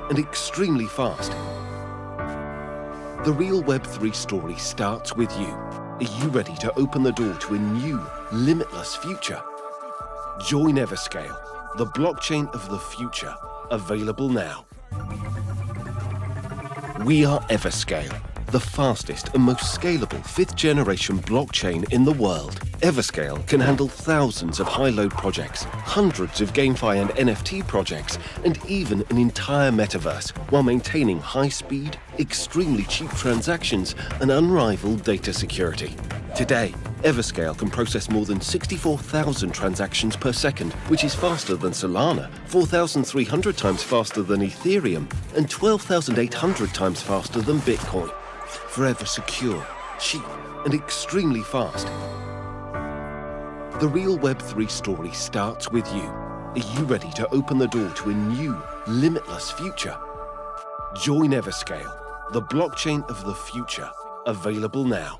and extremely fast. The real Web3 story starts with you. Are you ready to open the door to a new, limitless future? Join Everscale, the blockchain of the future, available now. We are Everscale, the fastest and most scalable 5th generation blockchain in the world. Everscale can handle thousands of high-load projects, hundreds of GameFi and NFT projects, and even an entire metaverse, while maintaining high-speed, extremely cheap transactions and unrivaled data security. Today, Everscale can process more than 64,000 transactions per second, which is faster than Solana, 4,300 times faster than Ethereum, and 12,800 times faster than Bitcoin. Forever secure, cheap, and extremely fast. The real Web3 story starts with you. Are you ready to open the door to a new, limitless future? Join Everscale, the blockchain of the future, available now.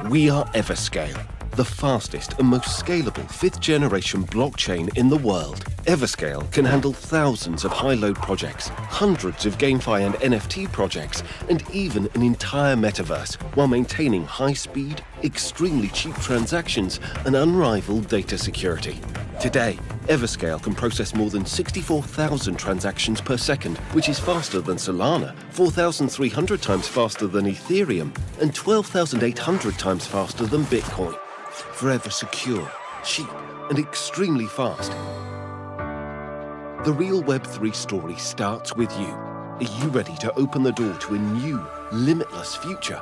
We are Everscale, the fastest and most scalable 5th generation blockchain in the world. Everscale can handle thousands of high-load projects, hundreds of GameFi and NFT projects, and even an entire metaverse, while maintaining high-speed, extremely cheap transactions and unrivaled data security. Today, Everscale can process more than 64,000 transactions per second, which is faster than Solana, 4,300 times faster than Ethereum, and 12,800 times faster than Bitcoin. Forever secure, cheap, and extremely fast. The real Web3 story starts with you. Are you ready to open the door to a new, limitless future?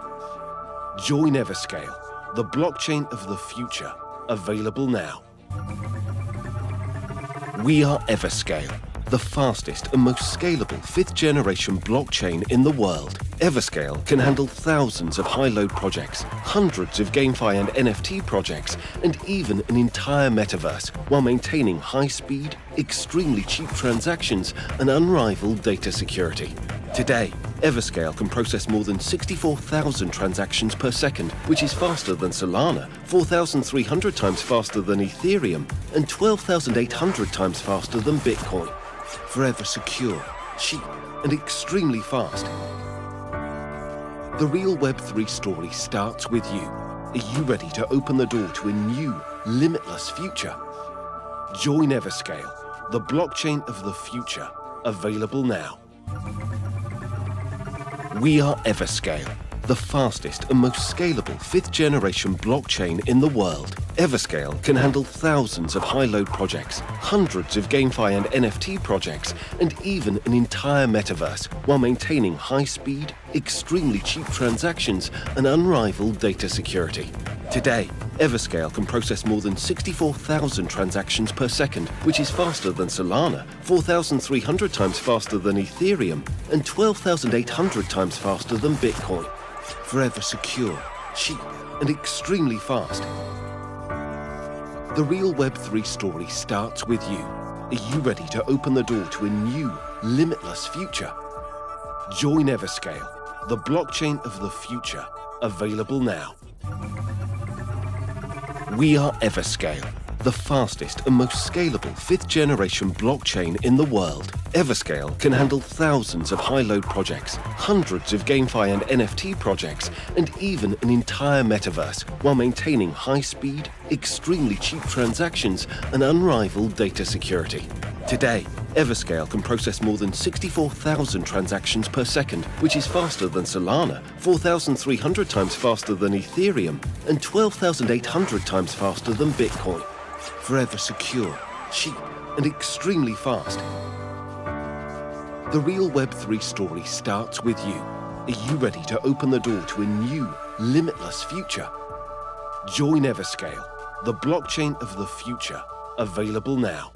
Join Everscale, the blockchain of the future, available now. We are Everscale, the fastest and most scalable 5th generation blockchain in the world. Everscale can handle thousands of high-load projects, hundreds of GameFi and NFT projects, and even an entire metaverse, while maintaining high-speed, extremely cheap transactions and unrivaled data security. Today, Everscale can process more than 64,000 transactions per second, which is faster than Solana, 4,300 times faster than Ethereum, and 12,800 times faster than Bitcoin. Forever secure, cheap, and extremely fast. The real Web3 story starts with you. Are you ready to open the door to a new, limitless future? Join Everscale, the blockchain of the future, available now. We are Everscale, the fastest and most scalable 5th generation blockchain in the world. Everscale can handle thousands of high-load projects, hundreds of GameFi and NFT projects, and even an entire metaverse, while maintaining high-speed, extremely cheap transactions and unrivaled data security. Today, Everscale can process more than 64,000 transactions per second, which is faster than Solana, 4,300 times faster than Ethereum, and 12,800 times faster than Bitcoin. Forever secure, cheap, and extremely fast. The real Web3 story starts with you. Are you ready to open the door to a new, limitless future? Join Everscale, the blockchain of the future, available now. We are Everscale, the fastest and most scalable 5th generation blockchain in the world. Everscale can handle thousands of high-load projects, hundreds of GameFi and NFT projects, and even an entire metaverse, while maintaining high-speed, extremely cheap transactions and unrivaled data security. Today, Everscale can process more than 64,000 transactions per second, which is faster than Solana, 4,300 times faster than Ethereum, and 12,800 times faster than Bitcoin. Forever secure, cheap, and extremely fast. The real Web3 story starts with you. Are you ready to open the door to a new, limitless future? Join Everscale, the blockchain of the future, available now.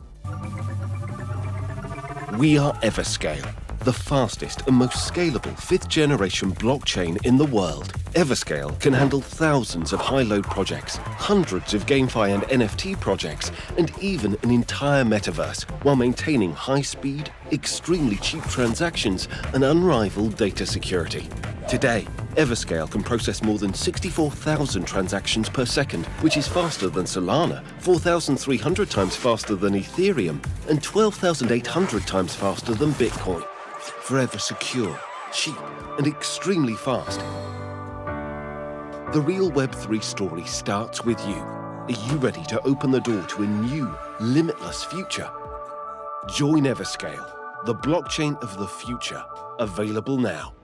We are Everscale, the fastest and most scalable 5th generation blockchain in the world. Everscale can handle thousands of high-load projects, hundreds of GameFi and NFT projects, and even an entire metaverse, while maintaining high-speed, extremely cheap transactions and unrivaled data security. Today, Everscale can process more than 64,000 transactions per second, which is faster than Solana, 4,300 times faster than Ethereum, and 12,800 times faster than Bitcoin. Forever secure, cheap, and extremely fast. The real Web3 story starts with you. Are you ready to open the door to a new, limitless future? Join Everscale, the blockchain of the future, available now.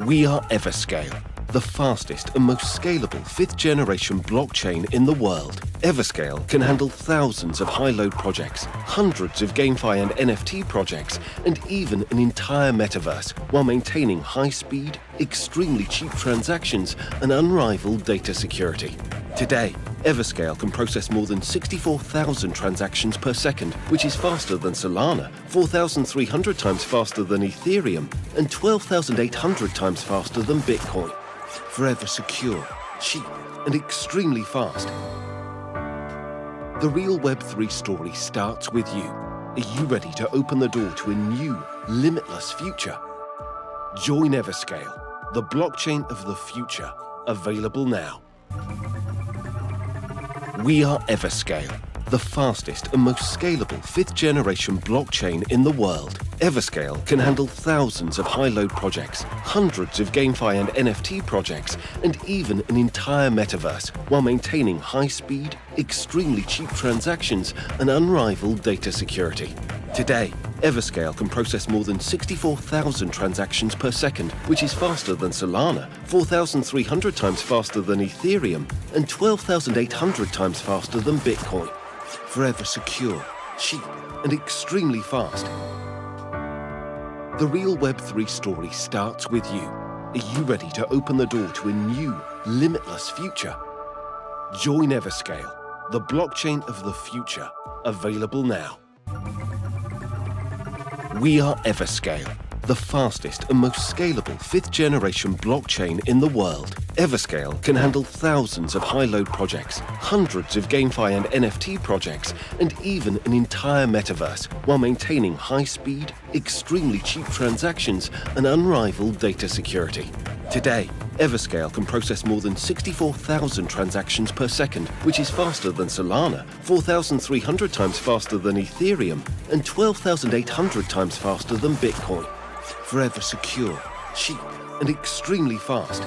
We are Everscale, the fastest and most scalable 5th generation blockchain in the world. Everscale can handle thousands of high-load projects, hundreds of GameFi and NFT projects, and even an entire metaverse, while maintaining high-speed, extremely cheap transactions and unrivaled data security. Today, Everscale can process more than 64,000 transactions per second, which is faster than Solana, 4,300 times faster than Ethereum, and 12,800 times faster than Bitcoin. Forever secure, cheap, and extremely fast. The real Web3 story starts with you. Are you ready to open the door to a new, limitless future? Join Everscale, the blockchain of the future, available now. We are Everscale, the fastest and most scalable 5th generation blockchain in the world. Everscale can handle thousands of high-load projects, hundreds of GameFi and NFT projects, and even an entire metaverse, while maintaining high-speed, extremely cheap transactions and unrivaled data security. Today, Everscale can process more than 64,000 transactions per second, which is faster than Solana, 4,300 times faster than Ethereum, and 12,800 times faster than Bitcoin. Forever secure, cheap, and extremely fast. The real Web3 story starts with you. Are you ready to open the door to a new, limitless future? Join Everscale, the blockchain of the future, available now. We are Everscale, the fastest and most scalable 5th generation blockchain in the world. Everscale can handle thousands of high-load projects, hundreds of GameFi and NFT projects, and even an entire metaverse, while maintaining high-speed, extremely cheap transactions and unrivaled data security. Today, Everscale can process more than 64,000 transactions per second, which is faster than Solana, 4,300 times faster than Ethereum, and 12,800 times faster than Bitcoin. Forever secure, cheap, and extremely fast.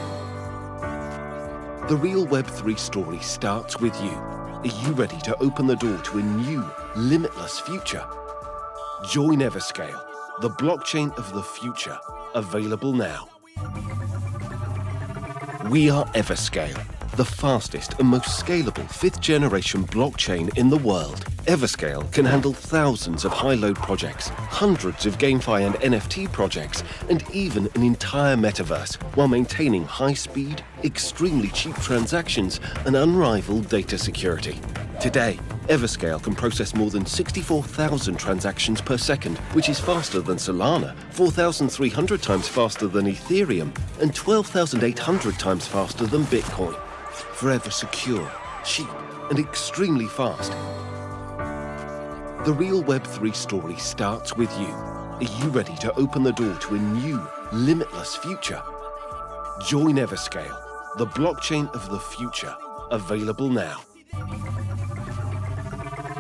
The real Web3 story starts with you. Are you ready to open the door to a new, limitless future? Join Everscale, the blockchain of the future, available now. We are Everscale, the fastest and most scalable 5th generation blockchain in the world. Everscale can handle thousands of high-load projects, hundreds of GameFi and NFT projects, and even an entire metaverse, while maintaining high-speed, extremely cheap transactions and unrivaled data security. Today, Everscale can process more than 64,000 transactions per second, which is faster than Solana, 4,300 times faster than Ethereum, and 12,800 times faster than Bitcoin. Forever secure, cheap, and extremely fast. The real Web3 story starts with you. Are you ready to open the door to a new, limitless future? Join Everscale, the blockchain of the future, available now.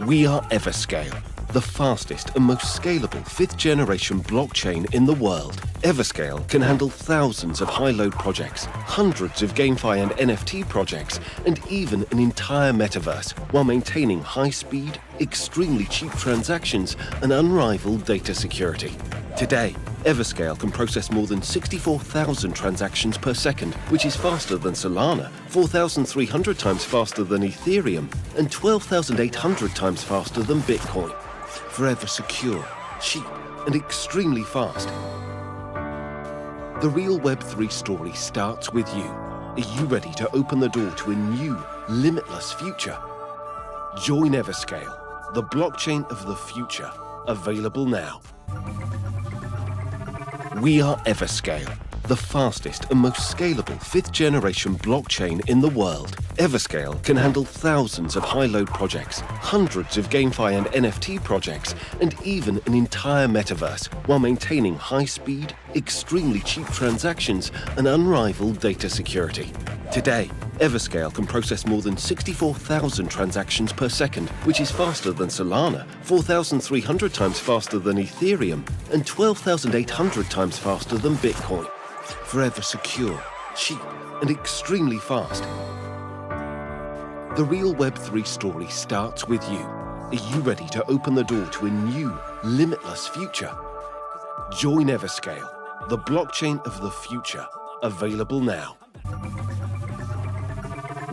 We are Everscale, the fastest and most scalable 5th generation blockchain in the world. Everscale can handle thousands of high-load projects, hundreds of GameFi and NFT projects, and even an entire metaverse, while maintaining high-speed, extremely cheap transactions and unrivaled data security. Today, Everscale can process more than 64,000 transactions per second, which is faster than Solana, 4,300 times faster than Ethereum, and 12,800 times faster than Bitcoin. Forever secure, cheap, and extremely fast. The real Web3 story starts with you. Are you ready to open the door to a new, limitless future? Join Everscale, the blockchain of the future, available now. We are Everscale, the fastest and most scalable 5th generation blockchain in the world. Everscale can handle thousands of high-load projects, hundreds of GameFi and NFT projects, and even an entire metaverse, while maintaining high-speed, extremely cheap transactions and unrivaled data security. Today, Everscale can process more than 64,000 transactions per second, which is faster than Solana, 4,300 times faster than Ethereum, and 12,800 times faster than Bitcoin. Forever secure, cheap, and extremely fast. The real Web3 story starts with you. Are you ready to open the door to a new, limitless future? Join Everscale, the blockchain of the future, available now.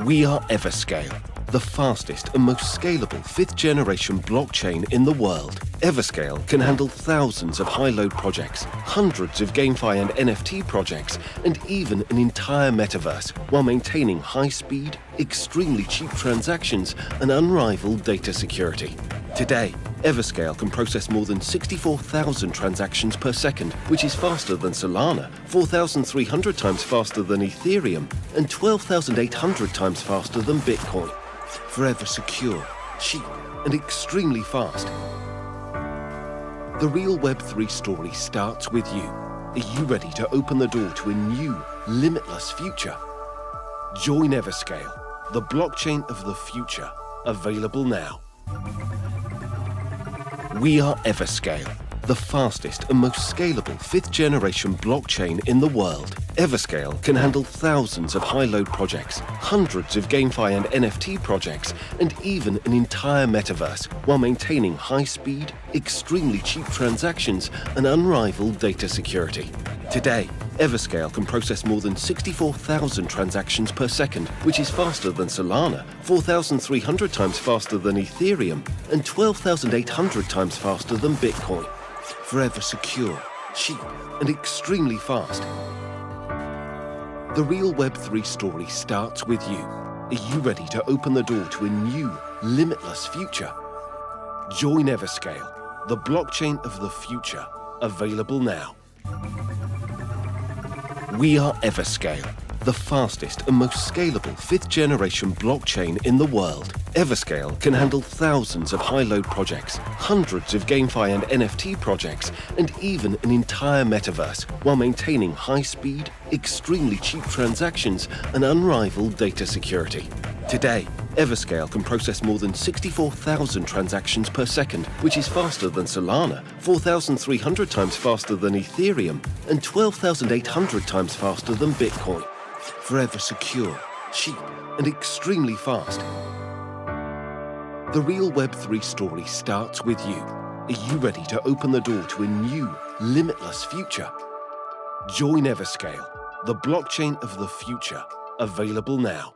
We are Everscale, the fastest and most scalable 5th generation blockchain in the world. Everscale can handle thousands of high-load projects, hundreds of GameFi and NFT projects, and even an entire metaverse, while maintaining high-speed, extremely cheap transactions and unrivaled data security. Today, Everscale can process more than 64,000 transactions per second, which is faster than Solana, 4,300 times faster than Ethereum, and 12,800 times faster than Bitcoin. Forever secure, cheap, and extremely fast. The real Web3 story starts with you. Are you ready to open the door to a new, limitless future? Join Everscale, the blockchain of the future, available now. We are Everscale, the fastest and most scalable 5th generation blockchain in the world. Everscale can handle thousands of high-load projects, hundreds of GameFi and NFT projects, and even an entire metaverse, while maintaining high-speed, extremely cheap transactions and unrivaled data security. Today, Everscale can process more than 64,000 transactions per second, which is faster than Solana, 4,300 times faster than Ethereum, and 12,800 times faster than Bitcoin. Forever secure, cheap, and extremely fast. The real Web3 story starts with you. Are you ready to open the door to a new, limitless future? Join Everscale, the blockchain of the future, available now. We are Everscale, the fastest and most scalable 5th generation blockchain in the world. Everscale can handle thousands of high-load projects, hundreds of GameFi and NFT projects, and even an entire metaverse, while maintaining high-speed, extremely cheap transactions and unrivaled data security. Today, Everscale can process more than 64,000 transactions per second, which is faster than Solana, 4,300 times faster than Ethereum, and 12,800 times faster than Bitcoin. Forever secure, cheap, and extremely fast. The real Web3 story starts with you. Are you ready to open the door to a new, limitless future? Join Everscale, the blockchain of the future, available now.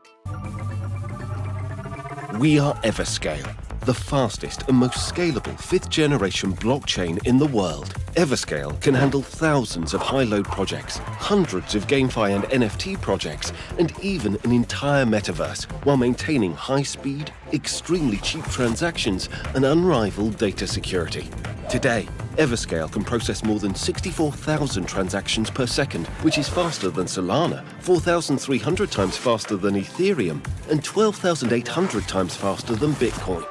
We are Everscale, the fastest and most scalable 5th generation blockchain in the world. Everscale can handle thousands of high-load projects, hundreds of GameFi and NFT projects, and even an entire metaverse, while maintaining high-speed, extremely cheap transactions and unrivaled data security. Today, Everscale can process more than 64,000 transactions per second, which is faster than Solana, 4,300 times faster than Ethereum, and 12,800 times faster than Bitcoin.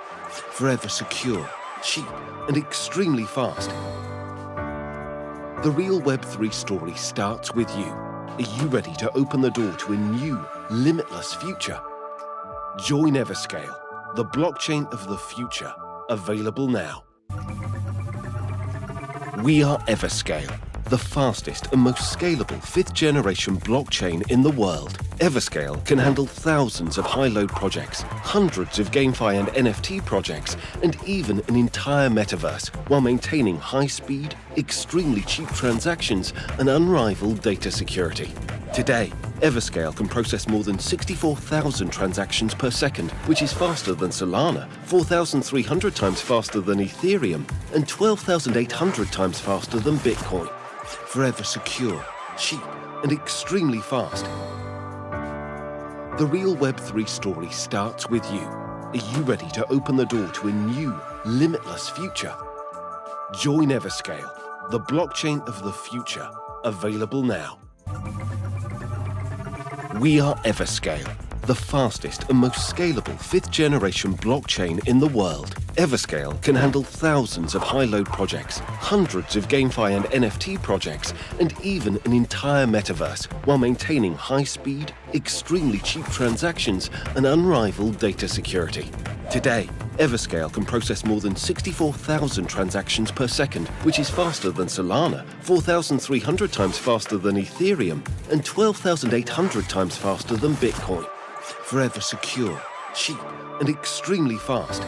Forever secure, cheap, and extremely fast. The real Web3 story starts with you. Are you ready to open the door to a new, limitless future? Join Everscale, the blockchain of the future, available now. We are Everscale, the fastest and most scalable 5th generation blockchain in the world. Everscale can handle thousands of high-load projects, hundreds of GameFi and NFT projects, and even an entire metaverse, while maintaining high-speed, extremely cheap transactions and unrivaled data security. Today, Everscale can process more than 64,000 transactions per second, which is faster than Solana, 4,300 times faster than Ethereum, and 12,800 times faster than Bitcoin. Forever secure, cheap, and extremely fast. The real Web3 story starts with you. Are you ready to open the door to a new, limitless future? Join Everscale, the blockchain of the future, available now. We are Everscale, the fastest and most scalable 5th generation blockchain in the world. Everscale can handle thousands of high-load projects, hundreds of GameFi and NFT projects, and even an entire metaverse, while maintaining high-speed, extremely cheap transactions and unrivaled data security. Today, Everscale can process more than 64,000 transactions per second, which is faster than Solana, 4,300 times faster than Ethereum, and 12,800 times faster than Bitcoin. Forever secure, cheap, and extremely fast.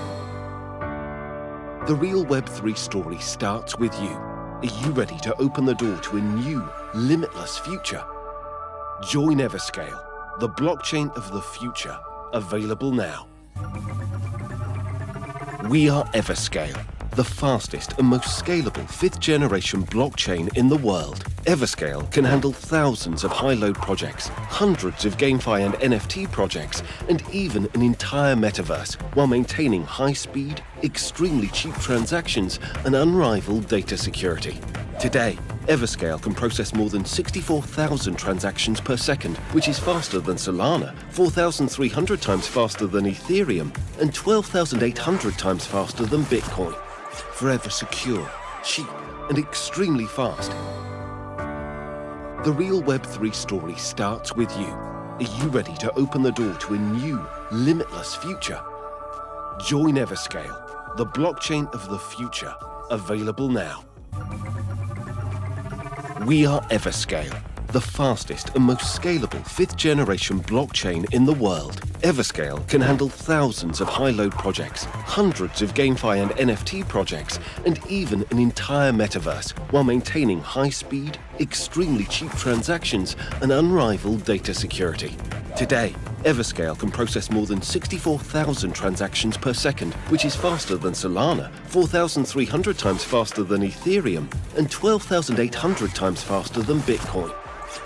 The real Web3 story starts with you. Are you ready to open the door to a new, limitless future? Join Everscale, the blockchain of the future, available now. We are Everscale, the fastest and most scalable 5th generation blockchain in the world. Everscale can handle thousands of high-load projects, hundreds of GameFi and NFT projects, and even an entire metaverse, while maintaining high-speed, extremely cheap transactions and unrivaled data security. Today, Everscale can process more than 64,000 transactions per second, which is faster than Solana, 4,300 times faster than Ethereum, and 12,800 times faster than Bitcoin. Forever secure, cheap, and extremely fast. The real Web3 story starts with you. Are you ready to open the door to a new, limitless future? Join Everscale, the blockchain of the future, available now. We are Everscale, the fastest and most scalable 5th generation blockchain in the world. Everscale can handle thousands of high-load projects, hundreds of GameFi and NFT projects, and even an entire metaverse, while maintaining high-speed, extremely cheap transactions and unrivaled data security. Today, Everscale can process more than 64,000 transactions per second, which is faster than Solana, 4,300 times faster than Ethereum, and 12,800 times faster than Bitcoin.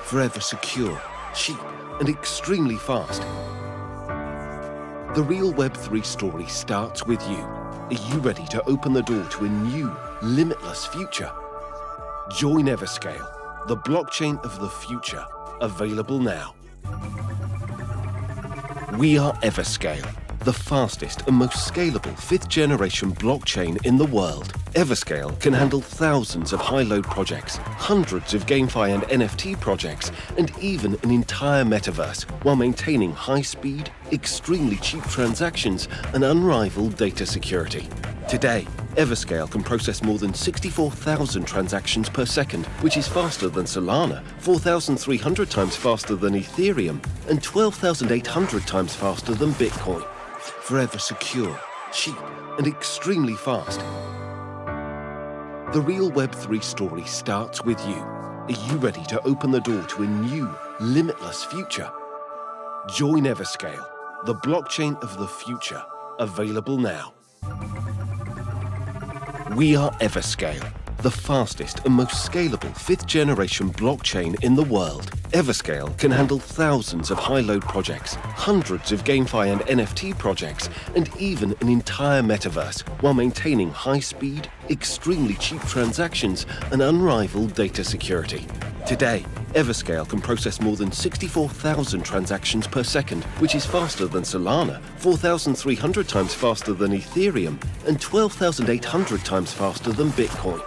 Forever secure, cheap, and extremely fast. The real Web3 story starts with you. Are you ready to open the door to a new, limitless future? Join Everscale, the blockchain of the future, available now. We are Everscale, the fastest and most scalable 5th generation blockchain in the world. Everscale can handle thousands of high-load projects, hundreds of GameFi and NFT projects, and even an entire metaverse, while maintaining high-speed, extremely cheap transactions and unrivaled data security. Today, Everscale can process more than 64,000 transactions per second, which is faster than Solana, 4,300 times faster than Ethereum, and 12,800 times faster than Bitcoin. Forever secure, cheap, and extremely fast. The real Web3 story starts with you. Are you ready to open the door to a new, limitless future? Join Everscale, the blockchain of the future, available now. We are Everscale, the fastest and most scalable 5th generation blockchain in the world. Everscale can handle thousands of high-load projects, hundreds of GameFi and NFT projects, and even an entire metaverse, while maintaining high-speed, extremely cheap transactions and unrivaled data security. Today, Everscale can process more than 64,000 transactions per second, which is faster than Solana, 4,300 times faster than Ethereum, and 12,800 times faster than Bitcoin.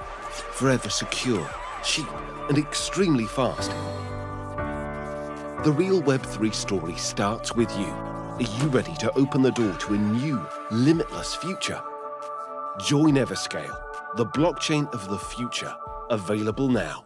Forever secure, cheap, and extremely fast. The real Web3 story starts with you. Are you ready to open the door to a new, limitless future? Join Everscale, the blockchain of the future, available now.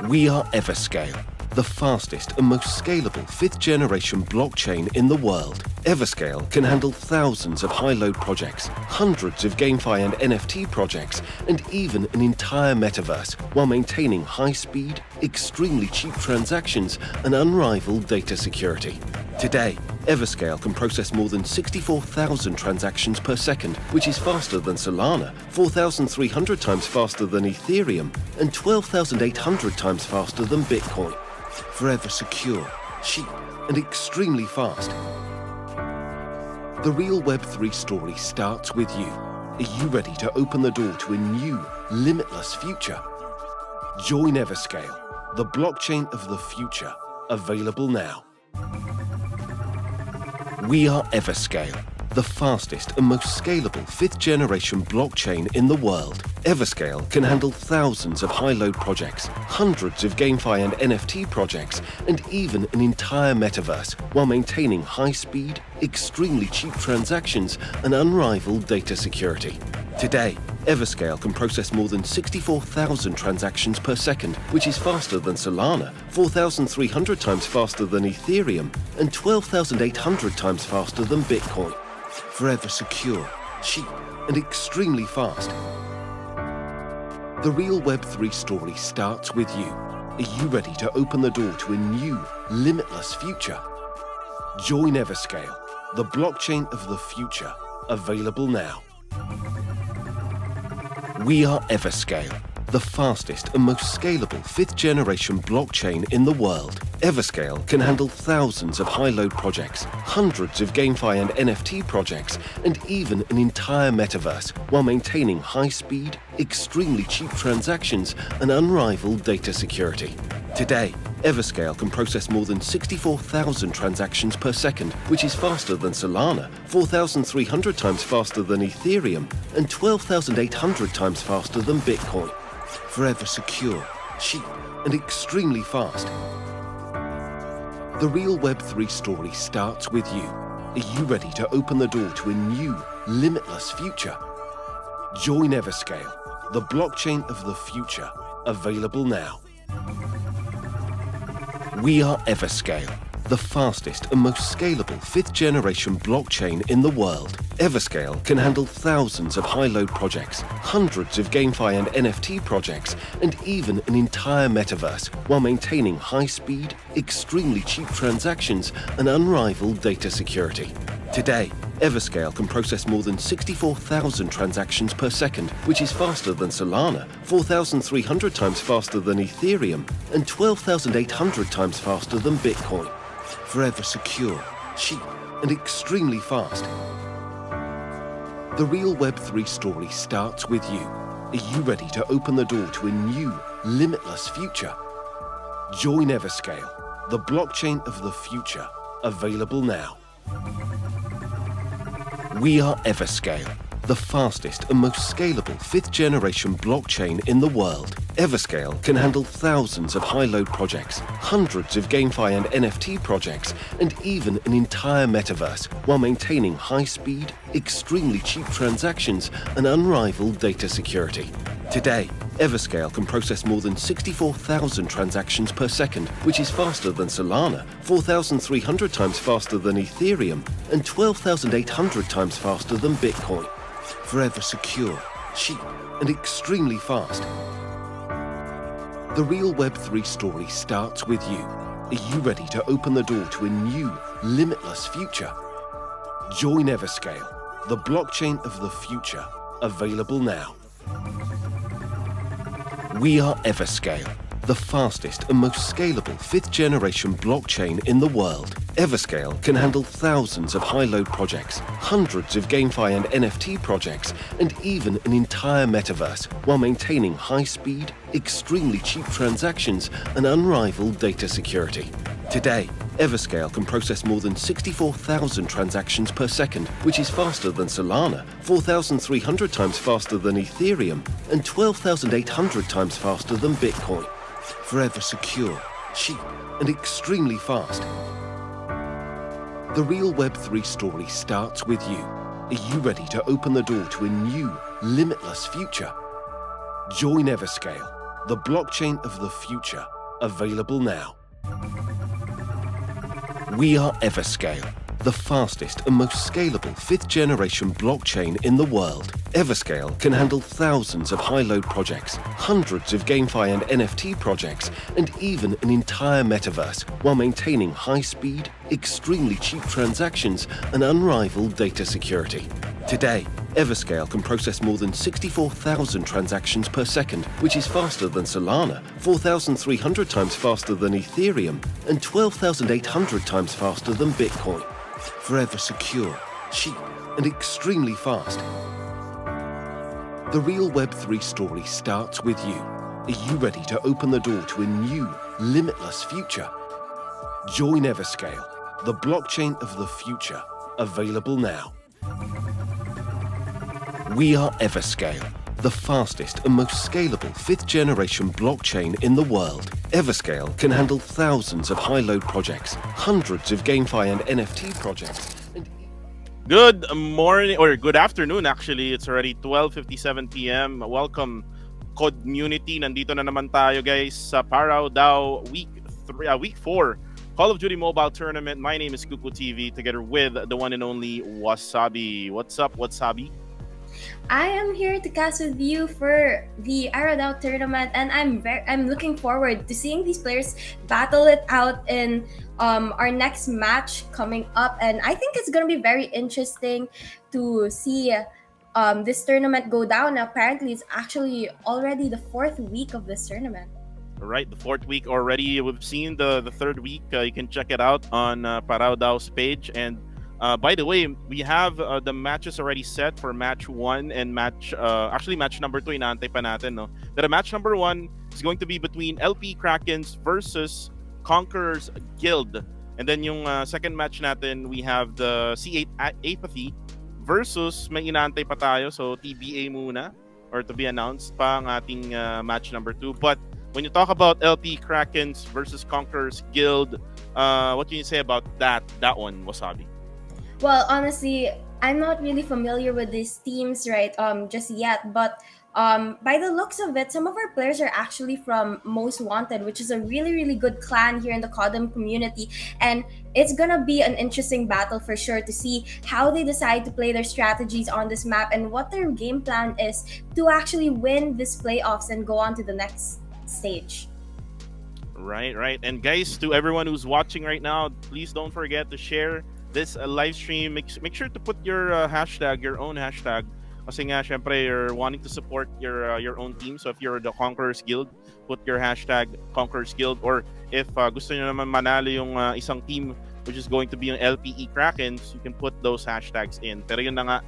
We are Everscale, the fastest and most scalable 5th generation blockchain in the world. Everscale can handle thousands of high-load projects, hundreds of GameFi and NFT projects, and even an entire metaverse, while maintaining high-speed, extremely cheap transactions and unrivaled data security. Today, Everscale can process more than 64,000 transactions per second, which is faster than Solana, 4,300 times faster than Ethereum, and 12,800 times faster than Bitcoin. Forever secure, cheap, and extremely fast. The real Web3 story starts with you. Are you ready to open the door to a new, limitless future? Join Everscale, the blockchain of the future, available now. We are Everscale, the fastest and most scalable 5th generation blockchain in the world. Everscale can handle thousands of high-load projects, hundreds of GameFi and NFT projects, and even an entire metaverse, while maintaining high-speed, extremely cheap transactions and unrivaled data security. Today, Everscale can process more than 64,000 transactions per second, which is faster than Solana, 4,300 times faster than Ethereum, and 12,800 times faster than Bitcoin. Forever secure, cheap, and extremely fast. The real Web3 story starts with you. Are you ready to open the door to a new, limitless future? Join Everscale, the blockchain of the future, available now. We are Everscale, the fastest and most scalable 5th generation blockchain in the world. Everscale can handle thousands of high-load projects, hundreds of GameFi and NFT projects, and even an entire metaverse, while maintaining high-speed, extremely cheap transactions and unrivaled data security. Today, Everscale can process more than 64,000 transactions per second, which is faster than Solana, 4,300 times faster than Ethereum, and 12,800 times faster than Bitcoin. Forever secure, cheap, and extremely fast. The real Web3 story starts with you. Are you ready to open the door to a new, limitless future? Join Everscale, the blockchain of the future, available now. We are Everscale, the fastest and most scalable 5th generation blockchain in the world. Everscale can handle thousands of high-load projects, hundreds of GameFi and NFT projects, and even an entire metaverse, while maintaining high-speed, extremely cheap transactions and unrivaled data security. Today, Everscale can process more than 64,000 transactions per second, which is faster than Solana, 4,300 times faster than Ethereum, and 12,800 times faster than Bitcoin. Forever secure, cheap, and extremely fast. The real Web3 story starts with you. Are you ready to open the door to a new, limitless future? Join Everscale, the blockchain of the future, available now. We are Everscale, the fastest and most scalable 5th generation blockchain in the world. Everscale can handle thousands of high-load projects, hundreds of GameFi and NFT projects, and even an entire metaverse, while maintaining high-speed, extremely cheap transactions and unrivaled data security. Today, Everscale can process more than 64,000 transactions per second, which is faster than Solana, 4,300 times faster than Ethereum, and 12,800 times faster than Bitcoin. Forever secure, cheap, and extremely fast. The real Web3 story starts with you. Are you ready to open the door to a new, limitless future? Join Everscale, the blockchain of the future, available now. We are Everscale, the fastest and most scalable 5th generation blockchain in the world. Everscale can handle thousands of high-load projects, hundreds of GameFi and NFT projects, and even an entire metaverse, while maintaining high-speed, extremely cheap transactions and unrivaled data security. Today, Everscale can process more than 64,000 transactions per second, which is faster than Solana, 4,300 times faster than Ethereum, and 12,800 times faster than Bitcoin. Forever secure, cheap, and extremely fast. The real Web3 story starts with you. Are you ready to open the door to a new, limitless future? Join Everscale, the blockchain of the future, available now. We are Everscale, the fastest and most scalable 5th generation blockchain in the world. Everscale can handle thousands of high-load projects, hundreds of GameFi and NFT projects, and even an entire metaverse, while maintaining high-speed, extremely cheap transactions and unrivaled data security. Today, Everscale can process more than 64,000 transactions per second, which is faster than Solana, 4,300 times faster than Ethereum, and 12,800 times faster than Bitcoin. Forever secure, cheap, and extremely fast. The real Web3 story starts with you. Are you ready to open the door to a new, limitless future? Join Everscale, the blockchain of the future, available now. We are Everscale, the fastest and most scalable 5th generation blockchain in the world. Everscale can handle thousands of high-load projects, hundreds of GameFi and NFT projects. Good morning, or good afternoon actually. It's already 12:57 p.m. Welcome, community. Nandito na naman tayo guys sa Paraw DAO week 4 Call of Duty Mobile Tournament. My name is Goodluck TV together with the one and only Wasabi. What's up, Wasabi? I am here to cast with you for the ParawDao tournament, and I'm looking forward to seeing these players battle it out in our next match coming up. And I think it's gonna be very interesting to see this tournament go down. Apparently, it's actually already the 4th week of this tournament. Right, the 4th week already. We've seen the 3rd week. You can check it out on ParawDao's page. And by the way, we have the matches already set for match 1 and match number 2. Inaantay pa natin, no? But match number 1 is going to be between LP Krakens versus Conquerors Guild. And then yung second match natin, we have the C8 Apathy versus, may inaantay pa tayo, so TBA muna, or to be announced pa ang ating match number 2. But when you talk about LP Krakens versus Conquerors Guild, what can you say about that one, Wasabi? Well, honestly, I'm not really familiar with these teams just yet, but by the looks of it, some of our players are actually from Most Wanted, which is a really, really good clan here in the CODM community. And it's gonna be an interesting battle for sure to see how they decide to play their strategies on this map and what their game plan is to actually win this playoffs and go on to the next stage. Right. And guys, to everyone who's watching right now, please don't forget to share this live stream. Make sure to put your hashtag, your own hashtag. Kasi nga, syempre, you're wanting to support your own team. So if you're the Conquerors Guild, put your hashtag Conquerors Guild. Or if gusto nyo naman manalo yung isang team, which is going to be yung LPE Krakens, you can put those hashtags in. Pero yun na nga,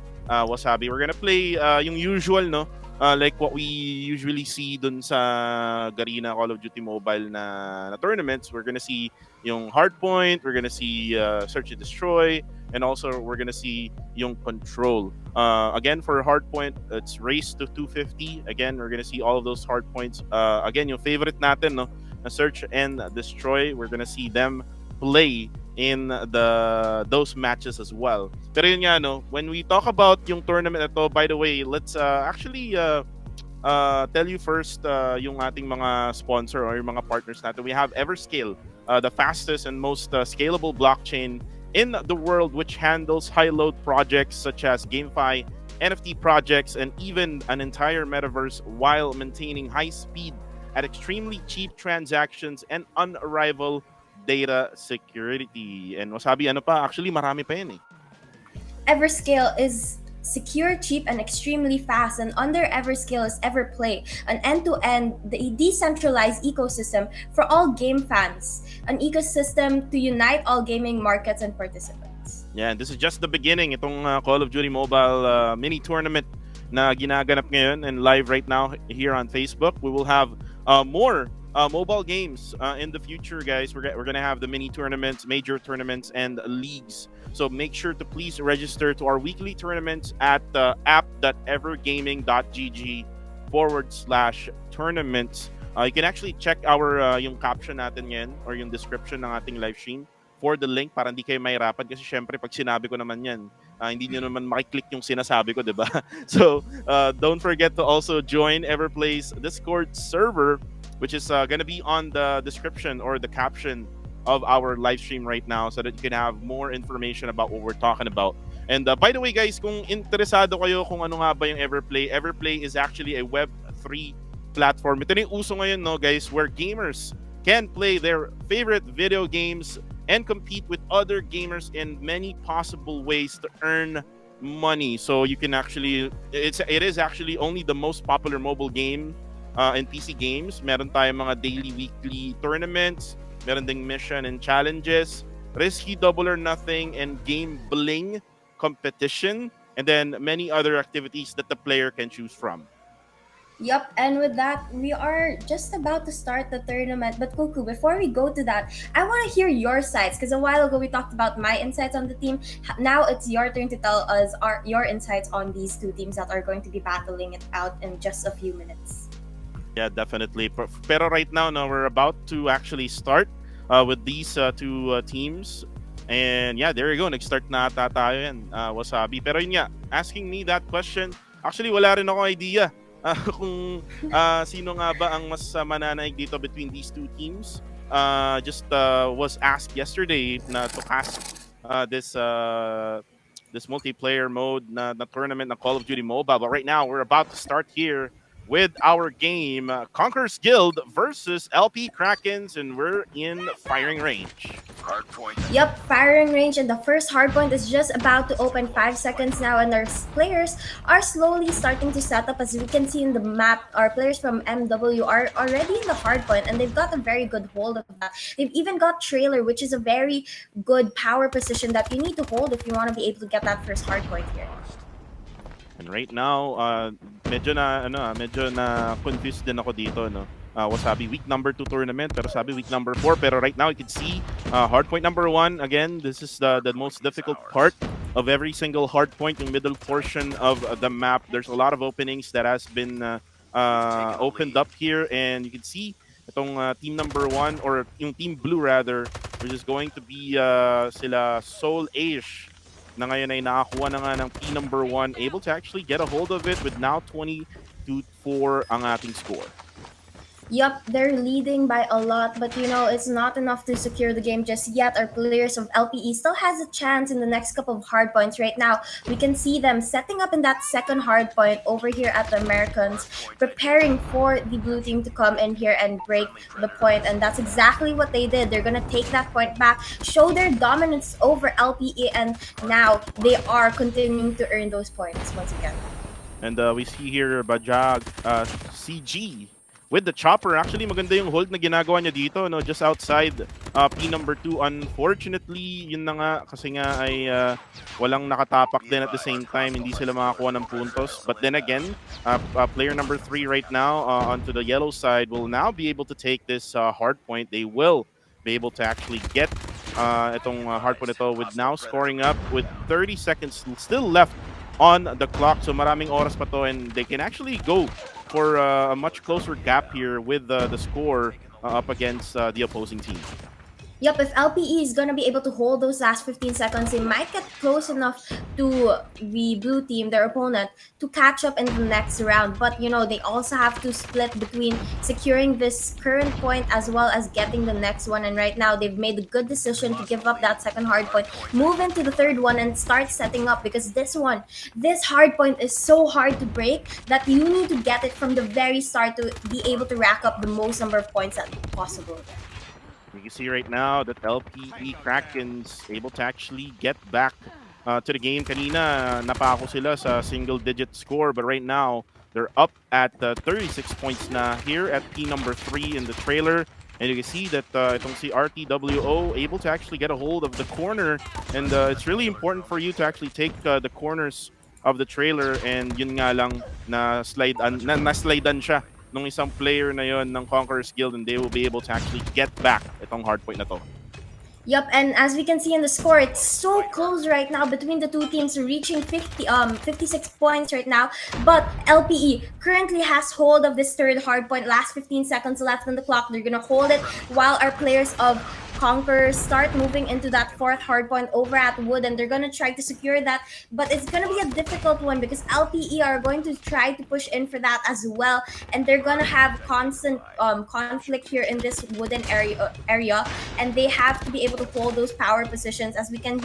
Wasabi, we're gonna play yung usual, no? Like what we usually see dun sa Garena Call of Duty Mobile na tournaments. We're gonna see yung hardpoint, we're gonna see search and destroy, and also we're gonna see yung control. Again, for hardpoint, it's race to 250. Again, we're gonna see all of those hardpoints. Again, yung favorite natin, no, na search and destroy, we're gonna see them play in those matches as well. Pero yun nga, no, when we talk about yung tournament ito, by the way, let's actually tell you first yung ating mga sponsor or yung mga partners natin. We have Everscale, the fastest and most scalable blockchain in the world, which handles high-load projects such as GameFi, NFT projects, and even an entire metaverse while maintaining high speed at extremely cheap transactions and unrivaled data security. And Wasabi, ano pa? Actually, marami pa yan eh. Everscale is secure, cheap, and extremely fast. And under Everscale is Everplay, an end-to-end, decentralized ecosystem for all game fans. An ecosystem to unite all gaming markets and participants. Yeah, and this is just the beginning. Itong Call of Duty Mobile mini tournament na ginaganap ngayon and live right now here on Facebook. We will have more mobile games in the future, guys. We're gonna have the mini tournaments, major tournaments, and leagues. So make sure to please register to our weekly tournaments at app.evergaming.gg/tournaments. You can actually check our yung caption natin yan or yung description ng ating live stream for the link para hindi kayo mahirapan kasi syempre pag sinabi ko naman yan, hindi nyo naman makiklik yung sinasabi ko, diba? So don't forget to also join Everplay's Discord server, which is going to be on the description or the caption of our live stream right now so that you can have more information about what we're talking about. And by the way, guys, kung interesado kayo kung ano nga ba yung Everplay, Everplay is actually a Web3 platform. Ito na yung uso ngayon, no, guys, where gamers can play their favorite video games and compete with other gamers in many possible ways to earn money. So you can actually, it is actually only the most popular mobile game in PC games. Meron tayong mga daily, weekly tournaments. Meron ding mission and challenges. Risky double or nothing and game bling competition. And then many other activities that the player can choose from. Yep, and with that, we are just about to start the tournament. But Kuku, before we go to that, I want to hear your sides because a while ago we talked about my insights on the team. Now it's your turn to tell us your insights on these two teams that are going to be battling it out in just a few minutes. Yeah, definitely. Pero right now, no, we're about to actually start with these two teams. And yeah, there you go. Nag-start na ata tayo yan, Wasabi. Pero yun nga, asking me that question, actually wala rin ako idea kung sino nga ba ang mas mananaig dito between these two teams. Just was asked yesterday na to cast this multiplayer mode na tournament na Call of Duty Mobile. But right now, we're about to start here with our game, Conqueror's Guild versus LP Krakens, and we're in firing range. Yep, firing range, and the first hardpoint is just about to open 5 seconds now, and our players are slowly starting to set up. As we can see in the map, our players from MW are already in the hardpoint, and they've got a very good hold of that. They've even got trailer, which is a very good power position that you need to hold if you want to be able to get that first hardpoint here. And right now, medyo na confused din ako dito, no. Wasabi week number 2 tournament, pero sabi week number 4. Pero right now, you can see hardpoint number 1. Again, this is the most difficult part of every single hardpoint, yung middle portion of the map. There's a lot of openings that has been opened up here, and you can see itong team number 1, or yung team blue rather, which is going to be sila Soul-ish, na ngayon ay nakakuha na nga ng P number 1, able to actually get a hold of it with now 20-4 ang ating score. Yup, they're leading by a lot, but you know, it's not enough to secure the game just yet. Our players of LPE still has a chance in the next couple of hardpoints. Right now, we can see them setting up in that second hardpoint over here at the Americans, preparing for the blue team to come in here and break the point, and that's exactly what they did. They're gonna take that point back, show their dominance over LPE, and now they are continuing to earn those points once again. And we see here Bajag CG with the chopper. Actually, maganda yung hold na ginagawa niya dito, no, just outside P number 2. Unfortunately, yun na nga, kasi nga ay walang nakatapak din at the same time, hindi sila makakuha ng puntos. But then again, player number 3 right now onto the yellow side will now be able to take this hard point. They will be able to actually get itong hard point ito with now scoring up with 30 seconds still left on the clock. So maraming oras pa to, and they can actually go for a much closer gap here with the score up against the opposing team. Yep, if LPE is going to be able to hold those last 15 seconds, they might get close enough to the blue team, their opponent, to catch up in the next round. But, you know, they also have to split between securing this current point as well as getting the next one. And right now, they've made a good decision to give up that second hard point, move into the third one, and start setting up, because this hard point is so hard to break that you need to get it from the very start to be able to rack up the most number of points that possible. You can see right now that LPE Krakens able to actually get back to the game. Kanina, napako sila sa single-digit score, but right now, they're up at 36 points na here at P number 3 in the trailer. And you can see that itong si RTWO able to actually get a hold of the corner. And it's really important for you to actually take the corners of the trailer. And yun nga lang, na-slidean siya nung isang player na yon ng Conqueror's Guild, and they will be able to actually get back itong hardpoint na to. Yep, and as we can see in the score, it's so close right now between the two teams, reaching 56 points right now. But LPE currently has hold of this third hardpoint. Last 15 seconds left on the clock. They're gonna hold it while our players of Conqueror start moving into that fourth hardpoint over at Wood, and they're gonna try to secure that. But it's gonna be a difficult one because LPE are going to try to push in for that as well, and they're gonna have constant conflict here in this wooden area, and they have to be able to hold those power positions. As we can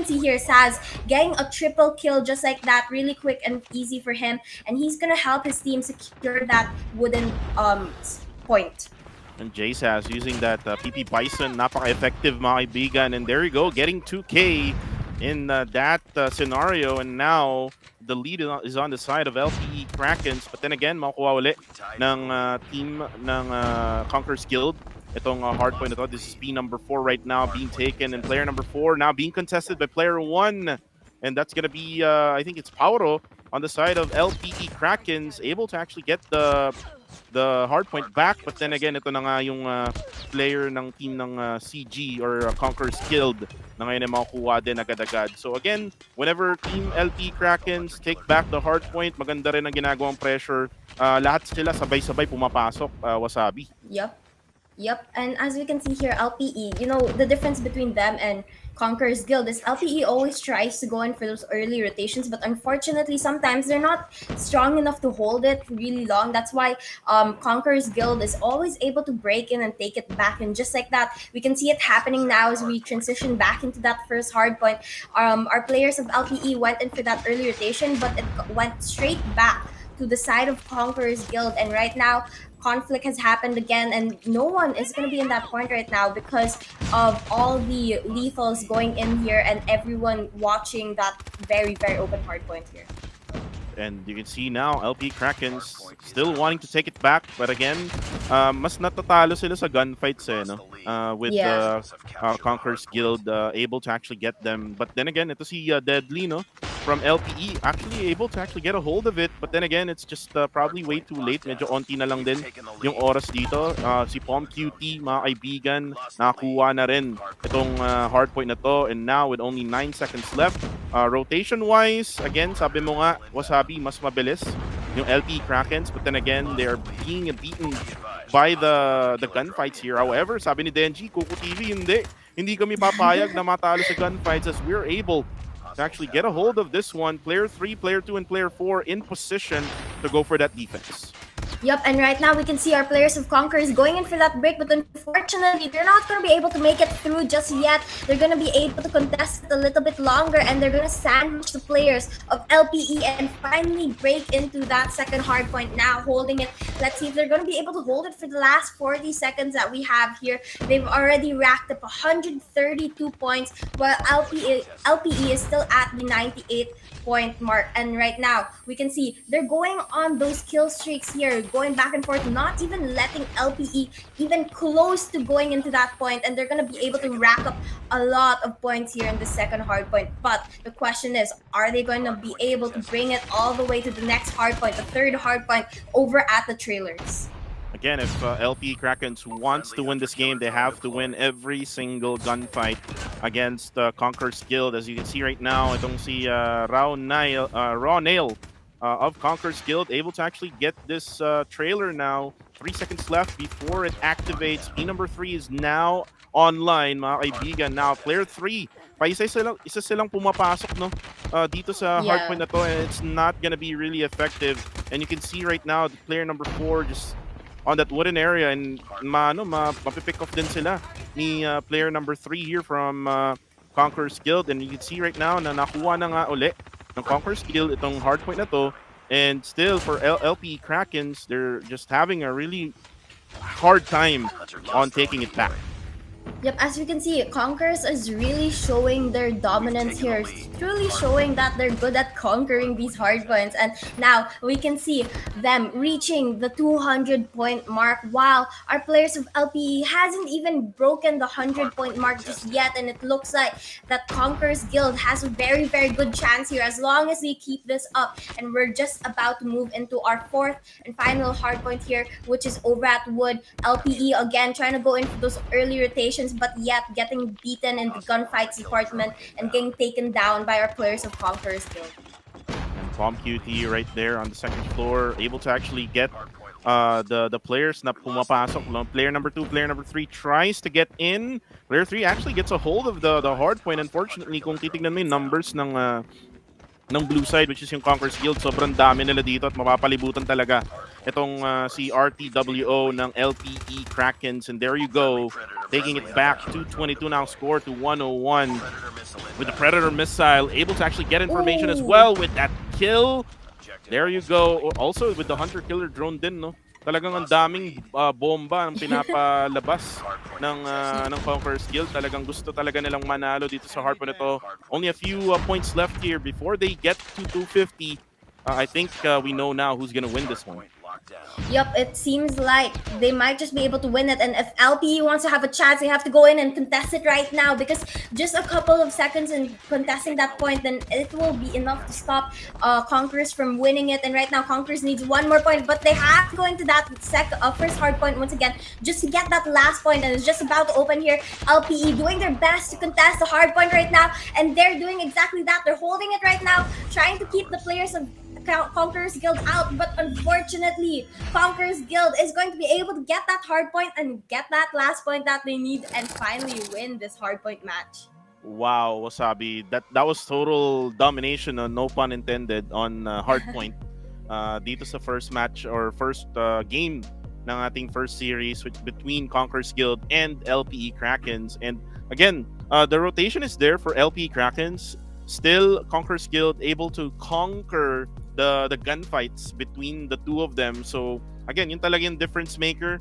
see here, Saz getting a triple kill just like that, really quick and easy for him, and he's gonna help his team secure that wooden point. And J-Saz using that PP Bison, napaka-effective mga kaibigan. And there you go, getting 2K in that scenario. And now, the lead is on the side of LPE Krakens. But then again, makukuha ulit ng team ng Conqueror's Guild. Itong hardpoint ito, this is P number 4 right now being taken. And player number 4 now being contested by player 1. And that's going to be, I think it's Pauro on the side of LPE Krakens, able to actually get the hard point back, but then again, ito na nga yung player ng team ng CG or Conqueror's Guild na ngayon ay makukuha din agad-agad. So again, whenever Team LP Krakens take back the hard point, maganda rin ang ginagawang pressure. Lahat sila sabay-sabay pumapasok, Wasabi. Yep, and as we can see here, LPE, you know, the difference between them and Conqueror's Guild is LPE always tries to go in for those early rotations, but unfortunately, sometimes they're not strong enough to hold it really long. That's why Conqueror's Guild is always able to break in and take it back. And just like that, we can see it happening now as we transition back into that first hard point. Our players of LPE went in for that early rotation, but it went straight back to the side of Conqueror's Guild. And right now, conflict has happened again, and no one is going to be in that point right now because of all the lethals going in here and everyone watching that very, very open hard point here. And you can see now, LP Krakens still wanting to take it back. But again, mas natatalo sila sa gunfights no? With Conqueror's Guild able to actually get them. But then again, ito si Deadly, no? From LPE, actually able to actually get a hold of it. But then again, it's just probably way too late. Medyo onti na lang din yung oras dito. Si Pom QT, mga kaibigan, nakakuha na rin itong hard point na to. And now, with only 9 seconds left, rotation-wise, again, sabi mo nga, Wasabi, mas mabilis yung LP Krakens. But then again, they're being beaten by the gunfights here. However, sabi ni Denji, Kuku TV, hindi kami papayag na matalo sa gunfights as we're able to actually get a hold of this one. Player 3, Player 2, and Player 4 in position to go for that defense. Yep, and right now we can see our players of Conquerors going in for that break, but unfortunately, they're not going to be able to make it through just yet. They're going to be able to contest it a little bit longer, and they're going to sandwich the players of LPE and finally break into that second hard point now, holding it. Let's see if they're going to be able to hold it for the last 40 seconds that we have here. They've already racked up 132 points, while LPE is still at the 98 point mark. And right now, we can see they're going on those kill streaks here, going back and forth, not even letting LPE even close to going into that point, and they're going to be able to rack up a lot of points here in the second hard point. But the question is, are they going to be able to bring it all the way to the next hard point, the third hard point over at the trailers? Again, if LP Krakens wants to win this game, they have to win every single gunfight against Conqueror's Guild. As you can see right now, itong si Raw Nail of Conqueror's Guild able to actually get this trailer now. 3 seconds left before it activates. P number 3 is now online, mga kaibigan. Now, player 3, isa silang pumapasok, no? Dito sa hard point na to, and it's not gonna be really effective. And you can see right now, the player number 4 just on that wooden area, and mapipick off din sila ni player number 3 here from Conqueror's Guild. And you can see right now na nakuha na nga uli ng Conqueror's Guild itong hard point na to. And still for LP Krakens, they're just having a really hard time on taking it back. Yep, as you can see, Conquerors is really showing their dominance here, truly showing that they're good at conquering these hard points. And now we can see them reaching the 200 point mark, while our players of LPE hasn't even broken the 100 point mark just yet. And it looks like that Conquerors Guild has a very, very good chance here as long as we keep this up. And we're just about to move into our fourth and final hard point here, which is over at Wood. LPE again trying to go in for those early rotations, but yet getting beaten in the gunfights department and getting taken down by our players of Conqueror's Guild. And Pom QT right there on the second floor, able to actually get the players na pumapasok. Player number 2, player number 3 tries to get in. Player 3 actually gets a hold of the hard point. Unfortunately, kung titignan mo yung numbers ng blue side, which is yung Conqueror's Guild, sobrang dami nila dito at mapapalibutan talaga itong si RTWO ng LPE Krakens. And there you go, taking it back. 222 now score to 101 with the Predator missile, able to actually get information as well with that kill. There you go. Also with the Hunter Killer drone din, no? Talagang ang daming bomba ang pinapalabas ng Conqueror's Guild. Talagang gusto talaga nilang manalo dito sa hard point ito. Only a few points left here before they get to 250. I think we know now who's gonna win this one. Yep, it seems like they might just be able to win it. And if LPE wants to have a chance, they have to go in and contest it right now, because just a couple of seconds in contesting that point, then it will be enough to stop Conquerors from winning it. And right now, Conquerors needs one more point, but they have to go into that first hard point once again just to get that last point. And it's just about to open here. LPE doing their best to contest the hard point right now, and they're doing exactly that. They're holding it right now, trying to keep the players of Conquerors Guild out, but unfortunately, Conquerors Guild is going to be able to get that hard point and get that last point that they need and finally win this hard point match. Wow, Wasabi. That was total domination, no pun intended, on hardpoint. Dito sa first match or first game ng ating first series between Conquerors Guild and LPE Krakens. And again, the rotation is there for LPE Krakens. Still, Conquerors Guild able to conquer the gunfights between the two of them. So again, yun talaga yung difference maker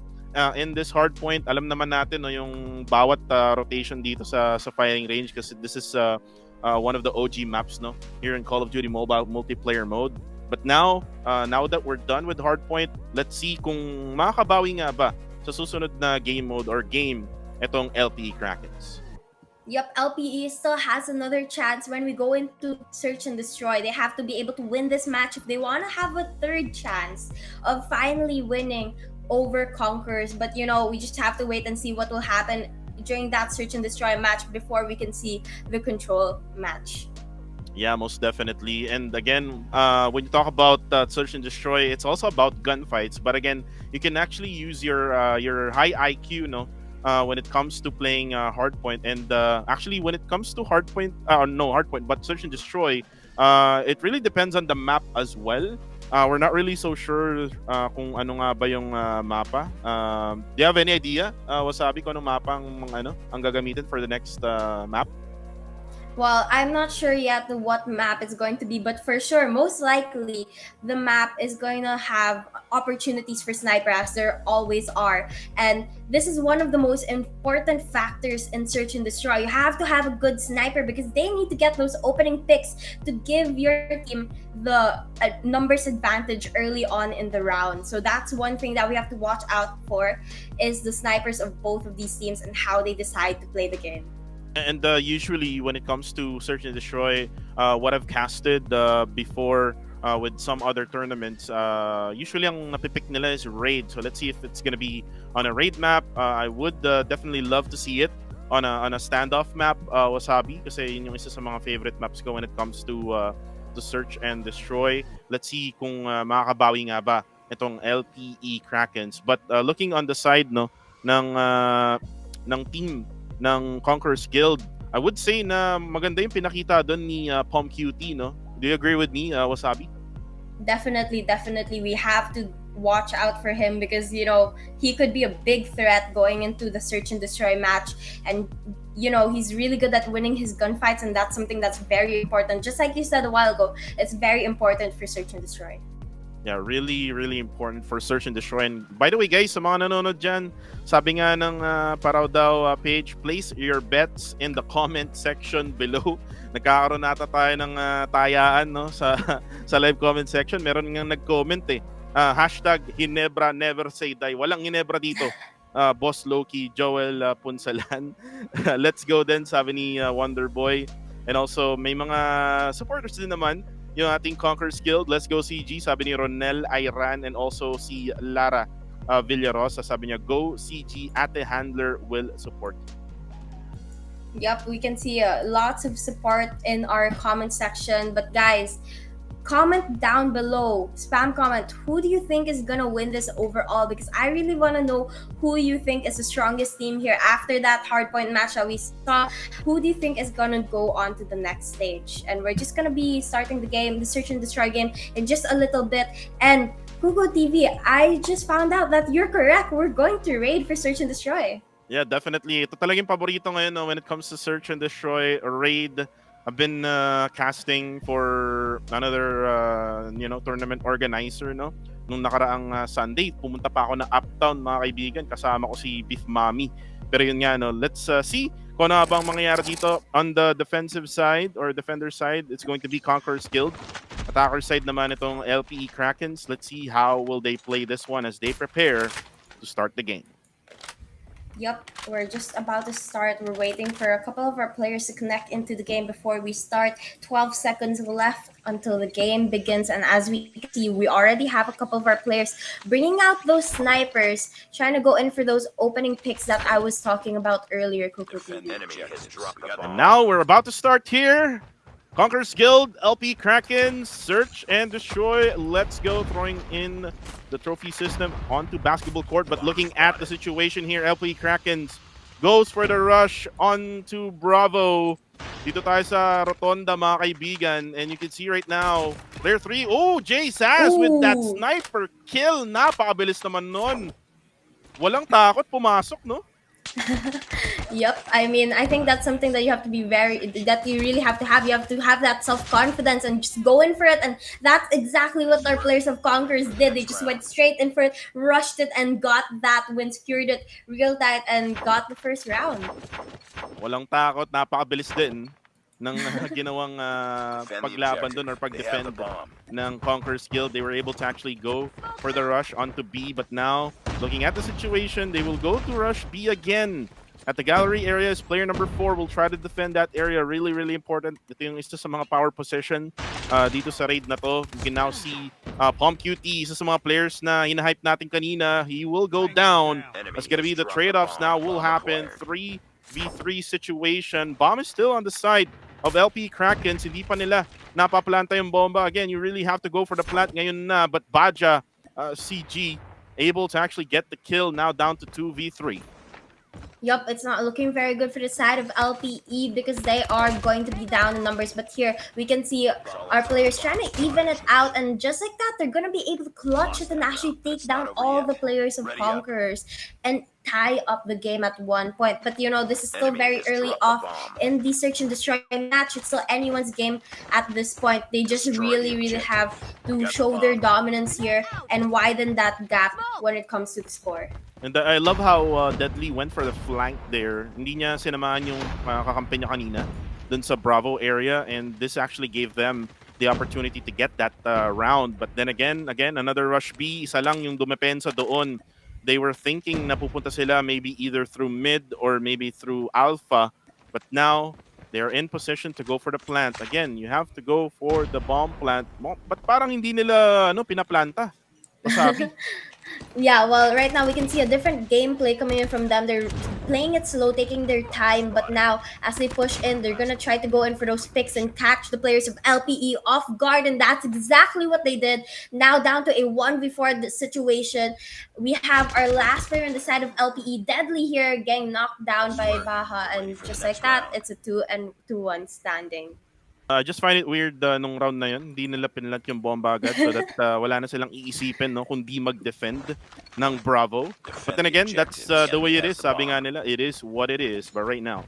in this hard point. Alam naman natin no, yung bawat rotation dito sa firing range, kasi this is one of the OG maps no here in Call of Duty Mobile multiplayer mode. But now that we're done with hard point, let's see kung makakabawi nga ba sa susunod na game mode or game itong LPE Krakens. Yep, LPE still has another chance when we go into Search and Destroy. They have to be able to win this match if they want to have a third chance of finally winning over Conquerors. But you know, we just have to wait and see what will happen during that Search and Destroy match before we can see the Control match. Yeah, most definitely. And again, when you talk about Search and Destroy, it's also about gunfights. But again, you can actually use your high IQ, no, when it comes to playing hardpoint. And actually, when it comes to hardpoint, but Search and Destroy, it really depends on the map as well. We're not really so sure kung ano nga ba yung mapa. Do you have any idea, Wasabi, kung anong mapa ang gagamitin for the next map? Well, I'm not sure yet what map it's going to be, but for sure, most likely, the map is going to have opportunities for sniper, as there always are. And this is one of the most important factors in Search and Destroy. You have to have a good sniper because they need to get those opening picks to give your team the numbers advantage early on in the round. So that's one thing that we have to watch out for, is the snipers of both of these teams and how they decide to play the game. And usually when it comes to Search and Destroy, what I've casted before with some other tournaments, usually ang napipick nila is raid. So let's see if it's gonna be on a raid map. I would definitely love to see it on a standoff map, Wasabi, kasi yun yung isa sa mga favorite maps ko when it comes to Search and Destroy. Let's see kung makakabawi nga ba itong LPE Krakens. But looking on the side no ng team ng Conquerors Guild, I would say na maganda yung pinakita doon ni Pom QT, no? Do you agree with me, Wasabi? Definitely. We have to watch out for him because, you know, he could be a big threat going into the Search and Destroy match. And, you know, he's really good at winning his gunfights, and that's something that's very important. Just like you said a while ago, it's very important for Search and Destroy. Yeah, really, really important for Search and Destroy. And by the way, guys, sa mga nanonood dyan, sabi nga ng ParawDao page, place your bets in the comment section below. Nagkakaroon nata tayo ng tayaan no, sa live comment section. Meron nga nag-comment hashtag Hinebra never say die. Walang Hinebra dito. Boss Loki, Joel Punsalan. Let's go then, sabi ni Wonderboy. And also, may mga supporters din naman yung ating Conquerors Guild. Let's go CG, sabi ni Ronel Ayran, and also si Lara Villarosa, sabi niya, go CG, Ate Handler will support. Yep, we can see lots of support in our comment section. But guys, comment down below, spam comment, who do you think is gonna win this overall? Because I really want to know who you think is the strongest team here after that hardpoint match that we saw. Who do you think is gonna go on to the next stage? And we're just gonna be starting the game, the Search and Destroy game, in just a little bit. And Google TV, I just found out that you're correct. We're going to raid for Search and Destroy. Yeah, definitely. Ito talagang paborito ngayon no, when it comes to Search and Destroy, raid. I've been casting for another tournament organizer no. Nung nakaraang Sunday, pumunta pa ako ng Uptown, mga kaibigan, kasama ko si Beef Mommy. Pero yun nga no, let's see kung ano bang mangyayari dito on the defensive side or defender side. It's going to be Conquerors Guild. attacker side naman itong LPE Krakens. Let's see how will they play this one as they prepare to start the game. Yep, we're just about to start. We're waiting for a couple of our players to connect into the game before we start. 12 seconds left until the game begins. And as we can see, we already have a couple of our players bringing out those snipers, trying to go in for those opening picks that I was talking about earlier, Kuku TV. And now we're about to start here. Conqueror's Guild, LP Kraken, search and destroy. Let's go, throwing in the trophy system onto basketball court. But looking at the situation here, LP Kraken goes for the rush onto Bravo. Dito tayo sa Rotonda, mga kaibigan. And you can see right now, player 3. Oh, Jay Sass with that sniper kill. Napakabilis naman nun. Walang takot, pumasok, no? Yep, I mean, I think that's something that you have to be that you really have to have. You have to have that self-confidence and just go in for it. And that's exactly what our players of Conquerors did. They just went straight in for it, rushed it, and got that win, secured it real tight, and got the first round. Walang takot, napakabilis din ng ginawang paglaban dun or pag-defend ng Conqueror's Guild. They were able to actually go for the rush onto B, but now, looking at the situation, they will go to rush B again. At the gallery areas, player number 4 will try to defend that area. Really, really important. Ito yung isa sa mga power possession dito sa raid na to. You can now see Palm QT, isa sa mga players na hinahype natin kanina. He will go down. That's gonna be the trade-offs now will happen. 3v3 situation. Bomb is still on the side of LP Krakens. Hindi pa nila napaplanta yung bomba. Again, you really have to go for the plant ngayon na. But Baja, CG, able to actually get the kill. Now down to 2v3. Yup, it's not looking very good for the side of LPE because they are going to be down in numbers. But here, we can see our players trying to even it out. And just like that, they're going to be able to clutch it and actually take down all the players of Conquerors and tie up the game at one point. But, you know, this is still very early off in the search and destroy match. It's still anyone's game at this point. They just really, really have to show their dominance here and widen that gap when it comes to the score. And I love how Deadly went for the flank there. Hindi niya sinamahan yung kakampi niya kanina dun sa Bravo area, and this actually gave them the opportunity to get that round. But then again, another rush B. Isa lang yung dumepensa doon. They were thinking na pupunta sila maybe either through mid or maybe through alpha. But now, they're in position to go for the plant. Again, you have to go for the bomb plant. But parang hindi nila pinaplanta. Masabi. Yeah, well, right now we can see a different gameplay coming in from them. They're playing it slow, taking their time, but now as they push in, they're gonna try to go in for those picks and catch the players of LPE off guard, and that's exactly what they did. Now down to a 1v4 situation. We have our last player on the side of LPE, Deadly here, getting knocked down by Baja, and just like that, it's a 2-1 standing. I just find it weird nung round na yun, hindi nila pinlat yung bomba agad so that wala na silang iisipin no, kundi mag-defend ng Bravo. But then again, that's the way it is. Sabi nga nila, it is what it is. But right now,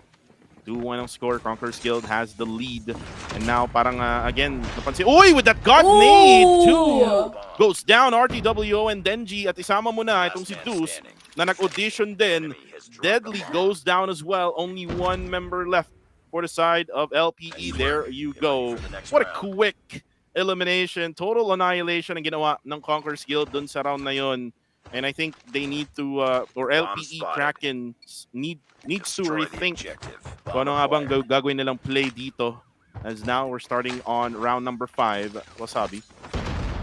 2-1 ang score. Conqueror's Guild has the lead. And now parang again, napansin, uy, with that God nade! 2 goes down, RTWO and Denji at isama mo na itong si Deuce na nag-audition din. Deadly goes down as well. Only one member left for the side of LPE. There you go. What a quick elimination. Total annihilation ang ginawa ng Conqueror's Guild dun sa round na yun. And I think they need to, or LPE Kraken needs to rethink kung ano nga bang gagawin nilang play dito. As now we're starting on round number 5. Wasabi.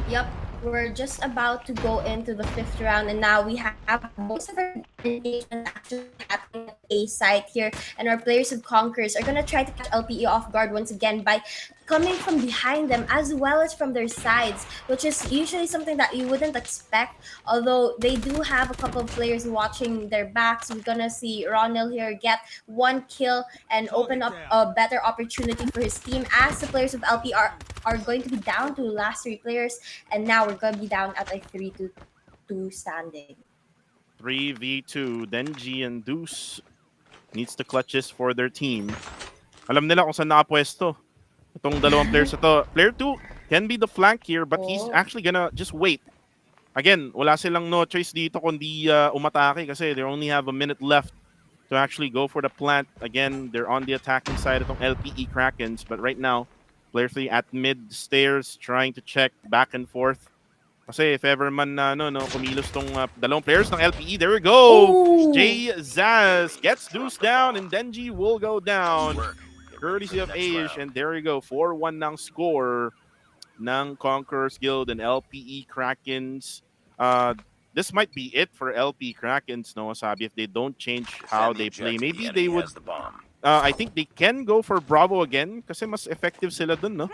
Yep. We're just about to go into the 5th round, and now we have most of our engagement actually happening at A site here, and our players of Conquerors are gonna try to catch LPE off guard once again by coming from behind them as well as from their sides, which is usually something that you wouldn't expect. Although they do have a couple of players watching their backs, we're gonna see Ronil here get 1 kill and open up a better opportunity for his team as the players of LP are going to be down to the last 3 players, and now we're going to be down at a 3-2 standing. 3v2. Denji and Deuce needs to clutch this for their team. Alam nila kung saan nakapwesto itong dalawang players ito. Player 2 can be the flank here, but he's actually gonna just wait. Again, wala silang no choice dito kundi umatake kasi they only have a minute left to actually go for the plant. Again, they're on the attacking side itong LPE Krakens, but right now, Player 3 at mid stairs trying to check back and forth. Kasi if ever man na kumilos tong dalawang players ng LPE, there we go! Ooh. Jay Zaz gets Deuce down and Denji will go down. Courtesy of Aish, and there you go. 4-1 ng score ng Conquerors Guild and LPE Krakens. This might be it for LP Krakens, no, Sabi, if they don't change how they play. Maybe they would, I think they can go for Bravo again kasi mas effective sila dun, no?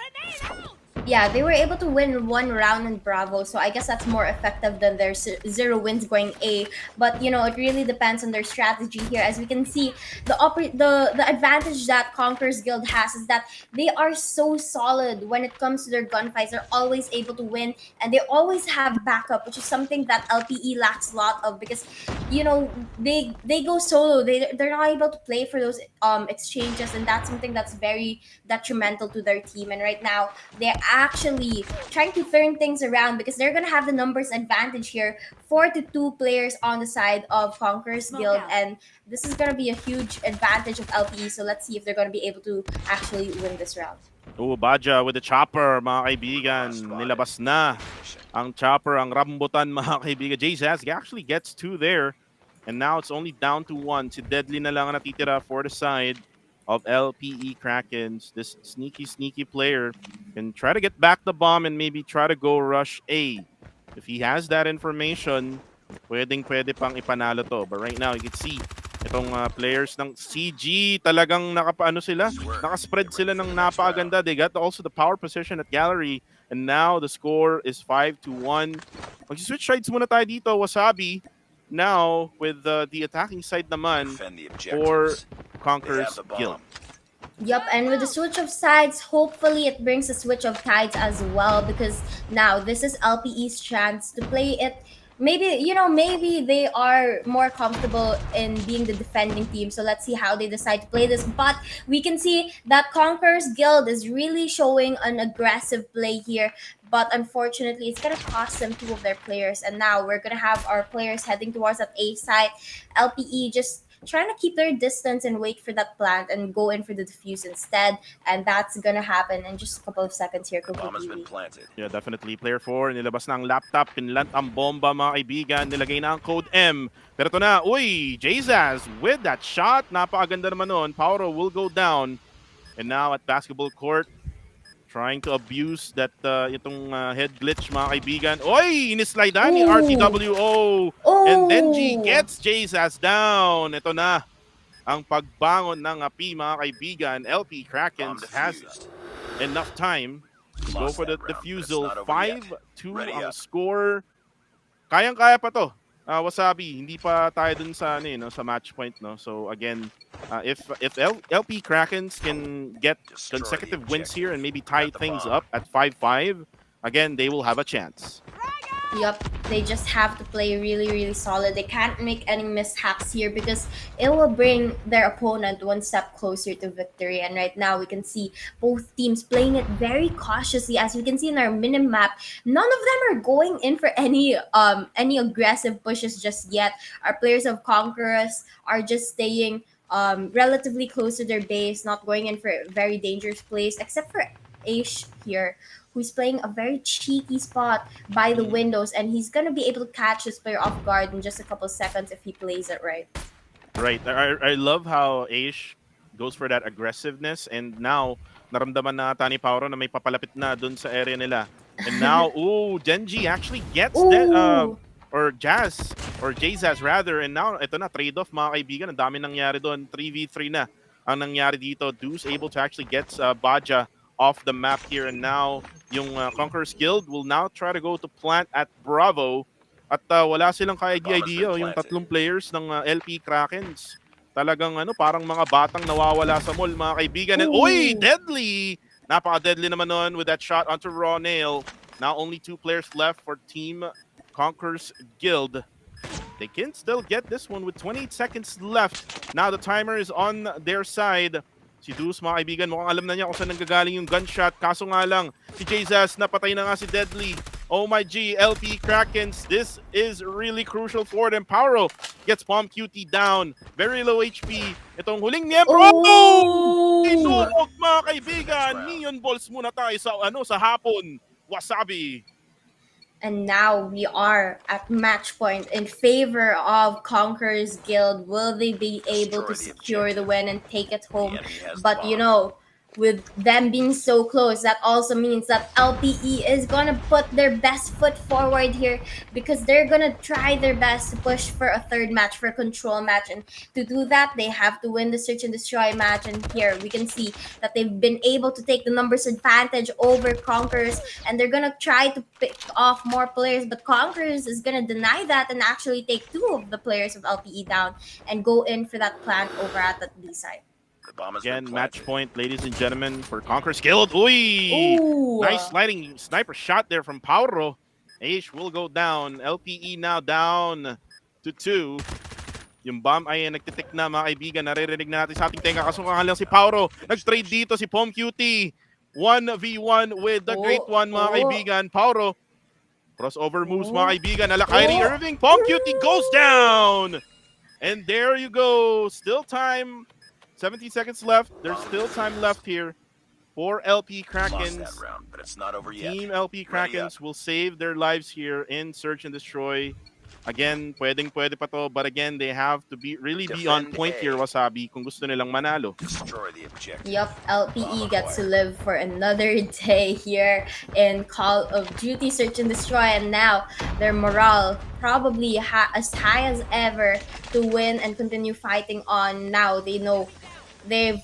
Yeah, they were able to win one round in Bravo, so I guess that's more effective than their 0 wins going A. But you know, it really depends on their strategy here. As we can see, the advantage that Conquerors Guild has is that they are so solid when it comes to their gunfights. They're always able to win, and they always have backup, which is something that LPE lacks a lot of because you know they go solo. They're not able to play for those exchanges, and that's something that's very detrimental to their team. And right now, they're actually trying to turn things around because they're gonna have the numbers advantage here. 4-2 players on the side of Conquerors Guild, and this is gonna be a huge advantage of LPE. So let's see if they're gonna be able to actually win this round. Oh, Baja with the chopper, mga kaibigan. Nilabas na ang chopper, ang rambutan, mga kaibigan. Jay-Zaz actually gets 2 there. And now it's only down to 1. Si Deadly na lang ang natitira for the side of LPE Krakens. This sneaky player can try to get back the bomb and maybe try to go rush A. If he has that information, pwede pang ipanalo to. But right now, you can see itong players ng CG talagang nakaspread sila ng napakaganda. They got also the power position at gallery, and now the score is 5-1. Mag-switch sides muna tayo dito, Wasabi. Now with the attacking side naman for Conquerors Guild. Yep, and with the switch of sides, hopefully it brings a switch of tides as well, because now this is LPE's chance to play it. Maybe, you know, maybe they are more comfortable in being the defending team. So let's see how they decide to play this. But we can see that Conquerors Guild is really showing an aggressive play here. But unfortunately, it's going to cost them 2 of their players. And now we're going to have our players heading towards that A side. LPE just trying to keep their distance and wait for that plant and go in for the defuse instead. And that's gonna happen in just a couple of seconds here. Bomb has been planted. Yeah, definitely. Player 4, nilabas na ang laptop, pinlant ang bomba, mga kaibigan, nilagay na ang code M. Pero ito na, uy, Jay-Zaz with that shot. Napakaganda naman nun. Paraw will go down. And now at basketball court, trying to abuse that itong head glitch, mga kaibigan. Oy! Inislide ni RTWO. And Denji gets Jay-Zaz down. Ito na ang pagbangon ng api, mga kaibigan. LP Krakens has enough time to go for the defusal. 5-2 ang score. Kayang-kaya pa to. Wasabi, hindi pa tayo dun sa sa match point, no. So again, if LP Krakens can get consecutive wins here and maybe tie things up at 5-5, again they will have a chance. Yup, they just have to play really solid. They can't make any mishaps here because it will bring their opponent 1 step closer to victory. And right now we can see both teams playing it very cautiously. As we can see in our minimap, none of them are going in for any aggressive pushes just yet. Our players of Conquerors are just staying relatively close to their base, not going in for very dangerous plays, except for Aish here, who's playing a very cheeky spot by the windows, and he's gonna be able to catch his player off guard in just a couple seconds if he plays it right. Right. I love how Aish goes for that aggressiveness, and now naramdaman na ni Paraw na may papalapit na dun sa area nila. And now, Denji actually gets or Jay-Zaz rather, and now ito na, trade-off, mga kaibigan. Ang dami nangyari doon. 3v3 na ang nangyari dito. Deuce able to actually get Baja off the map here, and now yung Conquerors Guild will now try to go to plant at Bravo, at wala silang ka-idea yung 3 players ng LP Krakens. Talagang parang mga batang nawawala sa mall, mga kaibigan. And Deadly! Napaka-deadly naman nun with that shot onto Raw Nail. Now only 2 players left for Team Conquerors Guild. They can still get this one with 28 seconds left. Now the timer is on their side. Si Deuce, mga kaibigan, mukhang alam na niya kung saan nanggagaling yung gunshot. Kaso nga lang, si Jay-Zaz, napatay na nga si Deadly. Oh my G, LP Krakens, this is really crucial for them. Paraw gets Palm QT down. Very low HP. Itong huling miyembro. Oh! Idurog mga kaibigan. Neon balls muna tayo sa hapon. Wasabi. And now we are at match point in favor of Conqueror's Guild. Will they be able to secure the win and take it home? But you know, with them being so close, that also means that LPE is gonna put their best foot forward here, because they're gonna try their best to push for a third match, for a control match. And to do that, they have to win the search and destroy match. And here we can see that they've been able to take the numbers advantage over Conquerors, and they're gonna try to pick off more players, but Conquerors is gonna deny that and actually take 2 of the players of LPE down and go in for that plant over at the B side. Again, match point, ladies and gentlemen, for Conqueror's Guild. Uy! Ooh. Nice sliding sniper shot there from Paraw. Aish will go down. LPE now down to 2. Yung bomb ay nagtitik na, mga kaibigan. Naririnig natin sa ating tenga. Kasungahan lang si Paraw. Nag-trade dito si Pom QT. 1v1 with the great one, mga kaibigan. Paraw. Crossover moves, mga kaibigan. Ala Kyrie Irving. Pom QT goes down. And there you go. Still time. 17 seconds left. There's still time left here for LP Krakens. Round, but it's not over yet. Team LP Krakens will save their lives here in Search and Destroy. Again, pwede pa to, but again, they have to really be on point here, Wasabi, kung gusto nilang manalo. Destroy the objective. Yup, LPE gets to live for another day here in Call of Duty Search and Destroy, and now their morale probably as high as ever to win and continue fighting on. Now they know they've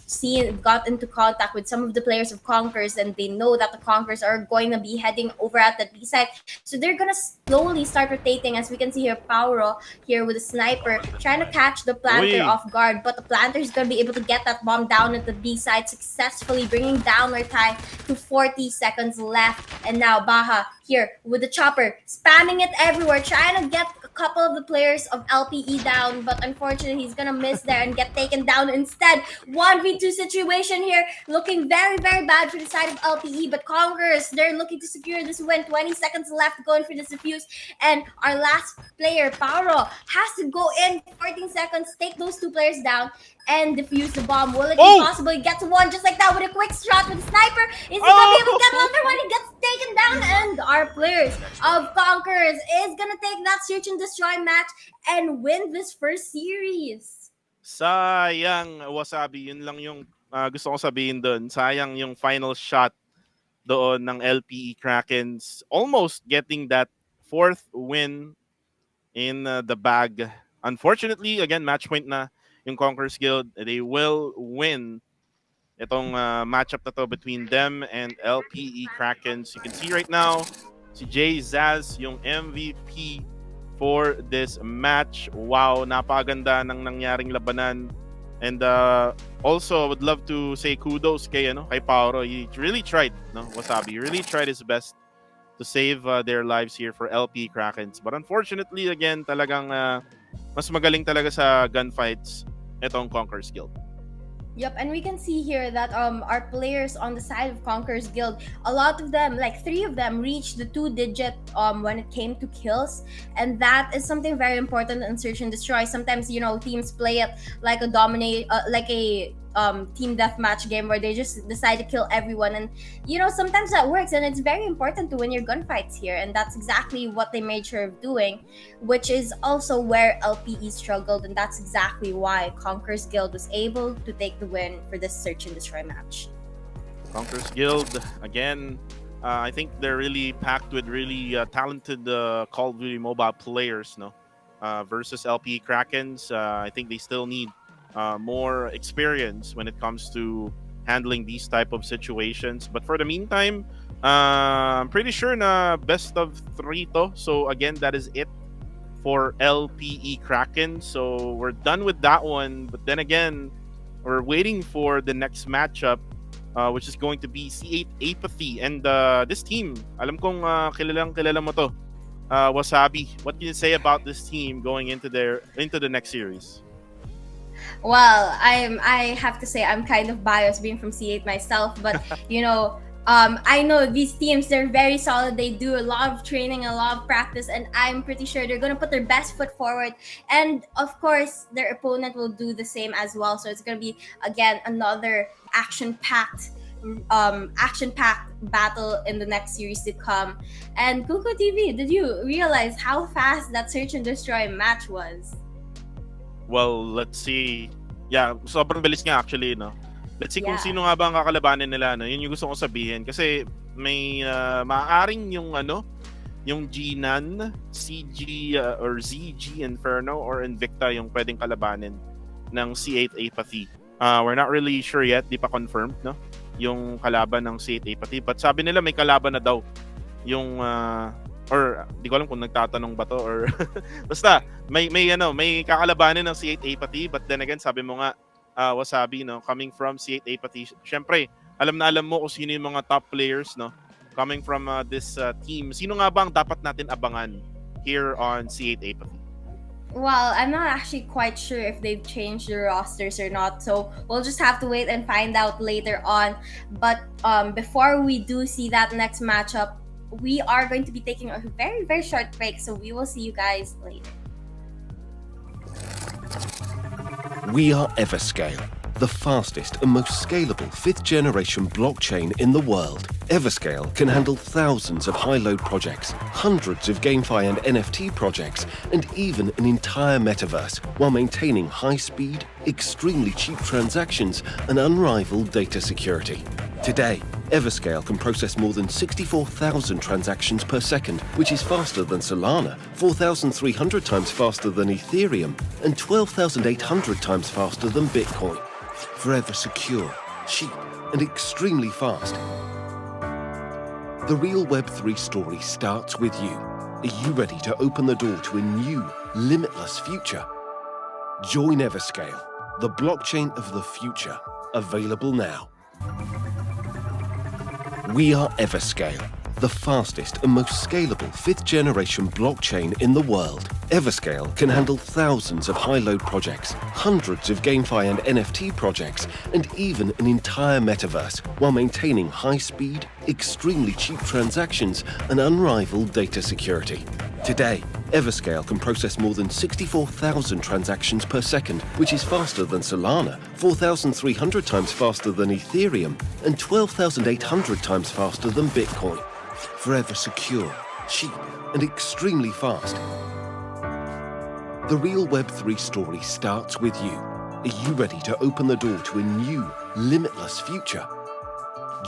got into contact with some of the players of Conquerors, and they know that the Conquerors are going to be heading over at the B side. So they're going to slowly start rotating, as we can see here, Paraw here with a sniper trying to catch the planter off guard, but the planter is going to be able to get that bomb down at the B side successfully, bringing down our time to 40 seconds left. And now Baha here with the chopper, spamming it everywhere, trying to get a couple of the players of LPE down, but unfortunately he's gonna miss there and get taken down instead. 1v2 situation here, looking very, very bad for the side of LPE, but Conquerors, they're looking to secure this win. 20 seconds left going for this defuse, and our last player, Paraw, has to go in 14 seconds, take those 2 players down, and defuse the bomb. Will it be possible? He gets one just like that with a quick shot with a sniper. Is he gonna be able to get another one? He gets taken down, and our players of Conquerors is gonna take that search and destroy match and win this first series. Sayang, Wasabi. Yun lang yung gusto ko sabihin doon. Sayang yung final shot doon ng LPE Krakens. Almost getting that 4th win in the bag. Unfortunately, again, match point na yung Conqueror's Guild. They will win itong matchup na to between them and LPE Krakens. You can see right now, si Jay Zaz yung MVP for this match. Wow, napakaganda ng nangyaring labanan. And also, I would love to say kudos kay Paraw. He really tried, Wasabi. He really tried his best to save their lives here for LPE Krakens. But unfortunately, again, talagang mas magaling talaga sa gunfights itong Conqueror's Guild. Yep, and we can see here that our players on the side of Conqueror's Guild, a lot of them, like 3 of them, reached the 2-digit when it came to kills, and that is something very important in Search and Destroy. Sometimes teams play it like a team deathmatch game where they just decide to kill everyone, and sometimes that works, and it's very important to win your gunfights here, and that's exactly what they made sure of doing, which is also where LPE struggled, and that's exactly why Conqueror's Guild was able to take the win for this Search and Destroy match. Conqueror's Guild, again, I think they're really packed with really talented Call of Duty mobile players, versus LPE Krakens. I think they still need more experience when it comes to handling these type of situations. But for the meantime, I'm pretty sure na best of 3 to. So again, that is it for LPE Kraken. So we're done with that one. But then again, we're waiting for the next matchup, which is going to be C8 Apathy. And this team, alam kong kilala mo to, Wasabi. What can you say about this team going into the next series? Well, I have to say I'm kind of biased being from C8 myself, but I know these teams, they're very solid. They do a lot of training, a lot of practice, and I'm pretty sure they're going to put their best foot forward. And of course, their opponent will do the same as well. So it's going to be, again, another action-packed battle in the next series to come. And Kuko TV, did you realize how fast that search and destroy match was? Well, let's see. Yeah, sobrang bilis nga actually, no? Let's see kung Yeah. sino nga ba ang kakalabanin nila, no? Yun yung gusto kong sabihin. Kasi may maaaring yung yung Gnan, CG or ZG Inferno or Invicta yung pwedeng kalabanin ng C8 Apathy. We're not really sure yet, di pa confirmed, no? Yung kalaban ng C8 Apathy. But sabi nila may kalaban na daw yung or di ko alam kung nagtatanong ba to or basta may kakalabanin ng C8 Apathy, but then again sabi mo nga Wasabi, no, coming from C8 Apathy, syempre alam na alam mo kung sino yung mga top players, no, coming from this team. Sino nga ba ang dapat natin abangan here on C8 Apathy? Well, I'm not actually quite sure if they've changed their rosters or not, so we'll just have to wait and find out later on. But before we do see that next matchup, we are going to be taking a very, very short break, so we will see you guys later. We are Everscale, the fastest and most scalable 5th generation blockchain in the world. Everscale can handle thousands of high-load projects, hundreds of GameFi and NFT projects, and even an entire metaverse, while maintaining high-speed, extremely cheap transactions and unrivaled data security. Today, Everscale can process more than 64,000 transactions per second, which is faster than Solana, 4,300 times faster than Ethereum, and 12,800 times faster than Bitcoin. Forever secure, cheap, and extremely fast. The real Web3 story starts with you. Are you ready to open the door to a new, limitless future? Join Everscale, the blockchain of the future, available now. We are Everscale, the fastest and most scalable 5th generation blockchain in the world. Everscale can handle thousands of high-load projects, hundreds of GameFi and NFT projects, and even an entire metaverse, while maintaining high-speed, extremely cheap transactions and unrivaled data security. Today, Everscale can process more than 64,000 transactions per second, which is faster than Solana, 4,300 times faster than Ethereum, and 12,800 times faster than Bitcoin. Forever secure, cheap, and extremely fast. The real Web3 story starts with you. Are you ready to open the door to a new, limitless future?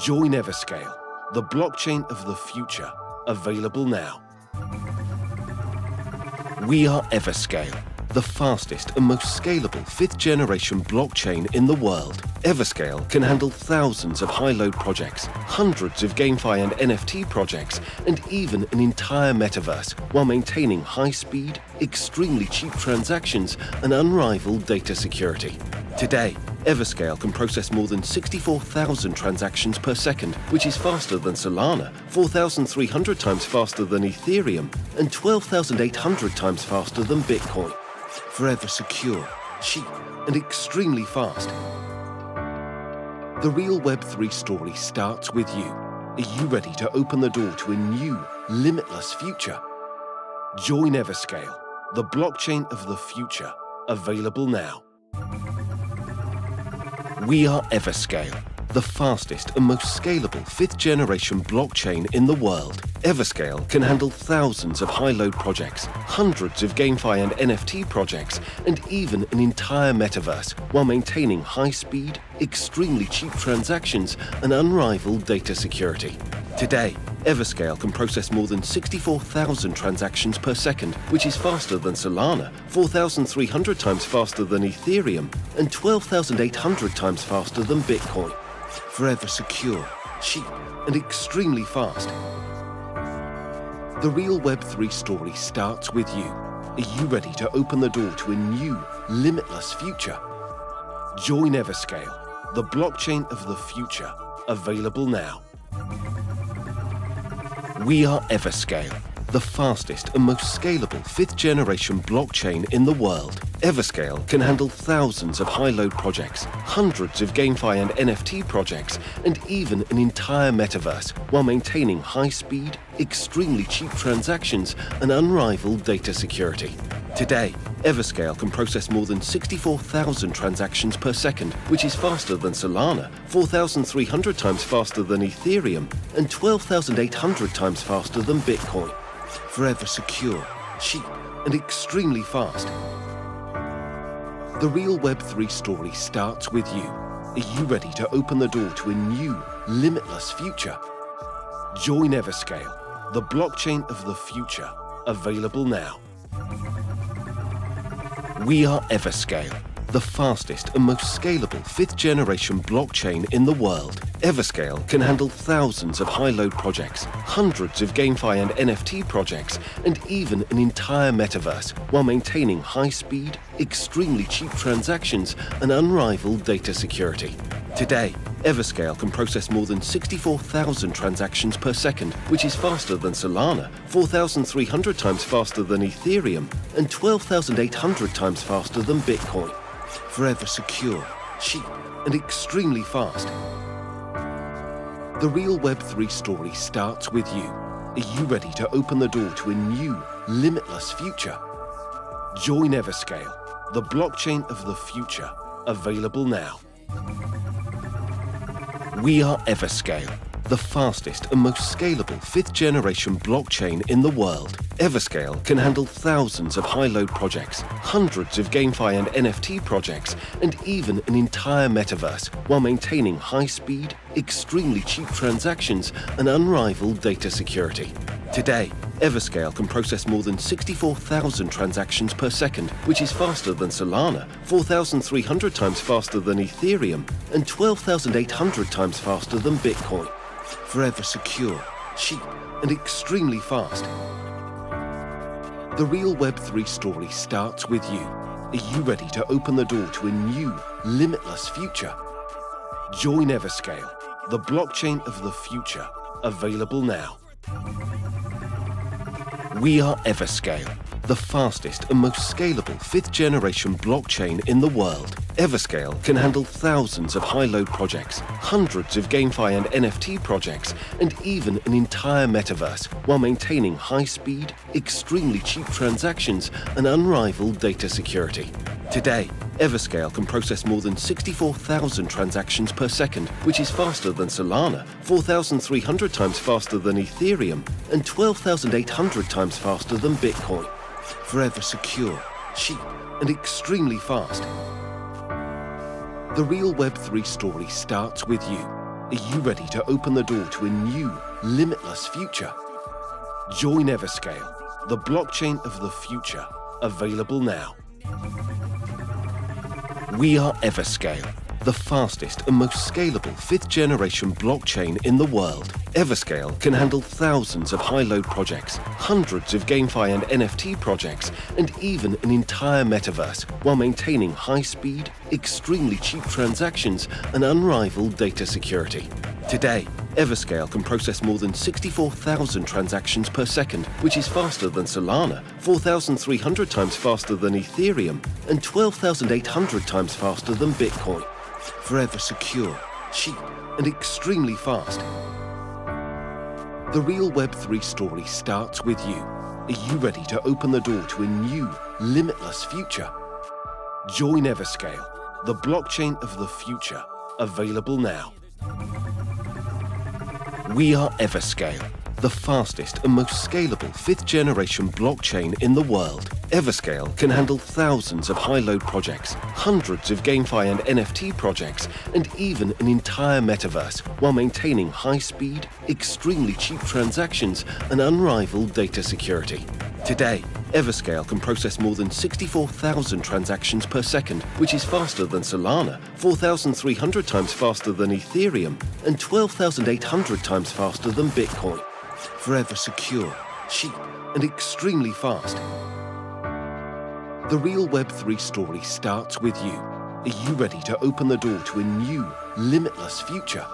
Join Everscale, the blockchain of the future, available now. We are Everscale, the fastest and most scalable 5th generation blockchain in the world. Everscale can handle thousands of high-load projects, hundreds of GameFi and NFT projects, and even an entire metaverse, while maintaining high-speed, extremely cheap transactions and unrivaled data security. Today, Everscale can process more than 64,000 transactions per second, which is faster than Solana, 4,300 times faster than Ethereum, and 12,800 times faster than Bitcoin. Forever secure, cheap, and extremely fast. The real Web3 story starts with you. Are you ready to open the door to a new, limitless future? Join Everscale, the blockchain of the future, available now. We are Everscale, the fastest and most scalable 5th generation blockchain in the world. Everscale can handle thousands of high-load projects, hundreds of GameFi and NFT projects, and even an entire metaverse, while maintaining high-speed, extremely cheap transactions and unrivaled data security. Today, Everscale can process more than 64,000 transactions per second, which is faster than Solana, 4,300 times faster than Ethereum, and 12,800 times faster than Bitcoin. Forever secure, cheap, and extremely fast. The real Web3 story starts with you. Are you ready to open the door to a new, limitless future? Join Everscale, the blockchain of the future, available now. We are Everscale, the fastest and most scalable 5th generation blockchain in the world. Everscale can handle thousands of high-load projects, hundreds of GameFi and NFT projects, and even an entire metaverse, while maintaining high-speed, extremely cheap transactions and unrivaled data security. Today, Everscale can process more than 64,000 transactions per second, which is faster than Solana, 4,300 times faster than Ethereum, and 12,800 times faster than Bitcoin. Forever secure, cheap, and extremely fast. The real Web3 story starts with you. Are you ready to open the door to a new, limitless future? Join Everscale, the blockchain of the future, available now. We are Everscale, the fastest and most scalable 5th generation blockchain in the world. Everscale can handle thousands of high-load projects, hundreds of GameFi and NFT projects, and even an entire metaverse, while maintaining high-speed, extremely cheap transactions and unrivaled data security. Today, Everscale can process more than 64,000 transactions per second, which is faster than Solana, 4,300 times faster than Ethereum, and 12,800 times faster than Bitcoin. Forever secure, cheap, and extremely fast. The real Web3 story starts with you. Are you ready to open the door to a new, limitless future? Join Everscale, the blockchain of the future, available now. We are Everscale, the fastest and most scalable 5th generation blockchain in the world. Everscale can handle thousands of high-load projects, hundreds of GameFi and NFT projects, and even an entire metaverse, while maintaining high-speed, extremely cheap transactions and unrivaled data security. Today, Everscale can process more than 64,000 transactions per second, which is faster than Solana, 4,300 times faster than Ethereum, and 12,800 times faster than Bitcoin. Forever secure, cheap, and extremely fast. The real Web3 story starts with you. Are you ready to open the door to a new, limitless future? Join Everscale, the blockchain of the future, available now. We are Everscale, the fastest and most scalable 5th generation blockchain in the world. Everscale can handle thousands of high-load projects, hundreds of GameFi and NFT projects, and even an entire metaverse, while maintaining high-speed, extremely cheap transactions and unrivaled data security. Today, Everscale can process more than 64,000 transactions per second, which is faster than Solana, 4,300 times faster than Ethereum, and 12,800 times faster than Bitcoin. Forever secure, cheap, and extremely fast. The real Web3 story starts with you. Are you ready to open the door to a new, limitless future? Join Everscale, the blockchain of the future, available now. We are Everscale, the fastest and most scalable 5th generation blockchain in the world. Everscale can handle thousands of high-load projects, hundreds of GameFi and NFT projects, and even an entire metaverse, while maintaining high-speed, extremely cheap transactions and unrivaled data security. Today, Everscale can process more than 64,000 transactions per second, which is faster than Solana, 4,300 times faster than Ethereum, and 12,800 times faster than Bitcoin. Forever secure, cheap, and extremely fast. The real Web3 story starts with you. Are you ready to open the door to a new, limitless future? Join Everscale, the blockchain of the future, available now. We are Everscale, the fastest and most scalable 5th generation blockchain in the world. Everscale can handle thousands of high-load projects, hundreds of GameFi and NFT projects, and even an entire metaverse, while maintaining high-speed, extremely cheap transactions and unrivaled data security. Today, Everscale can process more than 64,000 transactions per second, which is faster than Solana, 4,300 times faster than Ethereum, and 12,800 times faster than Bitcoin. Forever secure, cheap, and extremely fast. The real Web3 story starts with you. Are you ready to open the door to a new, limitless future?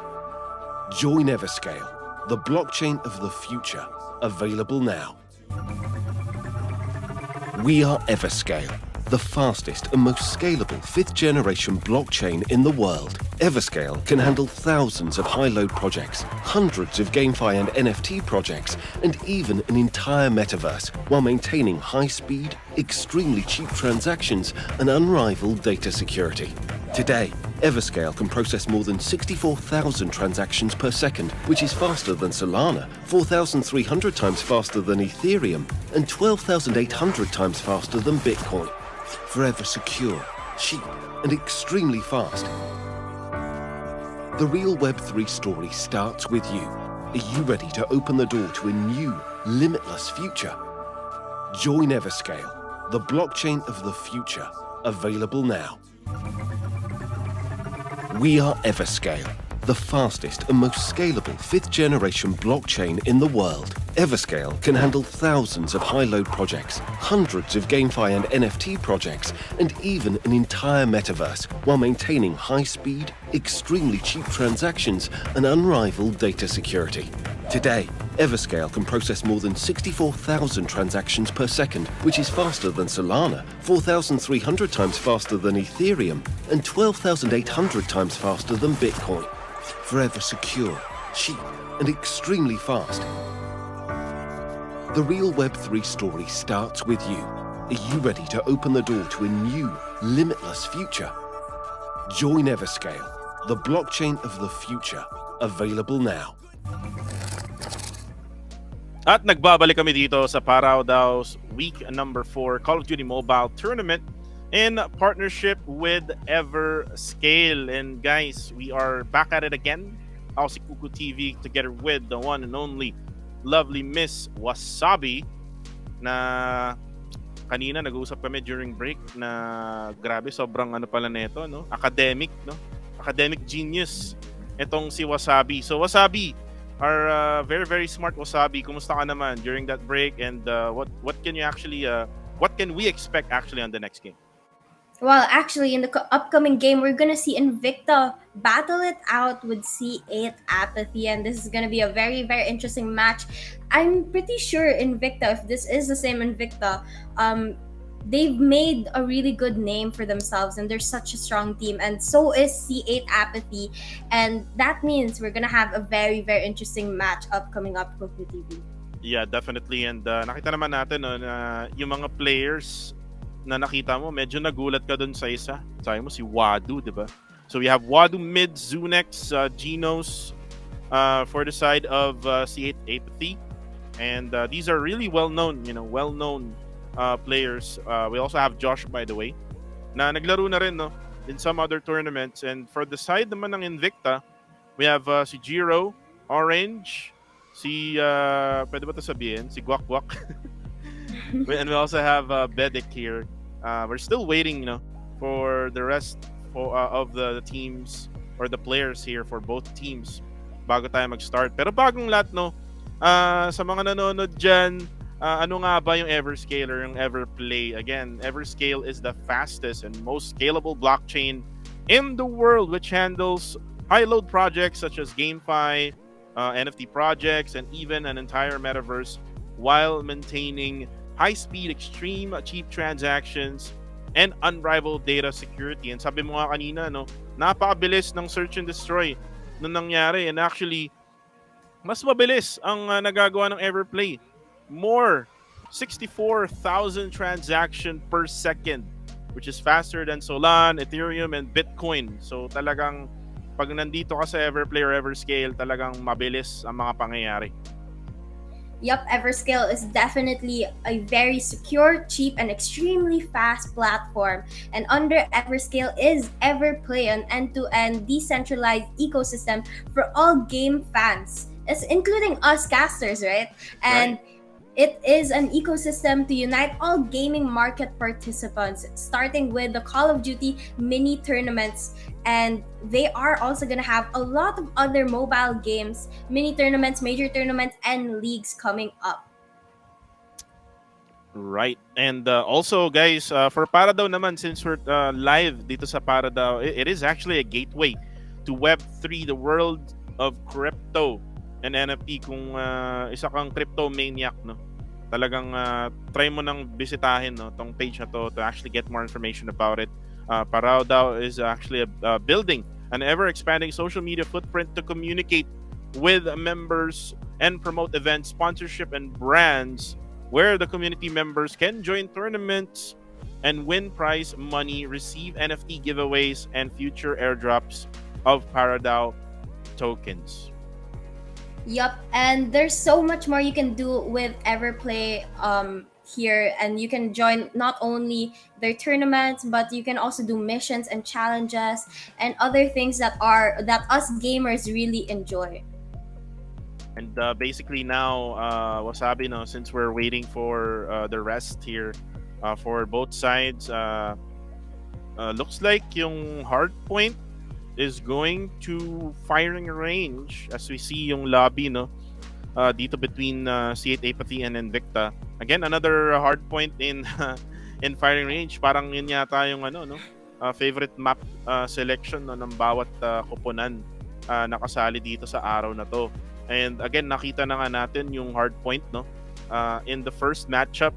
Join Everscale, the blockchain of the future, available now. We are Everscale, the fastest and most scalable 5th generation blockchain in the world. Everscale can handle thousands of high-load projects, hundreds of GameFi and NFT projects, and even an entire metaverse, while maintaining high-speed, extremely cheap transactions and unrivaled data security. Today, Everscale can process more than 64,000 transactions per second, which is faster than Solana, 4,300 times faster than Ethereum, and 12,800 times faster than Bitcoin. Forever secure, cheap, and extremely fast. The real Web3 story starts with you. Are you ready to open the door to a new, limitless future? Join Everscale, the blockchain of the future, available now. We are Everscale, the fastest and most scalable 5th generation blockchain in the world. Everscale can handle thousands of high-load projects, hundreds of GameFi and NFT projects, and even an entire metaverse, while maintaining high-speed, extremely cheap transactions and unrivaled data security. Today, Everscale can process more than 64,000 transactions per second, which is faster than Solana, 4,300 times faster than Ethereum, and 12,800 times faster than Bitcoin. Forever secure, cheap, and extremely fast. The real Web3 story starts with you. Are you ready to open the door to a new, limitless future? Join Everscale, the blockchain of the future, available now. At nagbabalik kami dito sa Paraw DAO's week number 4 Call of Duty Mobile Tournament in partnership with Everscale. And guys, we are back at it again. Ako si Kuku TV together with the one and only lovely Miss Wasabi, na kanina nag-uusap kami during break na grabe, sobrang ano pala nito, no? Academic, no? Academic genius itong si Wasabi. So Wasabi, our very very smart Wasabi, kumusta ka naman during that break, and what can you actually what can we expect actually on the next game? Well, actually, in the upcoming game, we're gonna see Invicta battle it out with C8 Apathy, and this is gonna be a very, very interesting match. I'm pretty sure Invicta, if this is the same Invicta, they've made a really good name for themselves, and they're such a strong team, and so is C8 Apathy, and that means we're gonna have a very, very interesting match coming up with TV. Yeah, definitely. And nakita naman natin, no, na yung mga players na nakita mo, medyo nagulat ka dun sa isa. Sabi mo si Wadu, di ba? So we have Wadu mid, Zunex, Genos for the side of C8 Apathy. And these are really well-known, well-known players. We also have Josh, by the way, na naglaro na rin, no, in some other tournaments. And for the side naman ng Invicta, we have si Jiro, Orange, si, pwede ba ito sabihin? Si Guak Guak. And we also have Bedek here. We're still waiting, for the rest of the teams or the players here for both teams bago tayo mag-start. Pero bagong lahat, no? Sa mga nanonood dyan, ano nga ba yung Everscale or yung Everplay? Again, Everscale is the fastest and most scalable blockchain in the world, which handles high-load projects such as GameFi, NFT projects, and even an entire metaverse, while maintaining high-speed, extreme cheap transactions, and unrivaled data security. And sabi mo nga kanina, no, napakabilis ng search and destroy nung nangyari. And actually, mas mabilis ang nagagawa ng Everplay. More 64,000 transaction per second, which is faster than Solana, Ethereum, and Bitcoin. So talagang pag nandito ka sa Everplay or Everscale, talagang mabilis ang mga pangyayari. Yup, Everscale is definitely a very secure, cheap, and extremely fast platform. And under Everscale is Everplay, an end-to-end decentralized ecosystem for all game fans, including us casters, right? And it is an ecosystem to unite all gaming market participants, starting with the Call of Duty mini tournaments. And they are also going to have a lot of other mobile games, mini tournaments, major tournaments, and leagues coming up. Right. And also, guys, for ParawDao naman, since we're live dito sa ParawDao, it is actually a gateway to Web3, the world of crypto and NFT. Kung isa kang crypto maniac, no? talagang try mo nang bisitahin no tong page na to actually get more information about it. ParawDao is actually building an ever-expanding social media footprint to communicate with members and promote events, sponsorship, and brands where the community members can join tournaments and win prize money, receive NFT giveaways, and future airdrops of ParawDao tokens. Yup, and there's so much more you can do with Everplay here, and you can join not only their tournaments, but you can also do missions and challenges and other things that us gamers really enjoy. And basically now, Wasabi, no, since we're waiting for the rest here for both sides, looks like yung hard point is going to firing range as we see yung lobby, no, dito between C8 Apathy and Invicta. Again, another hard point in in firing range. Parang yun yata yung ano, no, favorite map selection no, ng bawat koponan nakasali dito sa araw na to. And again, nakita na nga natin yung hard point, no, in the first matchup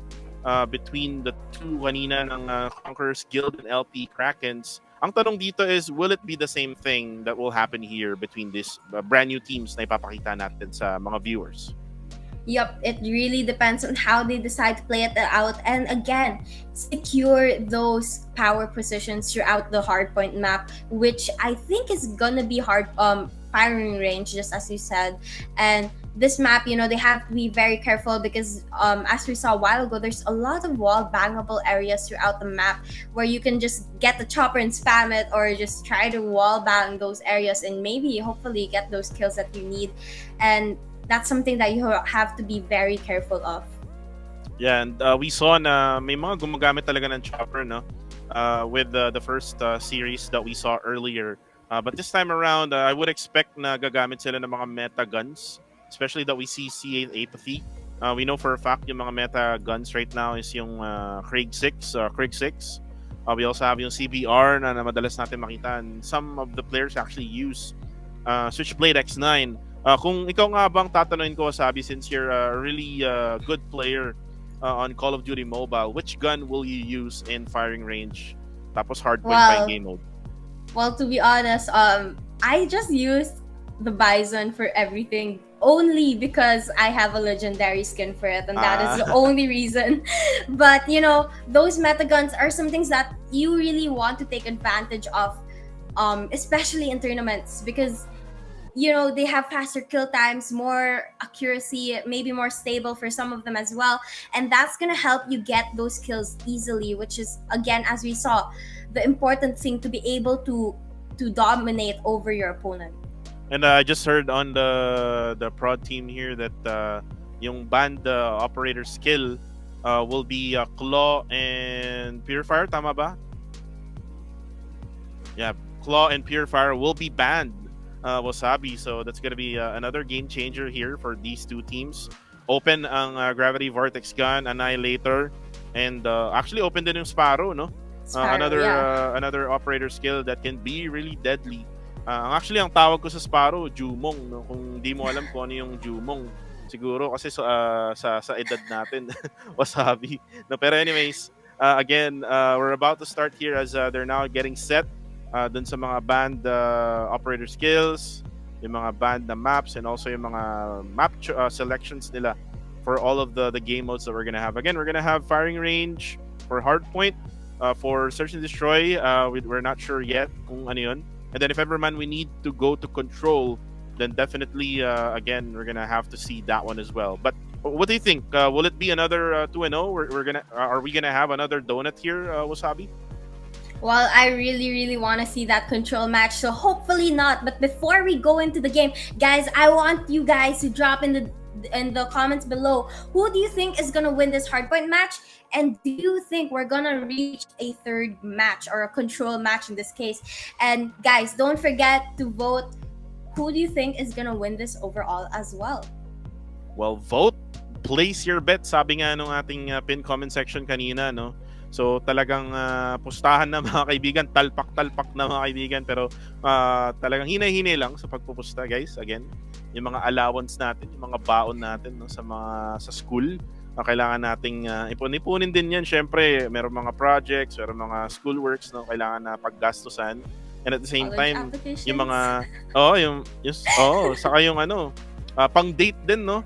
between the two kanina ng Conquerors Guild and LP Krakens. Ang tanong dito is, will it be the same thing that will happen here between these brand new teams na ipapakita natin sa mga viewers? Yep, it really depends on how they decide to play it out. And again, secure those power positions throughout the hardpoint map, which I think is gonna be hard firing range, just as you said. And this map, you know, they have to be very careful because as we saw a while ago, there's a lot of wall bangable areas throughout the map where you can just get the chopper and spam it, or just try to wall bang those areas and maybe hopefully get those kills that you need. And that's something that you have to be very careful of. Yeah, and we saw na may mga gumagamit talaga ng chopper, no, with the first series that we saw earlier. But this time around, I would expect na gagamit sila ng mga meta guns, especially that we see C8 Apathy. We know for a fact yung mga meta guns right now is yung Krieg 6. We also have yung CBR na madalas natin makita, and some of the players actually use Switchblade X9. Kung ikaw nga bang tatanungin ko, Wasabi, since you're a really good player on Call of Duty Mobile, which gun will you use in firing range? Tapos hardpoint pa in game mode. Well, to be honest, I just used the Bison for everything only because I have a legendary skin for it, and that is the only reason. But you know, those meta guns are some things that you really want to take advantage of, especially in tournaments, because you know, they have faster kill times, more accuracy, maybe more stable for some of them as well. And that's going to help you get those kills easily, which is, again, as we saw, the important thing, to be able to dominate over your opponent. And I just heard on the prod team here that yung band operator skill will be Claw and Purifier, tama ba? Yeah, Claw and Purifier will be banned, Wasabi. So that's gonna be another game changer here for these two teams. Open ang Gravity Vortex Gun, Annihilator, and actually open din yung Sparrow, no? Another operator skill that can be really deadly. Actually, ang tawag ko sa Sparrow, Jumong, no? Kung di mo alam kung ano yung Jumong, siguro kasi sa edad natin, Wasabi. No, pero anyways, again, we're about to start here as they're now getting set dun sa mga band operator skills, yung mga band na maps, and also yung mga map selections nila for all of the game modes that we're gonna have. Again, we're gonna have firing range for hardpoint, for search and destroy. We're not sure yet kung ano yun. And then if ever man we need to go to control, then definitely again we're gonna have to see that one as well. But what do you think? Will it be another 2-0? Are we gonna have another donut here, Wasabi? Well, I really want to see that control match, so hopefully not. But before we go into the game, guys, I want you guys to drop in the comments below, who do you think is gonna win this hardpoint match, and do you think we're gonna reach a third match or a control match in this case? And guys, don't forget to vote who do you think is gonna win this overall as well. Well, vote, place your bet, sabi nga nung ating pin comment section kanina, no? So talagang pustahan na mga kaibigan, talpak na mga kaibigan, pero talagang hinay-hinay lang sa pagpupusta, guys. Again, yung mga allowance natin, yung mga baon natin, no, sa school, kailangan nating ipon-ipunin din yan. Syempre, meron mga projects, meron mga schoolworks, no? Kailangan na paggastusan. And at the same College time, applications. yung mga, saka yung pang-date din, no?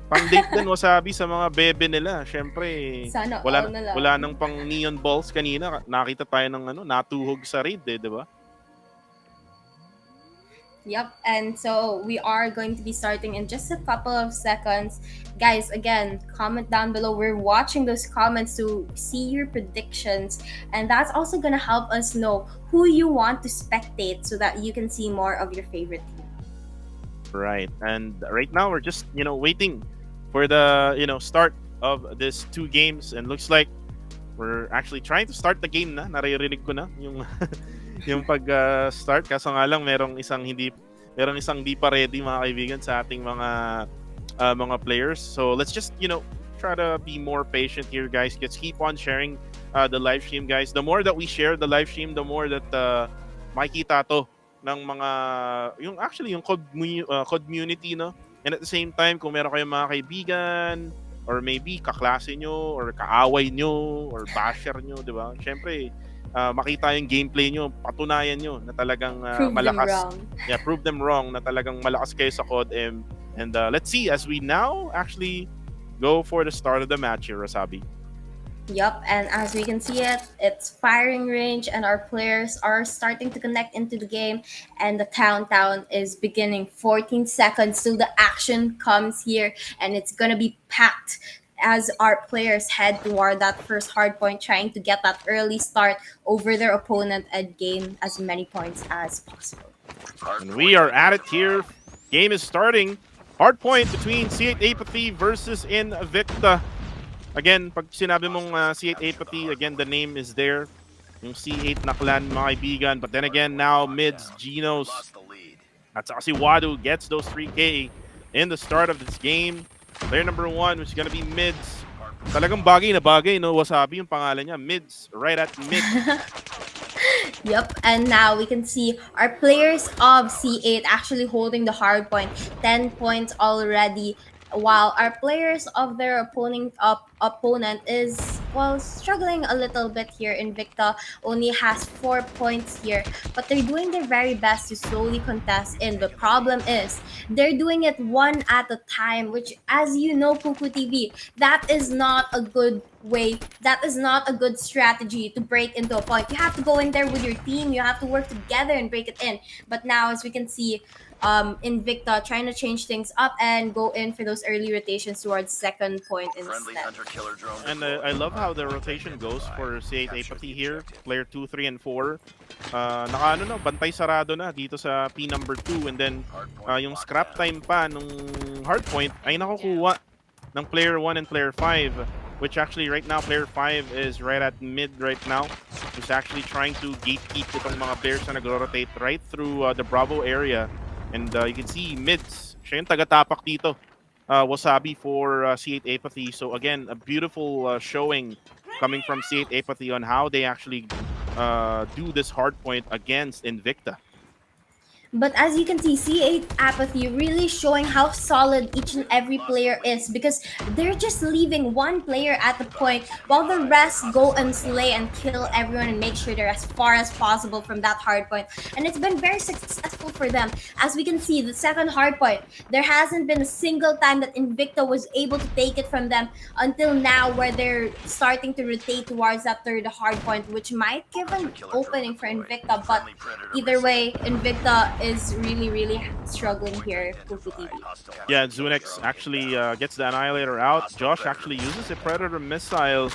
Pang-date din, wasabi sa mga bebe nila. Syempre, Sana wala, all na lang. wala nang pang neon balls kanina. Nakita tayo ng natuhog sa raid, di ba? Yep, and so we are going to be starting in just a couple of seconds. Guys, again, comment down below. We're watching those comments to see your predictions, and that's also going to help us know who you want to spectate so that you can see more of your favorite team. Right, and right now we're just waiting for the start of this 2 games, and looks like we're actually trying to start the game na. Naririnig ko na yung yung pag-start, kaso nga lang merong isang di pa ready, mga kaibigan, sa ating mga players. So let's just try to be more patient here, guys. Just keep on sharing the live stream, guys. The more that we share the live stream, the more that makikita to ng mga yung community, no? And at the same time, kung meron kayong mga kaibigan or maybe kaklase nyo or kaaway nyo or basher nyo, di ba? Syempre, makita yung gameplay nyo, patunayan nyo na talagang malakas. Prove them wrong na talagang malakas kayo sa CODM. And let's see as we now actually go for the start of the match here, Rosabi. Yep, and as we can see it's firing range, and our players are starting to connect into the game, and the countdown is beginning. 14 seconds till the action comes here, and it's gonna be packed as our players head toward that first hard point, trying to get that early start over their opponent and gain as many points as possible. And we are at it here. Game is starting. Hard point between C8 Apathy versus Invicta. Again, pag sinabi mong C8 Apathy, again, the name is there. Yung C8 na clan, mga kaibigan. But then again, now mids, Genos, at saka si Wadu gets those 3K in the start of this game. Player number 1, which is gonna be mids. Talagang bagay na bagay, no? Wasabi yung pangalan niya. Mids, right at mid. Yep, and now we can see our players of C8 actually holding the hard point. 10 points already, while our players of their opponent is, well, struggling a little bit here. Invicta only has 4 points here, but they're doing their very best to slowly contest in. The problem is they're doing it one at a time, which, as you know, Puku TV, that is not a good way. That is not a good strategy to break into a point. You have to go in there with your team. You have to work together and break it in. But now, as we can see, Invicta trying to change things up and go in for those early rotations towards second point instead. And I love how the rotation goes for C8 Apathy here. Player 2, 3, and 4. Bantay sarado na dito sa P number 2. And then yung scrap time pa nung hard point ay nakukuha ng player 1 and player 5. Which actually right now, player 5 is right at mid right now. He's actually trying to gatekeep itong mga players na nag-rotate right through the Bravo area. And you can see mids, siya yung taga-tapak dito. Wasabi for C8 Apathy. So again, a beautiful showing coming from C8 Apathy on how they actually do this hard point against Invicta. But as you can see, C8 Apathy really showing how solid each and every player is, because they're just leaving one player at the point while the rest go and slay and kill everyone and make sure they're as far as possible from that hard point. And it's been very successful for them. As we can see, the second hard point, there hasn't been a single time that Invicta was able to take it from them until now, where they're starting to rotate towards that third hard point, which might give an opening for Invicta. But either way, Invicta is really struggling here. Yeah, Zunex actually gets the Annihilator out. Josh actually uses a Predator missile,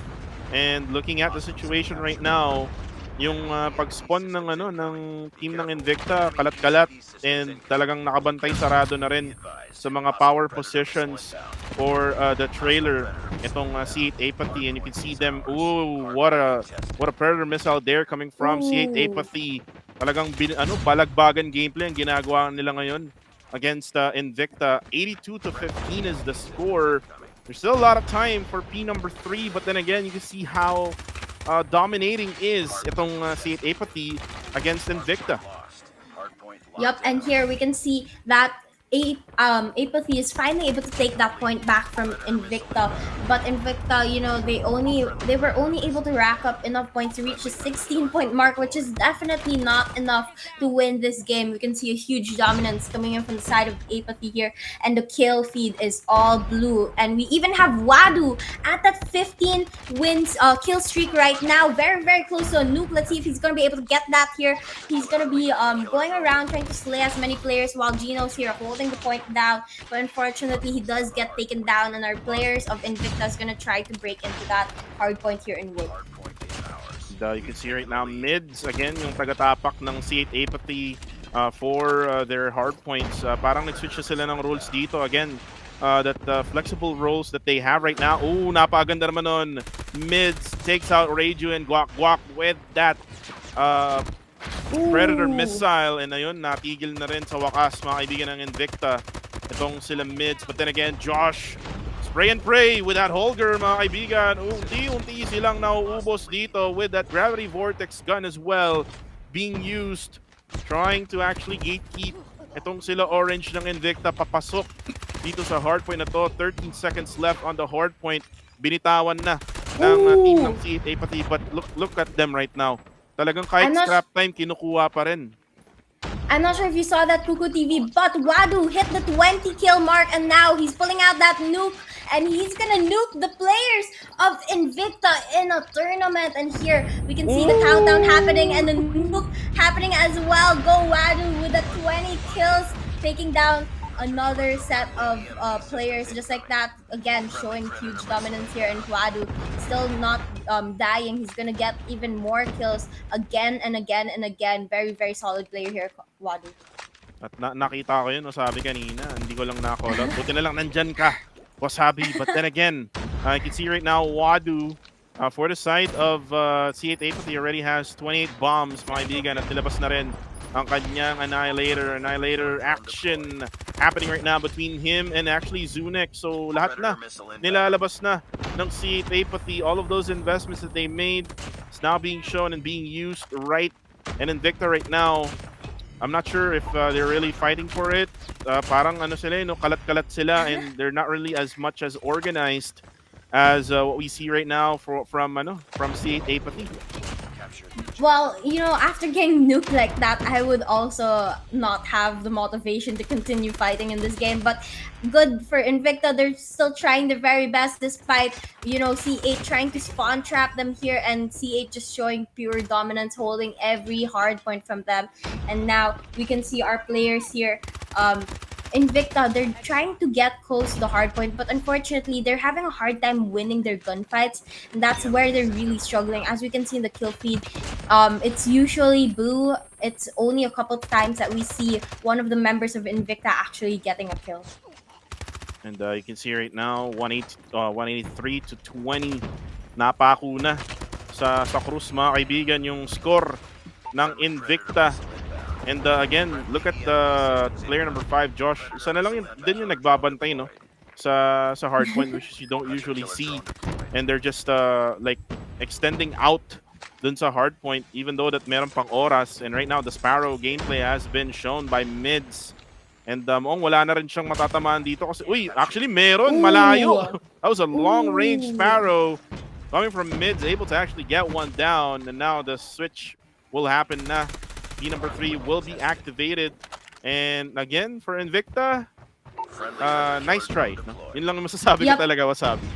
and looking at the situation right now, yung pag-spawn ng team ng Invicta, kalat-kalat, and talagang nakabantay sarado na rin sa mga power positions for the trailer itong C8 Apathy. And you can see them, ooh, what a Predator missile there coming from C8 Apathy. Talagang balagbagan gameplay ang ginagawa nila ngayon against Invicta. 82-15 is the score. There's still a lot of time for P number 3, but then again, you can see how dominating is itong C8 Apathy against Invicta. Yep, and here we can see that Apathy is finally able to take that point back from Invicta, but Invicta, you know, they were only able to rack up enough points to reach the 16-point mark, which is definitely not enough to win this game. We can see a huge dominance coming in from the side of Apathy here, and the kill feed is all blue. And we even have Wadu at that 15 wins kill streak right now, very close to a nuke. Let's see if he's gonna be able to get that here. He's gonna be going around trying to slay as many players while Gino's here holding the point down, but unfortunately he does get taken down, and our players of Invicta is gonna try to break into that hard point here in Wood. You can see right now mids again yung taga-tapak ng C8 Apathy for their hard points. Parang nag-switch na sila ng roles dito again. That flexible roles that they have right now. Ooh, napakaganda naman nun. Mids takes out Reiju and Guak with that Predator missile, and ayun, natigil na rin sa wakas mga kaibigan ng Invicta itong sila mids. But then again, Josh, spray and pray with that Holger mga kaibigan. Unti-unti silang nauubos dito with that Gravity Vortex gun as well being used, trying to actually gatekeep itong sila orange ng Invicta papasok dito sa hardpoint na to. 13 seconds left on the hardpoint. Binitawan na ng team ng C8 Apathy, but look at them right now. Talagang kahit scrap time, kinukuha pa rin. I'm not sure if you saw that, Kuku TV, but Wadu hit the 20 kill mark, and now he's pulling out that nuke, and he's gonna nuke the players of Invicta in a tournament. And here we can see the countdown happening and the nuke happening as well. Go Wadu with the 20 kills, taking down another set of players just like that. Again, showing huge dominance here, and Wadu still not dying. He's gonna get even more kills again and again and again. Very solid player here, Wadu. At nakita ko yun, Wasabi, kanina. Hindi ko lang na-call out. Buti na lang nandyan ka, Wasabi. But then again, you can see right now, Wadu, for the side of C8 Apathy, already has 28 bombs, mga kaibigan, at nilabas na rin ang kanyang Annihilator action happening right now between him and actually Zunek. So lahat na nilalabas na ng C8 Apathy. All of those investments that they made is now being shown and being used right. And Invicta right now, I'm not sure if they're really fighting for it. Parang ano sila, no, kalat-kalat sila, and they're not really as much as organized as what we see right now from C8 Apathy. Well, you know, after getting nuked like that, I would also not have the motivation to continue fighting in this game. But good for Invicta, they're still trying their very best despite, you know, C8 trying to spawn trap them here, and C8 just showing pure dominance, holding every hard point from them. And now we can see our players here, Invicta, they're trying to get close to the hard point, but unfortunately, they're having a hard time winning their gunfights, and that's where they're really struggling. As we can see in the kill feed, it's usually blue. It's only a couple times that we see one of the members of Invicta actually getting a kill. And you can see right now, 183 to 20. Napako na sa Cruz, mga kaibigan, yung score ng Invicta. And again, look at the player number 5, Josh. Isa na lang din yung nagbabantay, no? Sa hardpoint, which you don't usually see. And they're just like extending out dun sa hardpoint, even though that meron pang oras. And right now, the Paraw gameplay has been shown by mids. And wala na rin siyang matatamaan dito kasi, actually meron, malayo. That was a long-range Paraw coming from mids, able to actually get one down. And now the switch will happen na. P number 3 will be activated. And again, for Invicta, nice try. No? Yun lang masasabi ko talaga, Wasabi.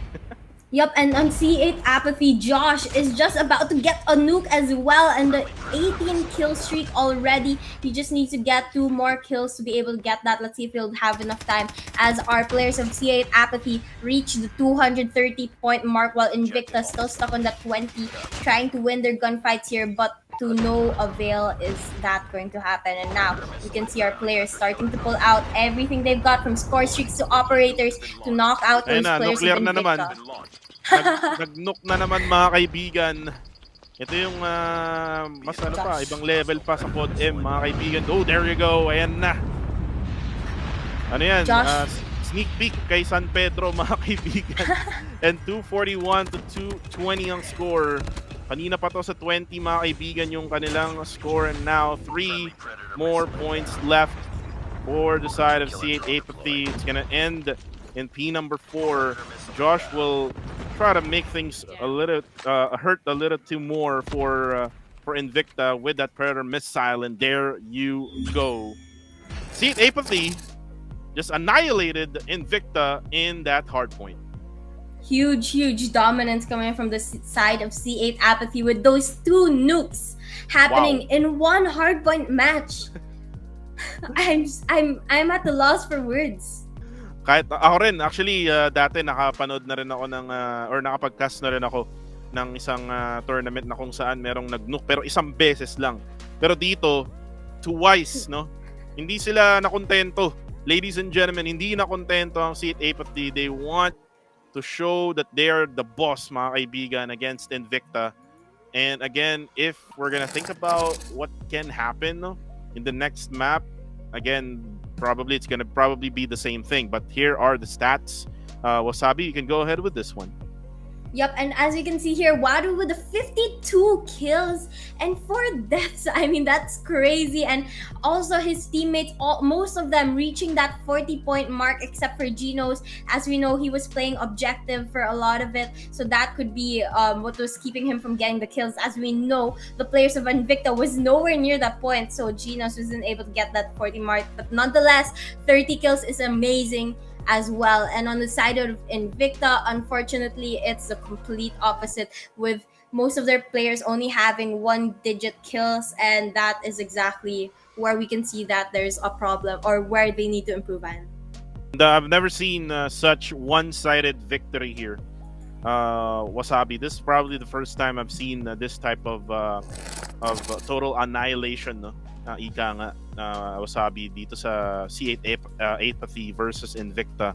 Yep, and on C8 Apathy, Josh is just about to get a nuke as well, and the 18 kill streak already. He just needs to get 2 more kills to be able to get that. Let's see if he'll have enough time as our players of C8 Apathy reach the 230-point mark, while Invicta still stuck on that 20, trying to win their gunfights here, but to no avail is that going to happen. And now we can see our players starting to pull out everything they've got, from score streaks to operators to knock out those players of Invicta. Nag-nuke na naman, mga kaibigan. Ito yung mas ibang level pa sa CODM, mga kaibigan. Oh, there you go. Ayan na. Ano yan? Sneak peek kay San Pedro, mga kaibigan. And 241 to 220 ang score. Kanina pa to sa 20, mga kaibigan, yung kanilang score. And now 3 more points left for the side of C8 Apathy. It's gonna end in P number 4. Josh will try to make things a little hurt a little too more for Invicta with that Predator missile, and there you go. C8 Apathy just annihilated Invicta in that hard point. Huge dominance coming from the side of C8 Apathy with those 2 nukes happening in one hardpoint match. I'm at the loss for words. Kahit ako rin, actually, dati nakapanood na rin ako ng, or nakapag-cast na rin ako ng isang tournament na kung saan merong nag-nuke, pero isang beses lang. Pero dito, twice, no? Hindi sila nakontento. Ladies and gentlemen, hindi nakontento ang C8 Apathy. They want to show that they are the boss, mga kaibigan, against Invicta. And again, if we're gonna think about what can happen, no, in the next map, again, it's gonna be the same thing. But here are the stats. Wasabi, you can go ahead with this one. Yep, and as you can see here, Wadu with the 52 kills and 4 deaths. I mean, that's crazy. And also his teammates, most of them reaching that 40-point mark except for Geno's. As we know, he was playing objective for a lot of it. So that could be what was keeping him from getting the kills. As we know, the players of Invicta was nowhere near that point. So Geno's wasn't able to get that 40 mark. But nonetheless, 30 kills is amazing as well. And on the side of Invicta, unfortunately, it's the complete opposite, with most of their players only having 1-digit kills, and that is exactly where we can see that there's a problem or where they need to improve on. I've never seen such one-sided victory here. Wasabi, this is probably the first time I've seen this type of total annihilation, no? Ika nga, Wasabi, dito sa C8 Apathy versus Invicta.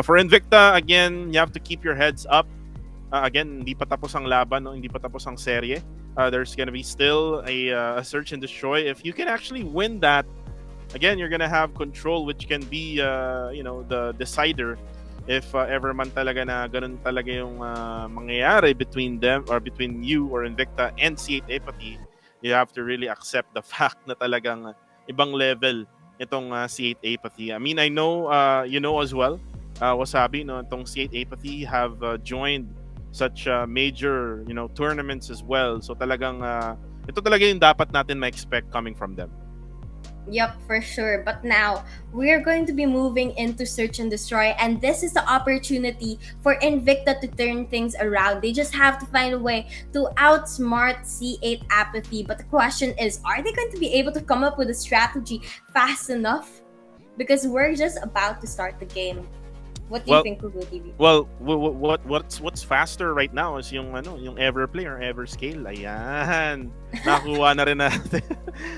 For Invicta, again, you have to keep your heads up. Again, hindi pa tapos ang laban, no? Hindi pa tapos ang serye. There's gonna be still a search and destroy. If you can actually win that, again, you're gonna have control, which can be the decider if ever man talaga na ganun talaga yung mangyayari between them or between you or Invicta and C8 Apathy. You have to really accept the fact na talagang ibang level itong C8 Apathy. I mean, I know you know as well, Wasabi, no, itong C8 Apathy have joined such major tournaments as well. So talagang ito talaga yung dapat natin ma-expect coming from them. Yep, for sure. But now we're going to be moving into Search and Destroy, and this is the opportunity for Invicta to turn things around. They just have to find a way to outsmart C8 Apathy. But the question is, are they going to be able to come up with a strategy fast enough? Because we're just about to start the game. What do you think, Google TV? Well, what's faster right now is yung Everplay or Everscale. Ayan. Nakuha na rin natin.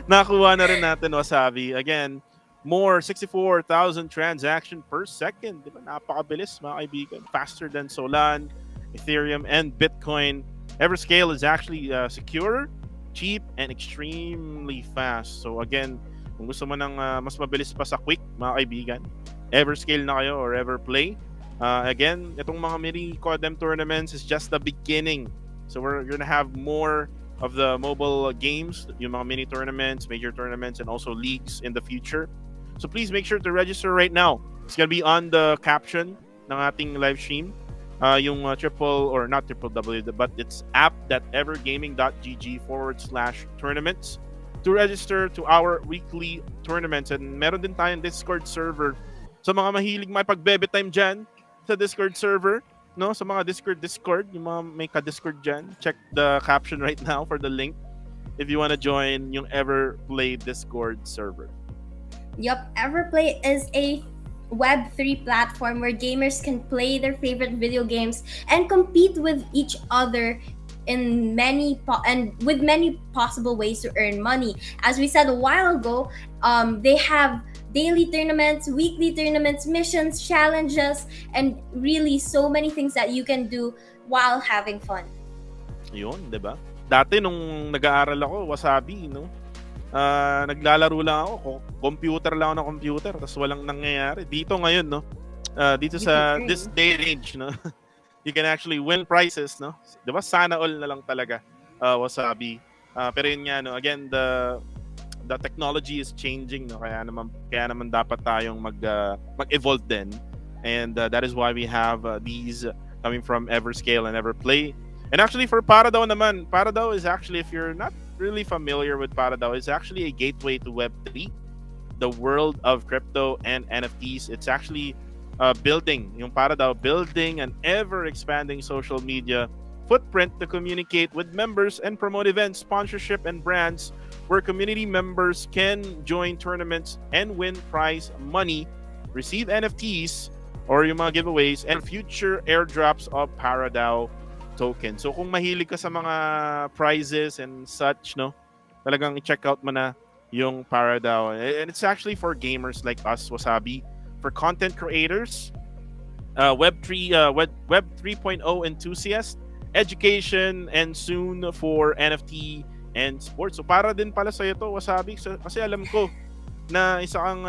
Nakuha na rin natin, Wasabi. Again, more 64,000 transaction per second. Diba? Napakabilis, mga kaibigan. Faster than Solan, Ethereum, and Bitcoin. Everscale is actually secure, cheap, and extremely fast. So again, kung gusto mo ng mas mabilis pa sa quick, mga kaibigan, Everscale na kayo or Everplay. Again, itong mga mini CODM tournaments is just the beginning. So we're gonna have more of the mobile games, yung mga mini tournaments, major tournaments, and also leagues in the future. So please make sure to register right now. It's gonna be on the caption ng ating live stream. Yung not triple W, but it's app.evergaming.gg/tournaments to register to our weekly tournaments. And meron din tayong Discord server. Sa mga mahilig makipag-bebe time dyan sa Discord server, no? Sa mga Discord, yung mga may ka-Discord dyan, check the caption right now for the link if you want to join yung Everplay Discord server. Yep, Everplay is a Web3 platform where gamers can play their favorite video games and compete with each other in many possible ways to earn money. As we said a while ago, they have daily tournaments, weekly tournaments, missions, challenges, and really so many things that you can do while having fun. Yun, di ba? Dati nung nag-aaral ako, Wasabi, no? Naglalaro lang ako, computer lang ako ng computer, tapos walang nangyayari. Dito ngayon, no? Dito sa this day and age, no? You can actually win prizes, no? Di ba? Sana all na lang talaga, Wasabi. Pero yun nga, no? Again, the technology is changing, no? Kaya naman dapat tayong mag-evolve din. And that is why we have these coming from Everscale and Everplay. And actually for ParawDao naman, ParawDao is actually, if you're not really familiar with ParawDao, it's actually a gateway to Web3, the world of crypto and NFTs. It's actually building an ever-expanding social media footprint to communicate with members and promote events, sponsorship, and brands where community members can join tournaments and win prize money, receive NFTs or yung mga giveaways, and future airdrops of ParawDao token. So kung mahilig ka sa mga prizes and such, no, talagang i-check out mo na yung ParawDao. And it's actually for gamers like us, Wasabi, for content creators, Web 3.0 enthusiasts, education, and soon for NFT and sports. So para din pala sa'yo to, Wasabi, kasi alam ko na isa kang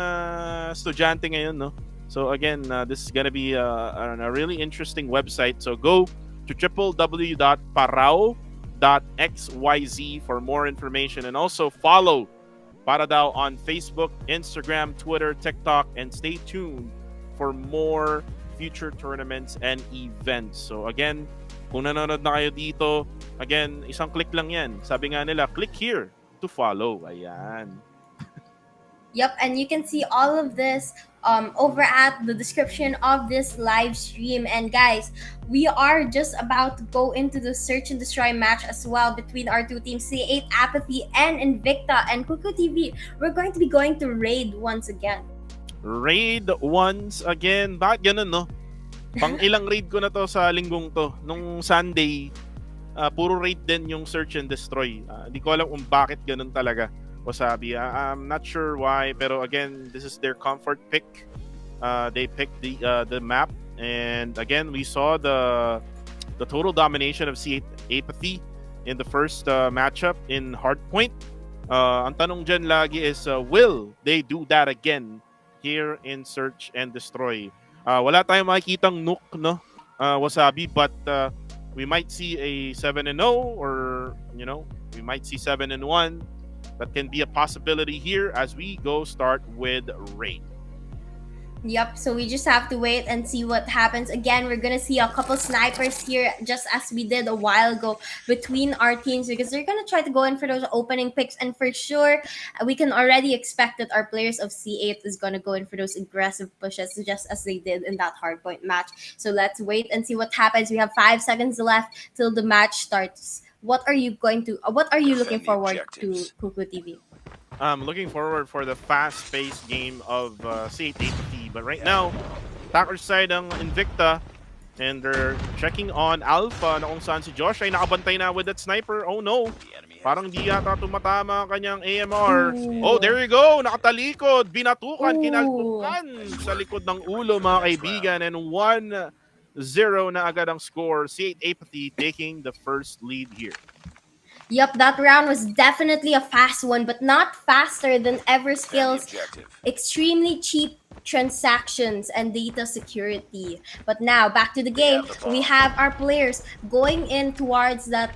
estudyante ngayon, no? So again, this is gonna be a really interesting website. So go to www.paraw.xyz for more information, and also follow ParawDao on Facebook, Instagram, Twitter, TikTok, and stay tuned for more future tournaments and events. So again, kung nanonood na kayo dito, again, isang click lang yan. Sabi nga nila, click here to follow. Ayan. Yep, and you can see all of this over at the description of this live stream. And guys, we are just about to go into the search and destroy match as well between our two teams, C8 Apathy and Invicta. And Kuku TV, we're going to be going to raid once again. Raid once again? Bakit ganun, no? Pang ilang raid ko na to sa linggong to. Nung Sunday, puro raid din yung search and destroy. Hindi ko alam kung bakit ganun talaga, Wasabi. I'm not sure why, pero again, this is their comfort pick. They picked the map, and again, we saw the total domination of C8 Apathy in the first matchup in Hardpoint. Ang tanong dyan lagi is, will they do that again here in Search and Destroy? Wala tayong makikitang nuke, no, Wasabi, but we might see a 7-0, or we might see 7-1. That can be a possibility here as we go start with Raid. Yep, so we just have to wait and see what happens. Again, we're gonna see a couple snipers here, just as we did a while ago between our teams, because they're gonna try to go in for those opening picks, and for sure, we can already expect that our players of C8 is gonna go in for those aggressive pushes, just as they did in that hardpoint match. So let's wait and see what happens. We have 5 seconds left till the match starts. What are you looking forward to, Kuku TV? I'm looking forward for the fast-paced game of C8 Apathy. But right now, attacker side ang Invicta, and they're checking on Alpha na kung saan si Josh ay nakabantay na with that sniper. Oh no, parang di yata tumatama ang kanyang AMR. Oh, there you go, nakatalikod, binatukan, kinalpukan sa likod ng ulo, mga kaibigan, and 1-0 na agad ang score. C8 Apathy taking the first lead here. Yep, that round was definitely a fast one, but not faster than Everscale's extremely cheap transactions and data security. But now back to the game, we have our players going in towards that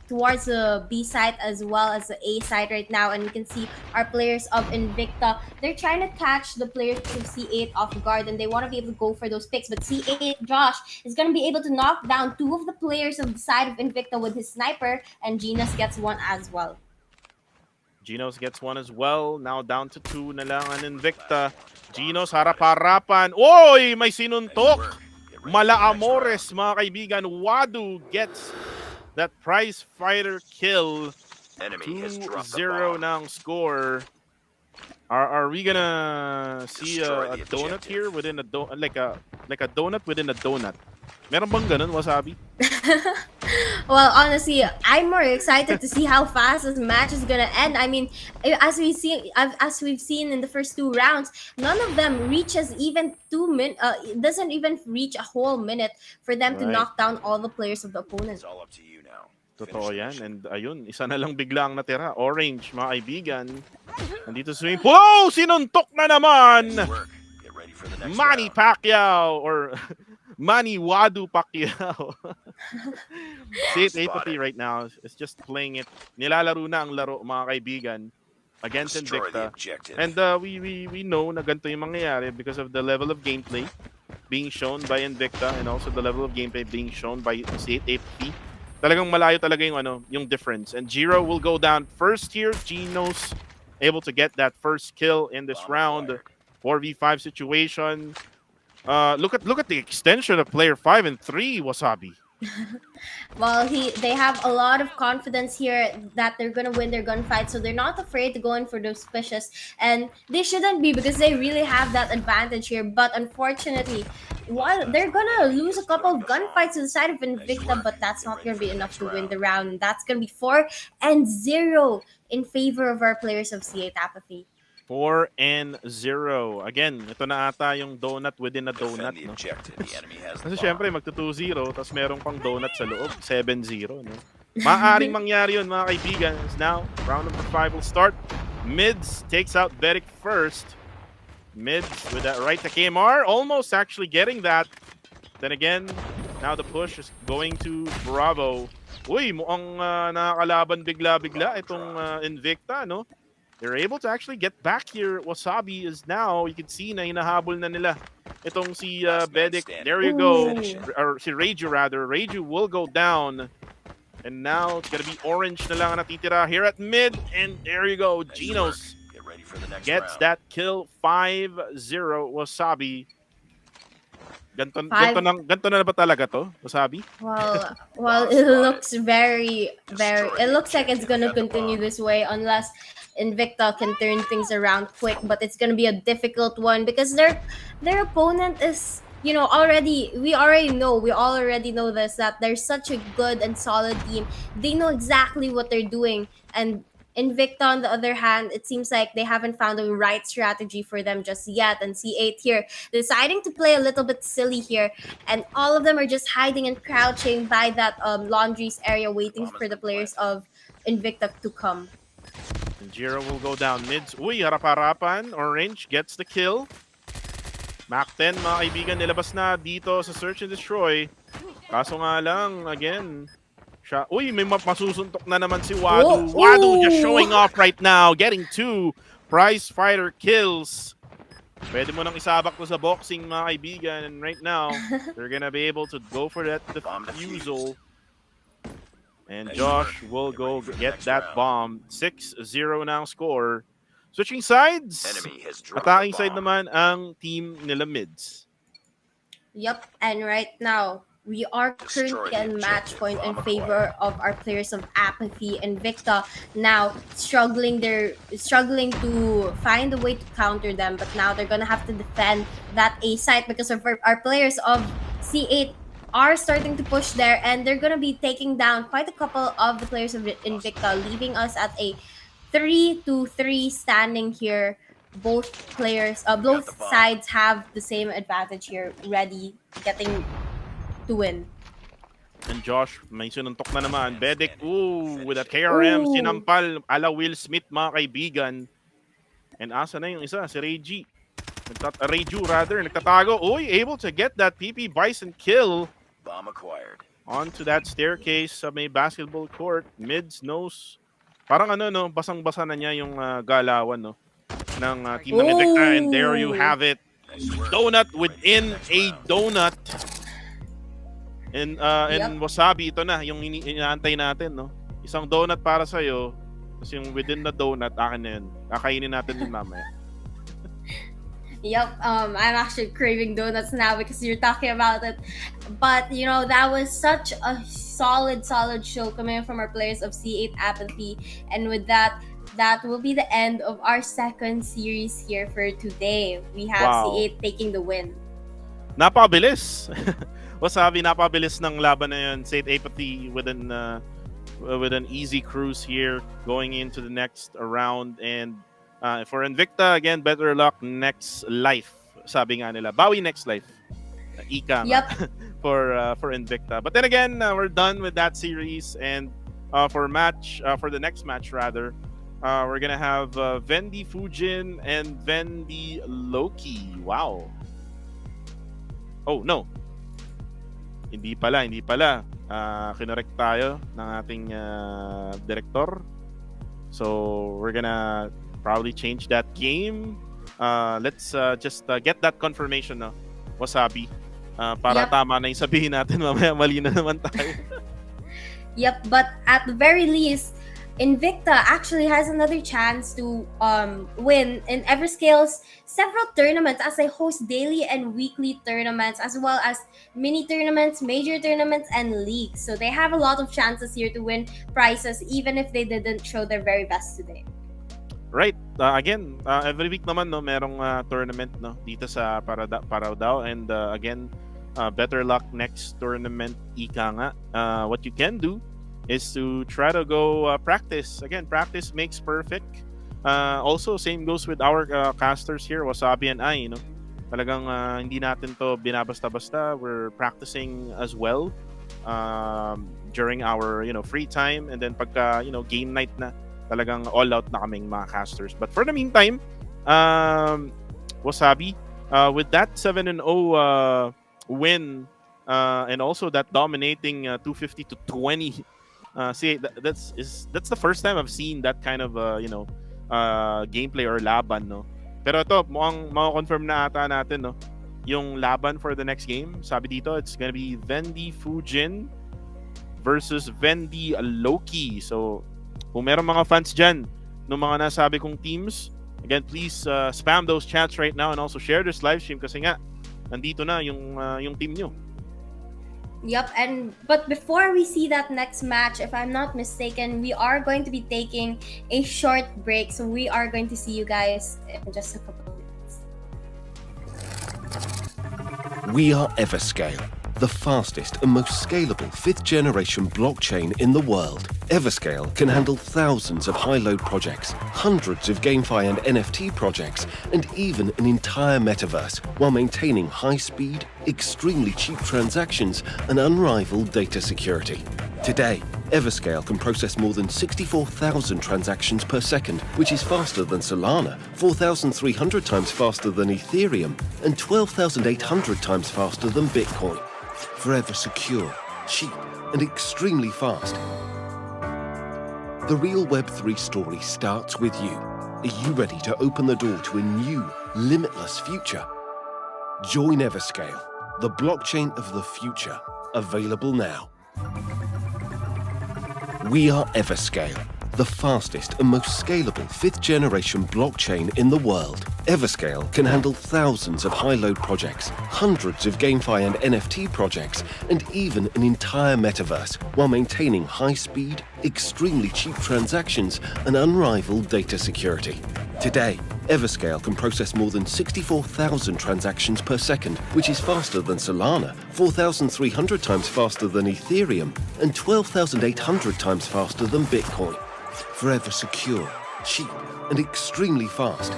towards the B side as well as the A side right now, and you can see our players of Invicta, they're trying to catch the players of C8 off guard, and they want to be able to go for those picks. But C8 Josh is going to be able to knock down 2 of the players of the side of Invicta with his sniper, and Genos gets one as well. Genos gets one as well. Now down to 2 na lang ang Invicta. Genos harap-harapan. Oy! May sinuntok! Mala Amores, mga kaibigan. Wadu gets that prize fighter kill. 2-0 ng score. Are we gonna see a donut here within a like a donut within a donut? Meron bang ganun, Wasabi? Well, honestly, I'm more excited to see how fast this match is gonna end. I mean, as we've seen in the first 2 rounds, none of them reaches even 2 minutes. It doesn't even reach a whole minute for them to knock down all the players of the opponent. It's all up to you now. Totoo yan. And ayun, isa na lang biglang natira. Orange, mga kaibigan. Nandito swimming pool. Oh! Sinuntok na naman! Get ready for the next Manny round. Pacquiao, or Manny Wadu Pacquiao. C8 Apathy right now is just playing it. Nilalaro na ang laro, mga kaibigan. against Destroy the Invicta. objective. And we know na ganito yung mangyayari because of the level of gameplay being shown by Invicta and also the level of gameplay being shown by C8AP. Talagang malayo talaga yung difference. And Jiro will go down first here. Geno's able to get that first kill in this Bomb round. acquired. 4v5 situation. Look at the extension of player 5 and 3, Wasabi. Well, they have a lot of confidence here that they're gonna win their gunfight, so they're not afraid to go in for those pushes, and they shouldn't be because they really have that advantage here. But unfortunately, while they're gonna lose a couple of gunfights to the side of Invicta, but that's not gonna be enough to win the round. That's gonna be 4-0 in favor of our players of C8 Apathy. 4-0. Again, ito na ata yung donut within a donut, Defend the no? objective. The enemy has the Kasi bomb. syempre, magto 2-0, tapos meron pang donut sa loob, 7-0, no? Maaaring mangyari yun, mga kaibigan. Now, round number 5 will start. Mids takes out Beric first. Mids with that right to KMR, almost actually getting that. Then again, now the push is going to Bravo. Uy, mukhang nakakalaban bigla-bigla itong Invicta, no? They're able to actually get back here. Wasabi is now, you can see na hinahabol na nila itong si Bedic. There you go. Or si Reiju rather. Reiju will go down. And now it's gonna be orange na lang ang natitira here at mid. And there you go. Genos Get ready for the next gets round. that kill. 5-0 Wasabi. Ganto na ba talaga to, Wasabi? Well, it looks very. It looks like it's gonna continue this way unless Invicta can turn things around quick. But it's gonna be a difficult one because their opponent is, we already know this, that they're such a good and solid team. They know exactly what they're doing, and Invicta, on the other hand, it seems like they haven't found the right strategy for them just yet. And C8 here deciding to play a little bit silly here, and all of them are just hiding and crouching by that laundries area, waiting for the players of Invicta to come. And Jiro will go down mids. Uy, harap-harapan. Orange gets the kill. Mac 10, mga kaibigan, nilabas na dito sa Search and Destroy. Kaso nga lang, again, uy, may masusuntok na naman si Wadu. Wadu just showing off right now, getting 2 prize fighter kills. Pwede mo nang isabak to sa boxing, mga kaibigan. And right now, they're gonna be able to go for that defusal. And Josh will go get that bomb. 6-0 na ang score. Switching sides. Attacking side naman ang team nila mids. Yep, and right now, we are currently at match point in favor of our players of Apathy. And Invicta now struggling to find a way to counter them, but now they're gonna have to defend that A site because of our players of C8 are starting to push there, and they're gonna be taking down quite a couple of the players of Invicta, leaving us at a 3-3 standing here. Both sides have the same advantage here, ready, getting to win. And Josh, may sinuntok na naman. Bedic, with that KRM, sinampal, ala Will Smith, mga kaibigan. And asa na yung isa, si Reiju. Reiju rather, nagtatago. Uy, able to get that PP Bison kill. Bomb acquired. Onto that staircase sa may basketball court. Mids knows. Parang basang-basa na niya yung galawan, no? Ng team ng Invicta. And there you have it. Donut within a donut. And Wasabi, ito na, yung inaantay natin, no? Isang donut para sa'yo, tapos yung within the donut, akin na yun. Kakainin natin yun mamaya. Yep, I'm actually craving donuts now because you're talking about it. But, that was such a solid show coming from our players of C8 Apathy. And with that will be the end of our second series here for today. We have C8 taking the win. Napabilis! Wasabi, napabilis ng laban na yun. C8 Apathy with an easy cruise here going into the next round. And for Invicta, again, better luck next life. Sabi nga nila, bawi next life. Ika for Invicta. But then again, we're done with that series. And for the next match rather, we're gonna have Vendi Fujin and Vendi Loki. Wow. Oh, no. Hindi pala. Kinorek tayo ng ating director. So, we're gonna probably change that game. Let's just get that confirmation, no? Wasabi. Para Yep. tama na yung sabihin natin, mamaya mali na naman tayo. Yep, but at the very least, Invicta actually has another chance to win in Everscale's several tournaments, as they host daily and weekly tournaments, as well as mini tournaments, major tournaments, and leagues. So they have a lot of chances here to win prizes, even if they didn't show their very best today. Right. Again, every week naman, no, merong tournament, no, dito sa ParawDao. And again, better luck next tournament, ika nga. What you can do is to try to go practice. Again, practice makes perfect. Also, same goes with our casters here, Wasabi and I, you know. Talagang hindi natin to binabasta-basta. We're practicing as well during our, you know, free time. And then pagka, you know, game night na, talagang all out na kaming mga casters. But for the meantime, Wasabi, with that 7-0 win, and also that dominating 250 to 20, see, that's the first time I've seen that kind of you know, gameplay or laban, no. Pero ito, mukhang mako-confirm na ata natin, no, yung laban for the next game. Sabi dito, it's gonna be Vendi Fujin versus Vendi Loki. So kung meron mga fans dyan ng mga nasabi kong teams, again, please spam those chats right now and also share this live stream kasi nga nandito na yung team nyo. Yep, but before we see that next match, if I'm not mistaken, we are going to be taking a short break. So we are going to see you guys in just a couple of minutes. We are Everscale, the fastest and most scalable 5th generation blockchain in the world. Everscale can handle thousands of high-load projects, hundreds of GameFi and NFT projects, and even an entire metaverse, while maintaining high-speed, extremely cheap transactions and unrivaled data security. Today, Everscale can process more than 64,000 transactions per second, which is faster than Solana, 4,300 times faster than Ethereum, and 12,800 times faster than Bitcoin. Forever secure, cheap, and extremely fast. The real Web3 story starts with you. Are you ready to open the door to a new, limitless future? Join Everscale, the blockchain of the future, available now. We are Everscale, the fastest and most scalable 5th generation blockchain in the world. Everscale can handle thousands of high-load projects, hundreds of GameFi and NFT projects, and even an entire metaverse, while maintaining high-speed, extremely cheap transactions and unrivaled data security. Today, Everscale can process more than 64,000 transactions per second, which is faster than Solana, 4,300 times faster than Ethereum, and 12,800 times faster than Bitcoin. Forever secure, cheap, and extremely fast.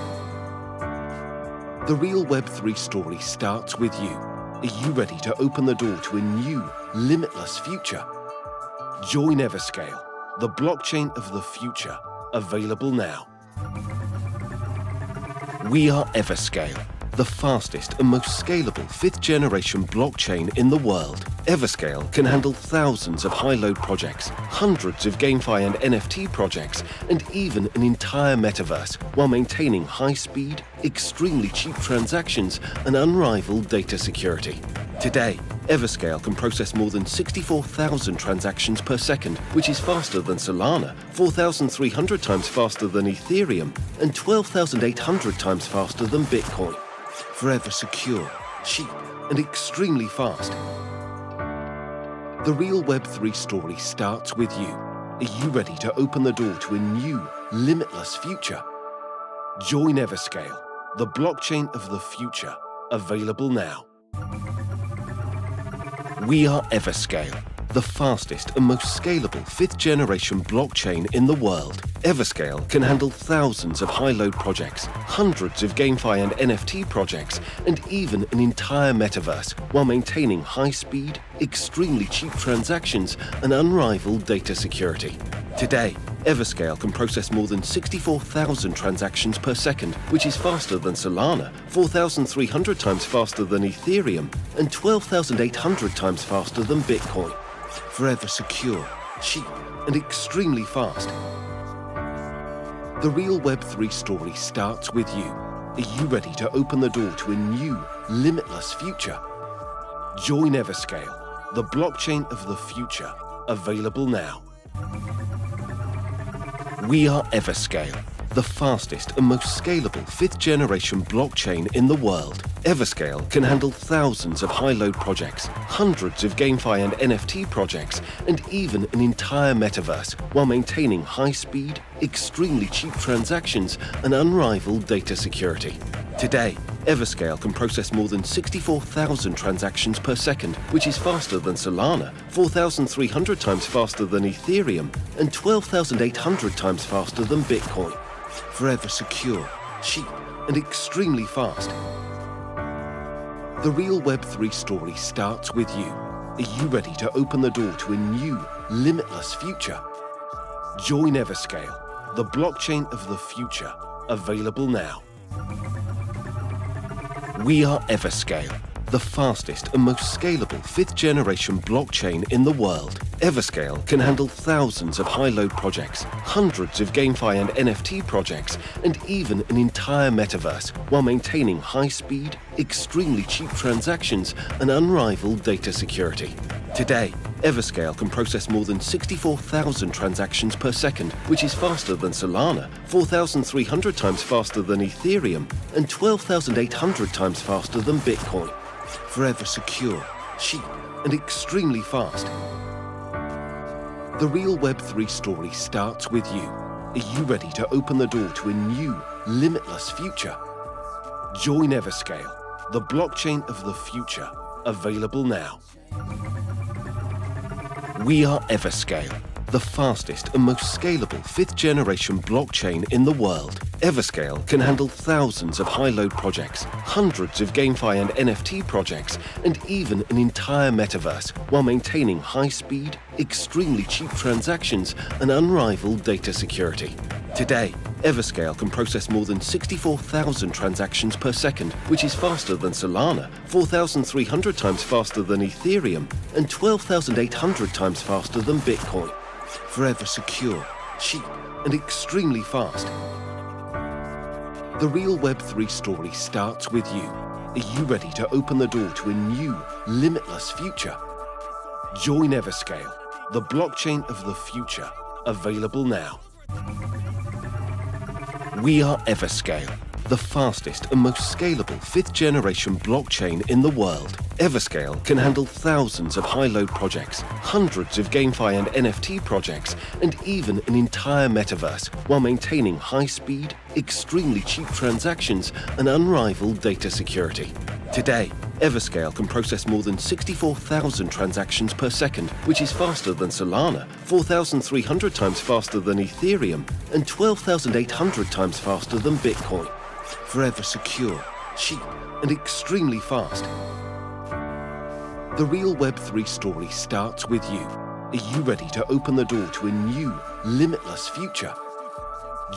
The real Web3 story starts with you. Are you ready to open the door to a new, limitless future? Join Everscale, the blockchain of the future, available now. We are Everscale, the fastest and most scalable 5th generation blockchain in the world. Everscale can handle thousands of high-load projects, hundreds of GameFi and NFT projects, and even an entire metaverse, while maintaining high-speed, extremely cheap transactions and unrivaled data security. Today, Everscale can process more than 64,000 transactions per second, which is faster than Solana, 4,300 times faster than Ethereum, and 12,800 times faster than Bitcoin. Forever secure, cheap, and extremely fast. The real Web3 story starts with you. Are you ready to open the door to a new, limitless future? Join Everscale, the blockchain of the future, available now. We are Everscale, the fastest and most scalable 5th generation blockchain in the world. Everscale can handle thousands of high-load projects, hundreds of GameFi and NFT projects, and even an entire metaverse, while maintaining high-speed, extremely cheap transactions and unrivaled data security. Today, Everscale can process more than 64,000 transactions per second, which is faster than Solana, 4,300 times faster than Ethereum, and 12,800 times faster than Bitcoin. Forever secure, cheap, and extremely fast. The real Web3 story starts with you. Are you ready to open the door to a new, limitless future? Join Everscale, the blockchain of the future, available now. We are Everscale, the fastest and most scalable 5th generation blockchain in the world. Everscale can handle thousands of high-load projects, hundreds of GameFi and NFT projects, and even an entire metaverse, while maintaining high-speed, extremely cheap transactions and unrivaled data security. Today, Everscale can process more than 64,000 transactions per second, which is faster than Solana, 4,300 times faster than Ethereum, and 12,800 times faster than Bitcoin. Forever secure, cheap, and extremely fast. The real Web3 story starts with you. Are you ready to open the door to a new, limitless future? Join Everscale, the blockchain of the future, available now. We are Everscale, the fastest and most scalable 5th generation blockchain in the world. Everscale can handle thousands of high-load projects, hundreds of GameFi and NFT projects, and even an entire metaverse, while maintaining high-speed, extremely cheap transactions and unrivaled data security. Today, Everscale can process more than 64,000 transactions per second, which is faster than Solana, 4,300 times faster than Ethereum, and 12,800 times faster than Bitcoin. Forever secure, cheap, and extremely fast. The real Web3 story starts with you. Are you ready to open the door to a new, limitless future? Join Everscale, the blockchain of the future, available now. We are Everscale, the fastest and most scalable 5th generation blockchain in the world. Everscale can handle thousands of high-load projects, hundreds of GameFi and NFT projects, and even an entire metaverse, while maintaining high-speed, extremely cheap transactions and unrivaled data security. Today, Everscale can process more than 64,000 transactions per second, which is faster than Solana, 4,300 times faster than Ethereum, and 12,800 times faster than Bitcoin. Forever secure, cheap, and extremely fast. The real Web3 story starts with you. Are you ready to open the door to a new, limitless future? Join Everscale, the blockchain of the future, available now. We are Everscale, the fastest and most scalable 5th generation blockchain in the world. Everscale can handle thousands of high-load projects, hundreds of GameFi and NFT projects, and even an entire metaverse, while maintaining high-speed, extremely cheap transactions and unrivaled data security. Today, Everscale can process more than 64,000 transactions per second, which is faster than Solana, 4,300 times faster than Ethereum, and 12,800 times faster than Bitcoin. Forever secure, cheap, and extremely fast. The real Web3 story starts with you. Are you ready to open the door to a new, limitless future?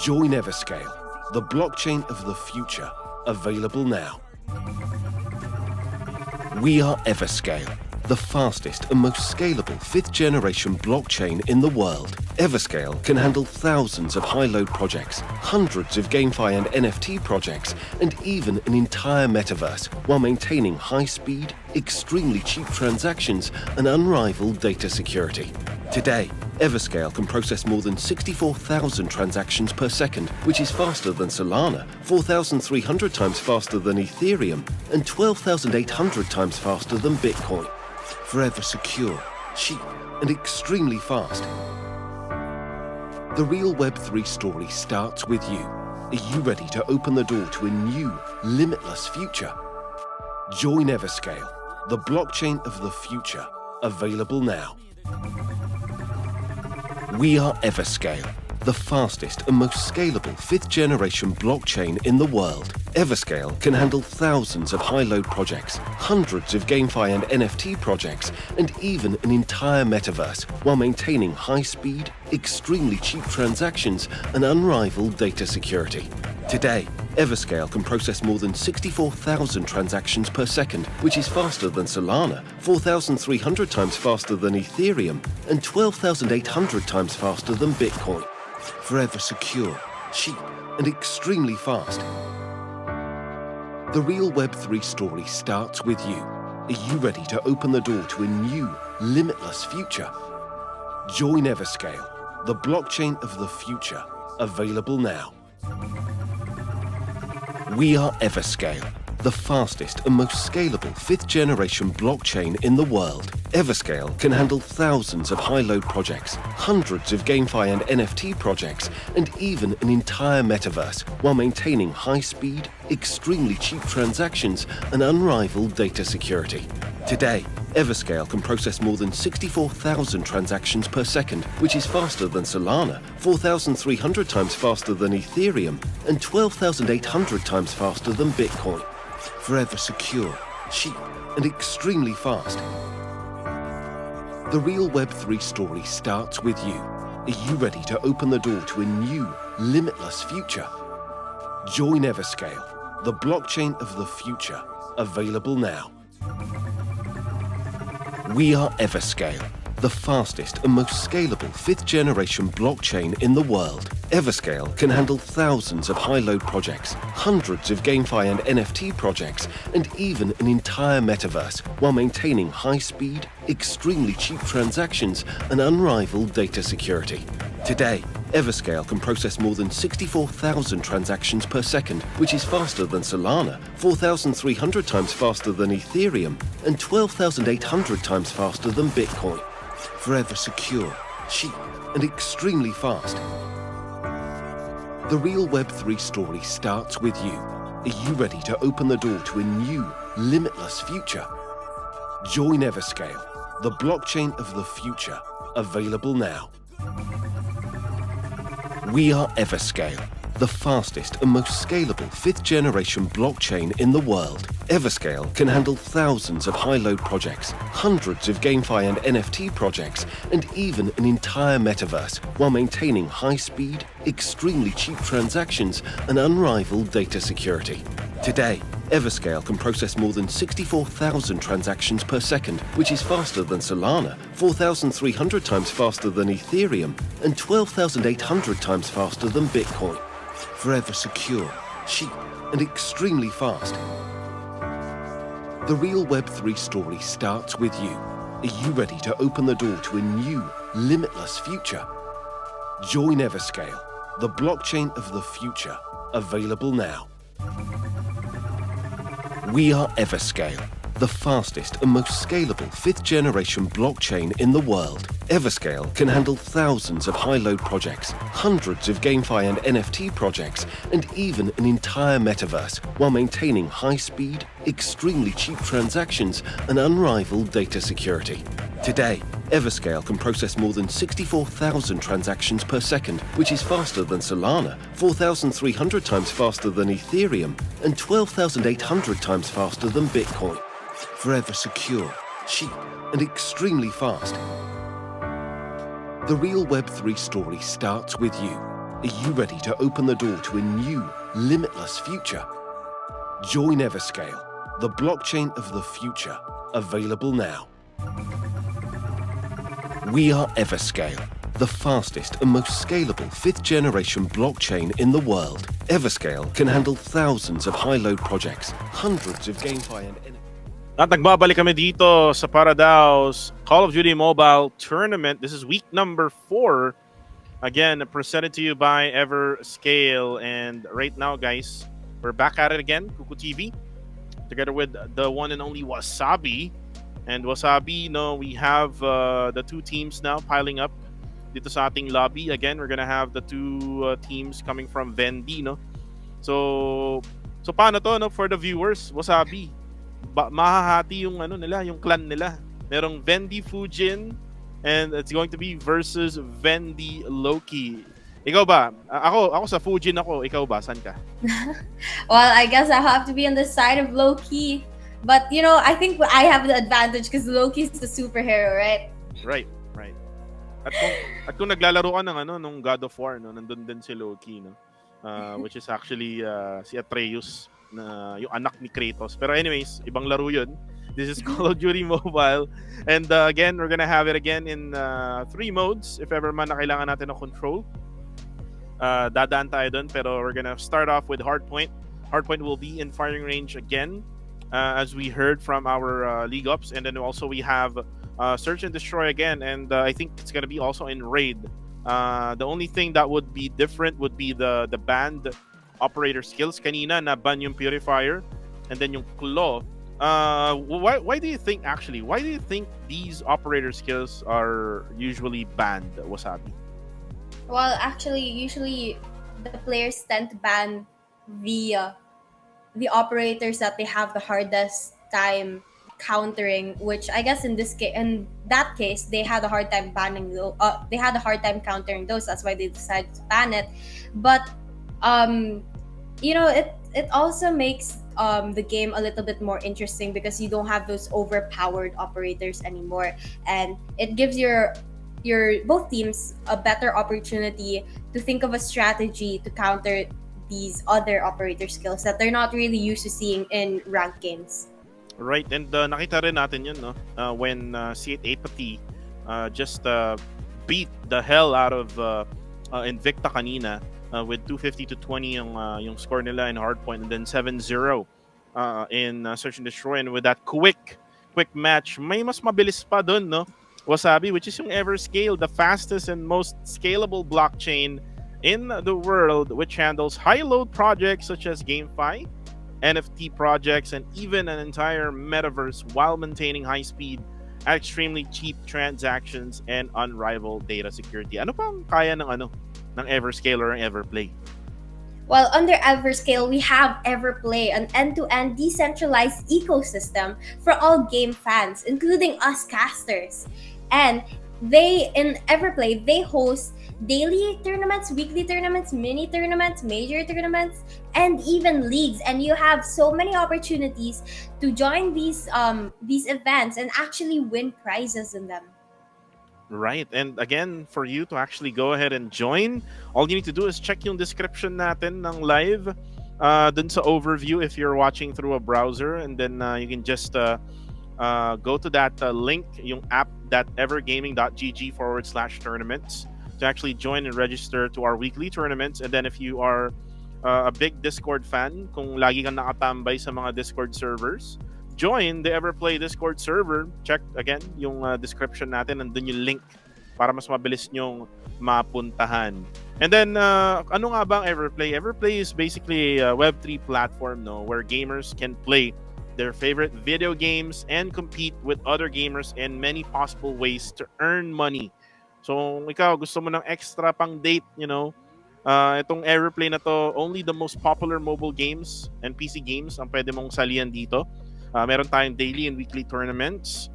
Join Everscale, the blockchain of the future, available now. We are Everscale, the fastest and most scalable 5th generation blockchain in the world. Everscale can handle thousands of high-load projects, hundreds of GameFi and NFT projects, and even an entire metaverse, while maintaining high-speed, extremely cheap transactions and unrivaled data security. Today, Everscale can process more than 64,000 transactions per second, which is faster than Solana, 4,300 times faster than Ethereum, and 12,800 times faster than Bitcoin. Forever secure, cheap, and extremely fast. The real Web3 story starts with you. Are you ready to open the door to a new, limitless future? Join Everscale, the blockchain of the future, available now. We are Everscale, the fastest and most scalable 5th generation blockchain in the world. Everscale can handle thousands of high-load projects, hundreds of GameFi and NFT projects, and even an entire metaverse, while maintaining high-speed, extremely cheap transactions and unrivaled data security. Today, Everscale can process more than 64,000 transactions per second, which is faster than Solana, 4,300 times faster than Ethereum, and 12,800 times faster than Bitcoin. Forever secure, cheap, and extremely fast. The real Web3 story starts with you. Are you ready to open the door to a new, limitless future? Join Everscale, the blockchain of the future, available now. We are Everscale, the fastest and most scalable 5th generation blockchain in the world. Everscale can handle thousands of high-load projects, hundreds of GameFi and NFT projects, and even an entire metaverse, while maintaining high-speed, extremely cheap transactions and unrivaled data security. Today, Everscale can process more than 64,000 transactions per second, which is faster than Solana, 4,300 times faster than Ethereum, and 12,800 times faster than Bitcoin. Forever secure, cheap, and extremely fast. The real Web3 story starts with you. Are you ready to open the door to a new, limitless future? Join Everscale, the blockchain of the future, available now. We are Everscale, the fastest and most scalable 5th generation blockchain in the world. Everscale can handle thousands of high-load projects, hundreds of GameFi and NFT projects, and even an entire metaverse, while maintaining high-speed, extremely cheap transactions and unrivaled data security. Today, Everscale can process more than 64,000 transactions per second, which is faster than Solana, 4,300 times faster than Ethereum, and 12,800 times faster than Bitcoin. Forever secure, cheap, and extremely fast. The real Web3 story starts with you. Are you ready to open the door to a new, limitless future? Join Everscale, the blockchain of the future, available now. We are Everscale, the fastest and most scalable 5th generation blockchain in the world. Everscale can handle thousands of high-load projects, hundreds of GameFi and NFT projects, and even an entire metaverse, while maintaining high-speed, extremely cheap transactions and unrivaled data security. Today, Everscale can process more than 64,000 transactions per second, which is faster than Solana, 4,300 times faster than Ethereum, and 12,800 times faster than Bitcoin. Forever secure, cheap, and extremely fast. The real Web3 story starts with you. Are you ready to open the door to a new, limitless future? Join Everscale, the blockchain of the future, available now. We are Everscale, the fastest and most scalable 5th generation blockchain in the world. Everscale can handle thousands of high-load projects, hundreds of GameFi and NFT projects, and even an entire metaverse, while maintaining high-speed, extremely cheap transactions and unrivaled data security. Today, Everscale can process more than 64,000 transactions per second, which is faster than Solana, 4,300 times faster than Ethereum, and 12,800 times faster than Bitcoin. Forever secure, cheap, and extremely fast. The real Web3 story starts with you. Are you ready to open the door to a new, limitless future? Join Everscale, the blockchain of the future, available now. We are Everscale, the fastest and most scalable 5th generation blockchain in the world. Everscale can handle thousands of high-load projects, hundreds of GameFi and At nagbabalik kami dito sa ParawDao's Call of Duty Mobile Tournament. This is week number 4. Again, presented to you by Everscale. And right now, guys, we're back at it again, Kuku TV, together with the one and only Wasabi. And Wasabi, we have the two teams now piling up dito sa ating lobby. Again, we're gonna have the two teams coming from Vendi, no? So paano to, no, for the viewers, Wasabi? Mahahati yung nila, yung clan nila. Merong Vendi Fujin, and it's going to be versus Vendi Loki. Ikaw ba? Ako sa Fujin ako. Ikaw ba? San ka? Well, I guess I have to be on the side of Loki. But, I think I have the advantage because Loki's the superhero, right? Right. At kung naglalaro ka ng nung God of War, no, nandun din si Loki, no? Which is actually si Atreus, na yung anak ni Kratos. Pero anyways, ibang laro yun. This is Call of Duty Mobile. And again, we're gonna have it again in 3 modes if ever man na kailangan natin ng control. dadaan tayo dun, pero we're gonna start off with Hardpoint. Hardpoint will be in firing range again, as we heard from our league ups, and then also we have Search and Destroy again, and I think it's gonna be also in Raid. The only thing that would be different would be the band operator skills. Kanina na ban yung Purifier, and then yung Claw. Why do you think these operator skills are usually banned, Wasabi? Well, actually, usually the players tend to ban the operators that they have the hardest time countering. Which I guess in that case, they had a hard time they had a hard time countering those. That's why they decided to ban it. But it also makes the game a little bit more interesting because you don't have those overpowered operators anymore, and it gives your both teams a better opportunity to think of a strategy to counter these other operator skills that they're not really used to seeing in ranked games. Right, and nakita rin natin yun, no? When C8 Apathy just beat the hell out of Invicta kanina with 250-20 yung score nila in Hardpoint, and then 7-0 in Search and Destroy, and with that quick match, may mas mabilis pa dun, no? Wasabi, which is yung Everscale, the fastest and most scalable blockchain in the world, which handles high-load projects such as GameFi, NFT projects, and even an entire metaverse while maintaining high speed, extremely cheap transactions, and unrivaled data security. Ano pang kaya ng Everscale or Everplay? Well, under Everscale, we have Everplay, an end-to-end decentralized ecosystem for all game fans, including us casters. And in Everplay, they host daily tournaments, weekly tournaments, mini tournaments, major tournaments, and even leagues. And you have so many opportunities to join these events and actually win prizes in them. Right, and again, for you to actually go ahead and join, all you need to do is check yung description natin ng live dun sa overview if you're watching through a browser, and then you can just go to that link, yung app.evergaming.gg/tournaments to actually join and register to our weekly tournaments. And then if you are a big Discord fan, kung lagi kang nakatambay sa mga Discord servers, join the Everplay Discord server. Check again yung description natin, nandun yung link para mas mabilis nyong mapuntahan. And then, ano nga bang Everplay? Everplay is basically a Web3 platform, no, where gamers can play their favorite video games and compete with other gamers in many possible ways to earn money. So, ikaw, gusto mo ng extra pang date, itong Everplay na to, only the most popular mobile games and PC games ang pwede mong salihan dito. Meron tayong daily and weekly tournaments,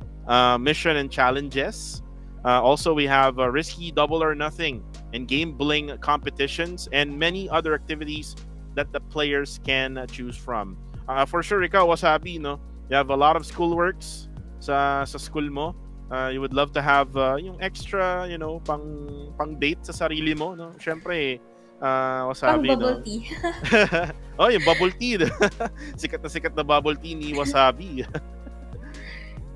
mission and challenges. Also, we have risky double or nothing and game bling competitions, and many other activities that the players can choose from. For sure, ikaw, Wasabi, no? You have a lot of schoolworks sa school mo. You would love to have yung extra, pang date sa sarili mo, no? Syempre, Wasabi, Pang bubble tea. Oh, yung bubble tea. sikat na bubble tea ni Wasabi.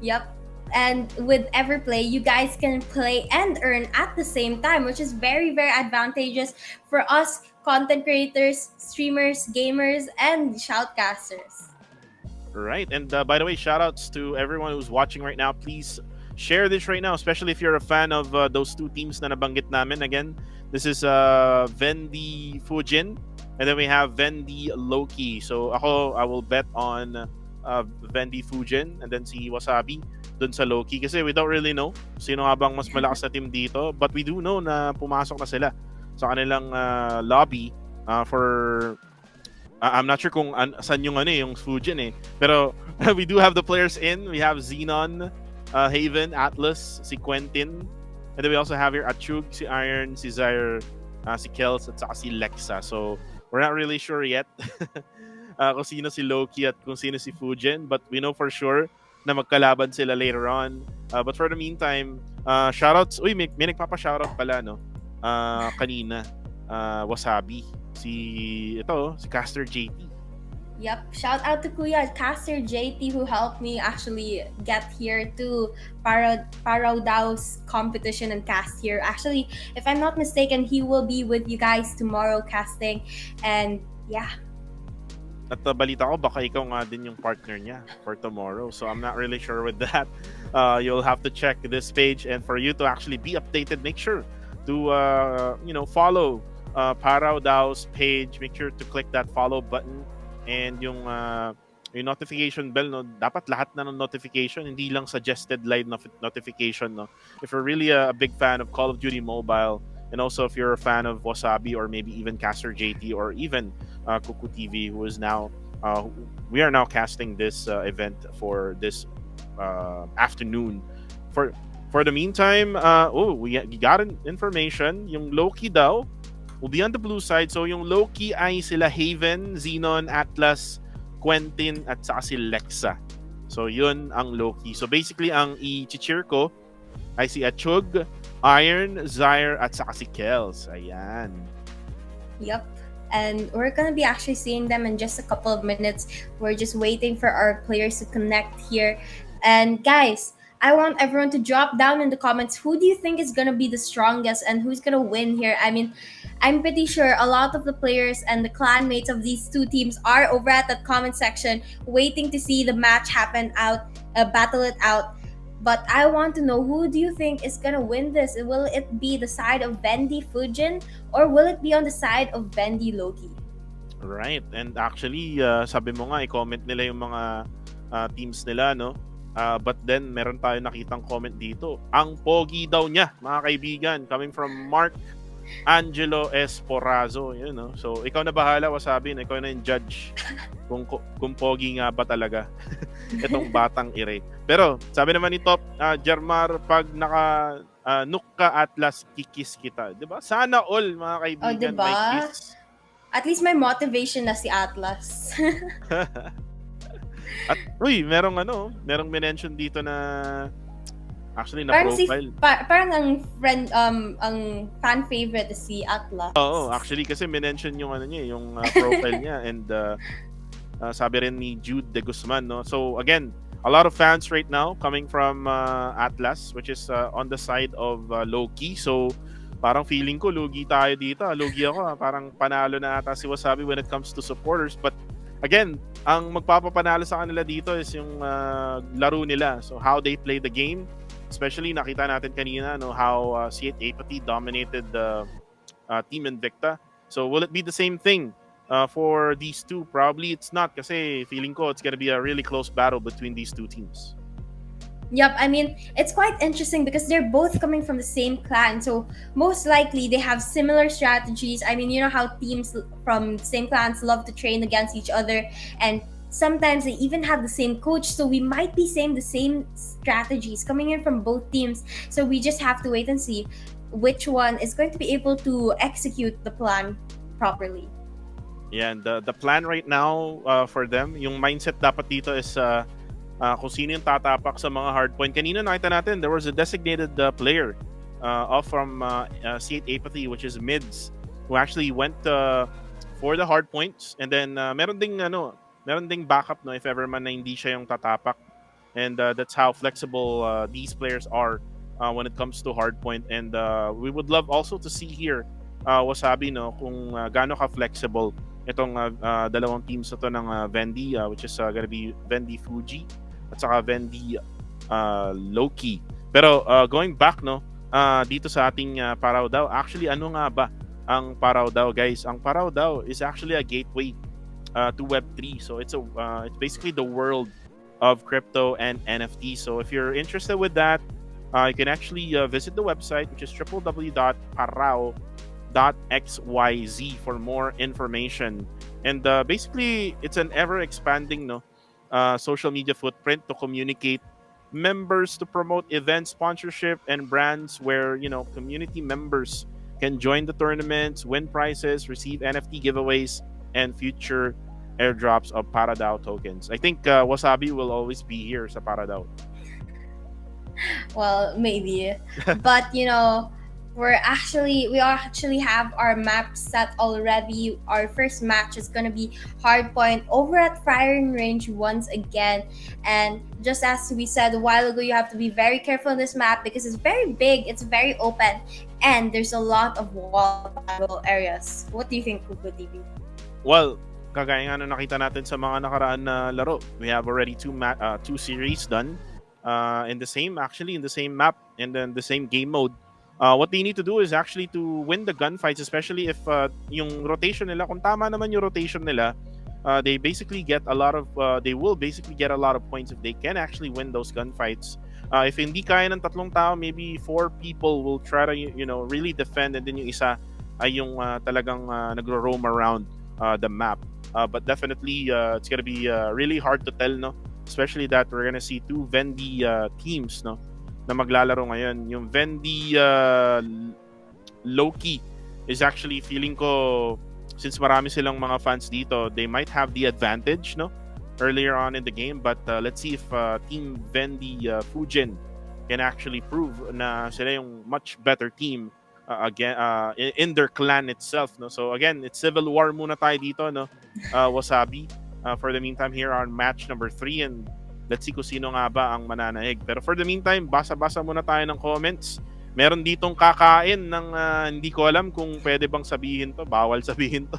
Yep. And with Everplay, you guys can play and earn at the same time, which is very, very advantageous for us content creators, streamers, gamers, and shoutcasters. Right. And by the way, shoutouts to everyone who's watching right now. Please share this right now, especially if you're a fan of those two teams na nabanggit namin. Again, this is Vendi Fujin, and then we have Vendi Loki. So I will bet on Vendi Fujin, and then si Wasabi dun sa Loki, kasi we don't really know sino nga bang mas malakas na team dito, but we do know na pumasok na sila sa kanilang lobby for I'm not sure kung saan yung yung Fujin pero we do have the players in. We have Xenon, Haven, Atlas, si Quentin, and then we also have here Achug, si Iron, si Zaire, si Kels, at saka si Lexa. So we're not really sure yet kung sino si Loki at kung sino si Fujin, but we know for sure na magkalaban sila later on. But for the meantime, shoutouts. Uy, may nagpapa-shoutout pala, no? Kanina, Wasabi. Si Caster JT. Yep. Shout out to Kuya Caster JT who helped me actually get here to ParawDao's competition and cast here. Actually, if I'm not mistaken, he will be with you guys tomorrow casting. And yeah. At balita ko, baka ikaw nga din yung partner niya for tomorrow. So I'm not really sure with that. You'll have to check this page, and for you to actually be updated, make sure to follow ParawDao's page. Make sure to click that follow button, and yung notification bell, no, dapat lahat na ng notification, hindi lang suggested live notification, no. If you're really a big fan of Call of Duty Mobile, and also if you're a fan of Wasabi or maybe even Caster JT or even Kuku TV, who is now we are now casting this event for this afternoon. For the meantime, we got an information. Yung Loki daw will be on the blue side. So yung Loki ay sila Haven, Xenon, Atlas, Quentin at saka si Lexa. So yun ang Loki. So basically ang i-cheer ko ay si Achug, Iron, Zaire at saka si Kels. Ayan. Yep. And we're gonna be actually seeing them in just a couple of minutes. We're just waiting for our players to connect here. And guys, I want everyone to drop down in the comments who do you think is gonna be the strongest and who's gonna win here. I mean, I'm pretty sure a lot of the players and the clanmates of these two teams are over at that comment section waiting to see the match happen out, battle it out. But I want to know, who do you think is gonna win this? Will it be the side of Vendi Fujin or will it be on the side of Vendi Loki? Right. And actually, sabi mo nga, i-comment nila yung mga teams nila, no? But then, meron tayo nakitang comment dito. Ang pogi daw niya, mga kaibigan, coming from Mark Angelo Esporazo. Yun, no? So, ikaw na bahala, Wasabi. Ikaw na yung judge kung pogi nga ba talaga itong batang ire. Pero, sabi naman ni Top, Jermar, pag naka-nook ka Atlas, kikis kita. Diba? Sana all, mga kaibigan, diba? may kiss. At least may motivation na si Atlas. At merong minention dito na actually na parang profile. Parang ang friend ang fan favorite is si Atlas. Oo, actually kasi minention yung yung profile niya, and sabi rin ni Jude de Guzman, no. So again, a lot of fans right now coming from Atlas, which is on the side of Loki. So parang feeling ko lugi tayo dito. Lugi ako, parang panalo na ata si Wasabi when it comes to supporters. But again, ang magpapapanalo sa kanila dito is yung laro nila. So how they play the game. Especially nakita natin kanina, no, how C8 Apathy dominated the Team Invicta. So will it be the same thing for these two? Probably it's not, kasi feeling ko it's gonna be a really close battle between these two teams. Yep, I mean, it's quite interesting because they're both coming from the same clan. So most likely they have similar strategies. I mean, you know how teams from same clans love to train against each other, and sometimes they even have the same coach. So we might be seeing the same strategies coming in from both teams. So we just have to wait and see which one is going to be able to execute the plan properly. Yeah, and the plan right now for them, yung mindset dapat dito is kung sino yung tatapak sa mga hardpoint. Kanina nakita natin, there was a designated player off from C8 Apathy, which is mids, who actually went for the hardpoints. And then meron ding backup, no, if ever man na hindi siya yung tatapak. And that's how flexible these players are when it comes to hardpoint. And we would love also to see here, Wasabi, no, kung gaano ka flexible itong dalawang teams ito ng Vendi, which is gonna be Vendi Fuji at saka Vendi Loki. Pero going back, no, dito sa ating ParawDao, actually ano nga ba ang ParawDao, guys? Ang ParawDao is actually a gateway to Web3. So it's basically the world of crypto and NFT. So if you're interested with that, you can actually visit the website, which is www.paraw.xyz for more information. And basically, it's an ever-expanding social media footprint to communicate members, to promote event sponsorship and brands where community members can join the tournaments, win prizes, receive NFT giveaways, and future airdrops of ParawDao tokens. I think Wasabi will always be here sa ParawDao. Well, maybe. But We actually have our map set already. Our first match is gonna be Hardpoint over at firing range once again. And just as we said a while ago, you have to be very careful on this map because it's very big, it's very open, and there's a lot of wall battle areas. What do you think, Kuko TV? Well, kagaya nga na nakita natin sa mga nakaraan na laro, we have already two series done in the same map and then the same game mode. What they need to do is actually to win the gunfights, especially if yung rotation nila, kung tama naman yung rotation nila, they will basically get a lot of points if they can actually win those gunfights. If hindi kaya ng tatlong tao, maybe 4 people will try to really defend, and then yung isa ay yung talagang nagro-roam around the map. But definitely it's gonna be really hard to tell, no? Especially that we're gonna see 2 Vendy teams, no, na maglalaro ngayon. Yung Vendy Loki is actually feeling ko, since marami silang mga fans dito, they might have the advantage, no, earlier on in the game. But let's see if Team Vendy Fujin can actually prove na sila yung much better team again in their clan itself, no. So again, it's civil war muna tayo dito, no, Wasabi, for the meantime here on match number 3, and let's see kung sino nga ba ang mananaig. Pero for the meantime, basa-basa muna tayo ng comments. Meron ditong kakain ng hindi ko alam kung pwede bang sabihin to, bawal sabihin to.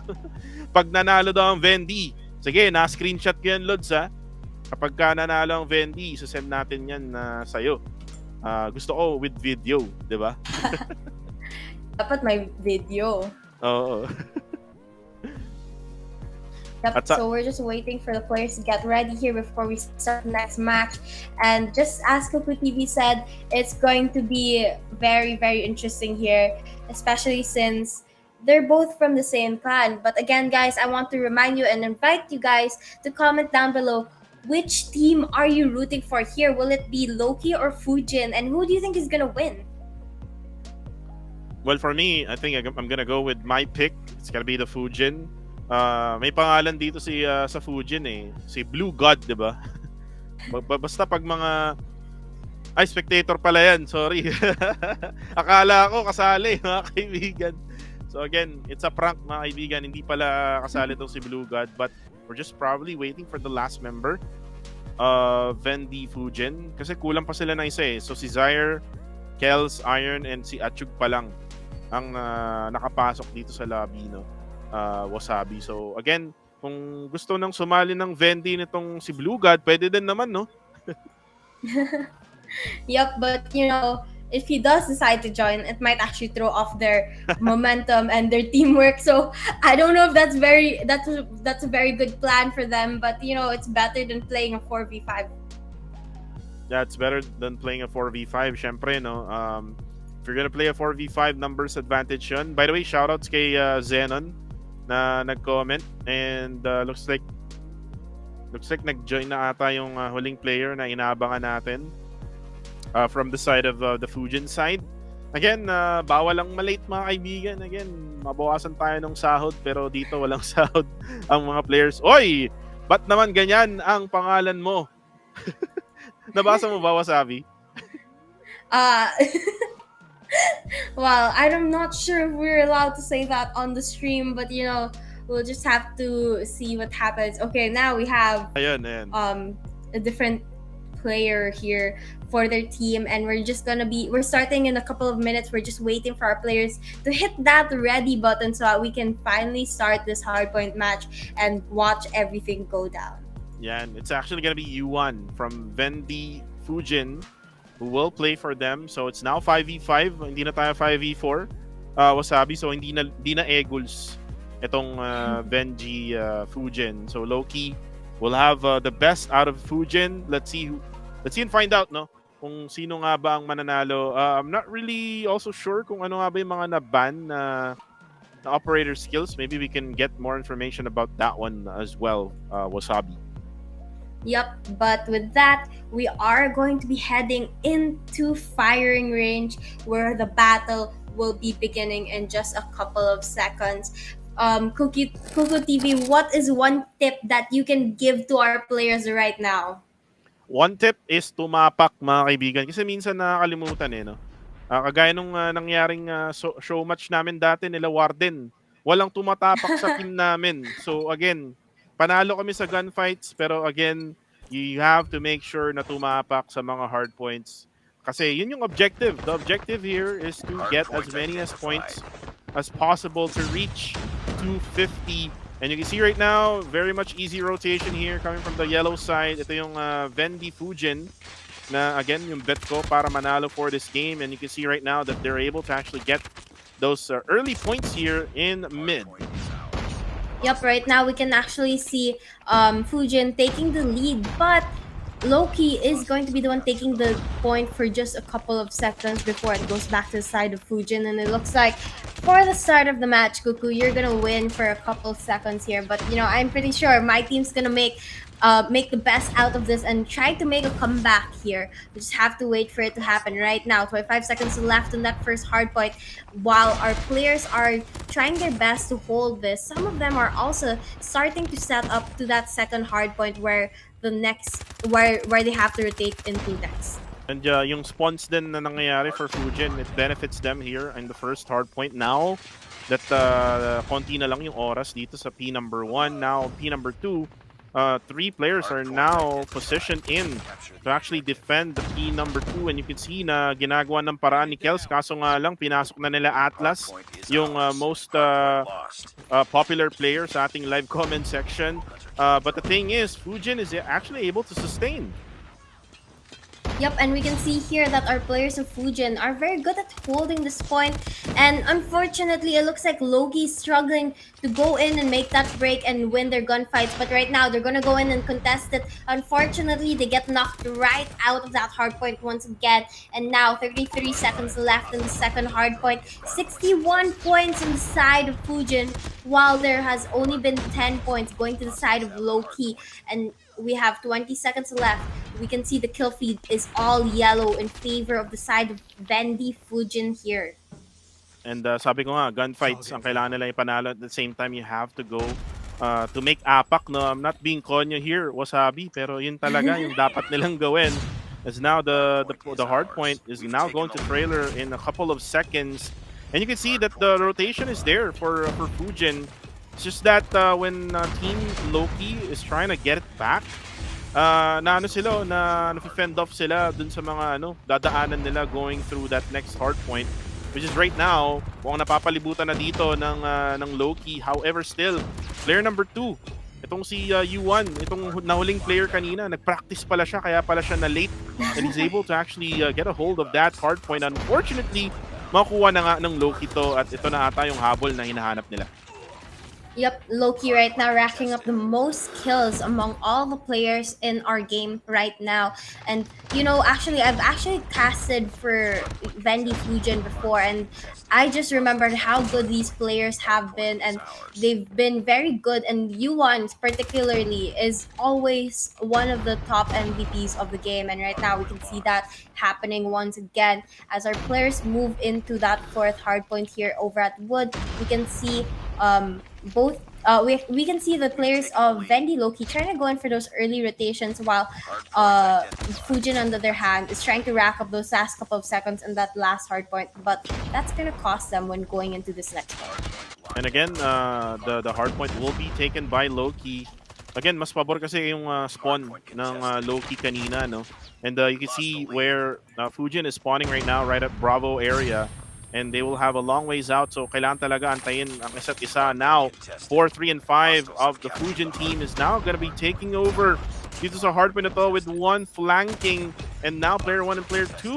Pag nanalo daw ang Vendy, sige, na-screenshot ko yan, Lods, ha. Kapag ka nanalo ang Vendy, isasend natin yan sa'yo. Gusto ko with video, di ba? Dapat may video. Oo. Yep, so we're just waiting for the players to get ready here before we start the next match. And just as Kuku TV said, it's going to be very, very interesting here, especially since they're both from the same clan. But again, guys, I want to remind you and invite you guys to comment down below, which team are you rooting for here? Will it be Loki or Fujin? And who do you think is gonna win? Well, for me, I think I'm gonna go with my pick. It's gonna be the Fujin. May pangalan dito sa Fujin eh. Si Blue God, di ba? Basta pag mga... Ay, spectator pala yan. Sorry. Akala ko kasali, mga kaibigan. So again, it's a prank, mga kaibigan. Hindi pala kasali itong si Blue God. But we're just probably waiting for the last member. Vendy Fujin. Kasi kulang pa sila na isa eh. So si Zaire, Kels, Iron, and si Achug pa lang ang nakapasok dito sa lobby, no? Wasabi. So again, kung gusto nang sumali ng Vendy nitong si Blue God, pwede din naman, no? Yep, but if he does decide to join, it might actually throw off their momentum and their teamwork. So I don't know if that's a very good plan for them, but it's better than playing a 4v5. Yeah, it's better than playing a 4v5, syempre, no? If you're gonna play a 4v5, numbers advantage yun. By the way, shoutouts kay Zenon na nag-comment, and looks like nag-join na ata yung huling player na inaabangan natin from the side of the Fujin side. Again, bawal lang malate, mga kaibigan. Again, mabawasan tayo ng sahod, pero dito walang sahod ang mga players. Oy! Ba't naman ganyan ang pangalan mo? Nabasa mo ba, Wasabi? Well, I'm not sure if we're allowed to say that on the stream, but we'll just have to see what happens. Okay, now we have Ayan. A different player here for their team, and we're starting in a couple of minutes. We're just waiting for our players to hit that ready button so that we can finally start this hardpoint match and watch everything go down. Yeah, it's actually gonna be Yuan from Vendy Fujin who will play for them. So it's now 5v5, hindi na tayo 5v4. Wasabi, so hindi na Eagles itong Vendy Fujin. So Loki will have the best out of Fujin. Let's see and find out, no, kung sino nga ba ang mananalo. I'm not really also sure kung ano nga ba yung mga na-ban na operator skills. Maybe we can get more information about that one as well, Wasabi. Yep, but with that, we are going to be heading into firing range where the battle will be beginning in just a couple of seconds. Kuku TV, what is one tip that you can give to our players right now? One tip is tumapak, mga kaibigan. Kasi minsan nakakalimutan no? Kagaya nung nangyaring show match namin dati nila Warden. Walang tumatapak sa team namin. So again, panalo kami sa gunfights pero again, you have to make sure na tumapak sa mga hard points. Kasi yun yung objective. The objective here is to get as many as points as possible to reach 250. And you can see right now, very much easy rotation here coming from the yellow side. Ito yung Vendi Fujin na again yung bet ko para manalo for this game, and you can see right now that they're able to actually get those early points here in mid. Yep, right now we can actually see Fujin taking the lead, but Loki is going to be the one taking the point for just a couple of seconds before it goes back to the side of Fujin, and it looks like for the start of the match, Goku, you're gonna win for a couple of seconds here, but you know, I'm pretty sure my team's gonna make the best out of this and try to make a comeback here. We just have to wait for it to happen right now. 25 seconds left on that first hard point. While our players are trying their best to hold this, some of them are also starting to set up to that second hard point where they have to rotate into next. And yung spawns din na nangyayari for Fujin, it benefits them here in the first hard point. Now that konti na lang yung oras dito sa P number 1, now P number 2, 3 players are now positioned in to actually defend the P number 2, and you can see na ginagawa ng paraan ni Kels, kaso nga lang pinasok na nila Atlas, yung most popular player sa ating live comment section. But the thing is, Fujin is actually able to sustain. Yep, and we can see here that our players of Fujin are very good at holding this point, and unfortunately it looks like Loki is struggling to go in and make that break and win their gunfights, but right now they're gonna go in and contest it. Unfortunately, they get knocked right out of that hard point once again, and now 33 seconds left in the second hard point. 61 points on the side of Fujin, while there has only been 10 points going to the side of Loki, and we have 20 seconds left. We can see the kill feed is all yellow in favor of the side of Vendi Fujin here. And sabi ko nga, gunfights ang kailangan nila ipanalo. At the same time, you have to go to make apak. No, I'm not being konyo here, Wasabi, pero yun talaga yung dapat nilang gawin. As now the hard point is now going to trailer in a couple of seconds. And you can see that the rotation is there for Fujin. It's just that when Team Loki is trying to get it back, na fend off sila dun sa mga dadaanan nila going through that next hard point, which is right now mukhang napapalibutan na dito ng Loki. However, still player number 2, itong si U1, itong nahuling player kanina, nagpractice pala siya, kaya pala siya na late, and he's able to actually get a hold of that hard point. Unfortunately, makuha na nga ng Loki to, at ito na ata yung habol na hinahanap nila. Yep, Loki right now racking up the most kills among all the players in our game right now. And you know, I've actually casted for Vendi Fujin before, and I just remembered how good these players have been, and they've been very good, and U1 particularly is always one of the top MVPs of the game, and right now we can see that happening once again as our players move into that fourth hardpoint here over at Wood. We can see we can see the players of Vendi Loki trying to go in for those early rotations, while Fujin on the other hand is trying to rack up those last couple of seconds in that last hard point, but that's gonna cost them when going into this next one. And again, the hard point will be taken by Loki. Again, mas pabor kasi yung spawn ng Loki kanina, no? And you can see where Fujin is spawning right now, right at Bravo area. And they will have a long ways out, so kailangan talaga antayin ang isa't isa. Now, 4, 3, and 5 of the Fujin team is now going to be taking over dito sa hardpoint na to with 1 flanking. And now player 1 and player 2,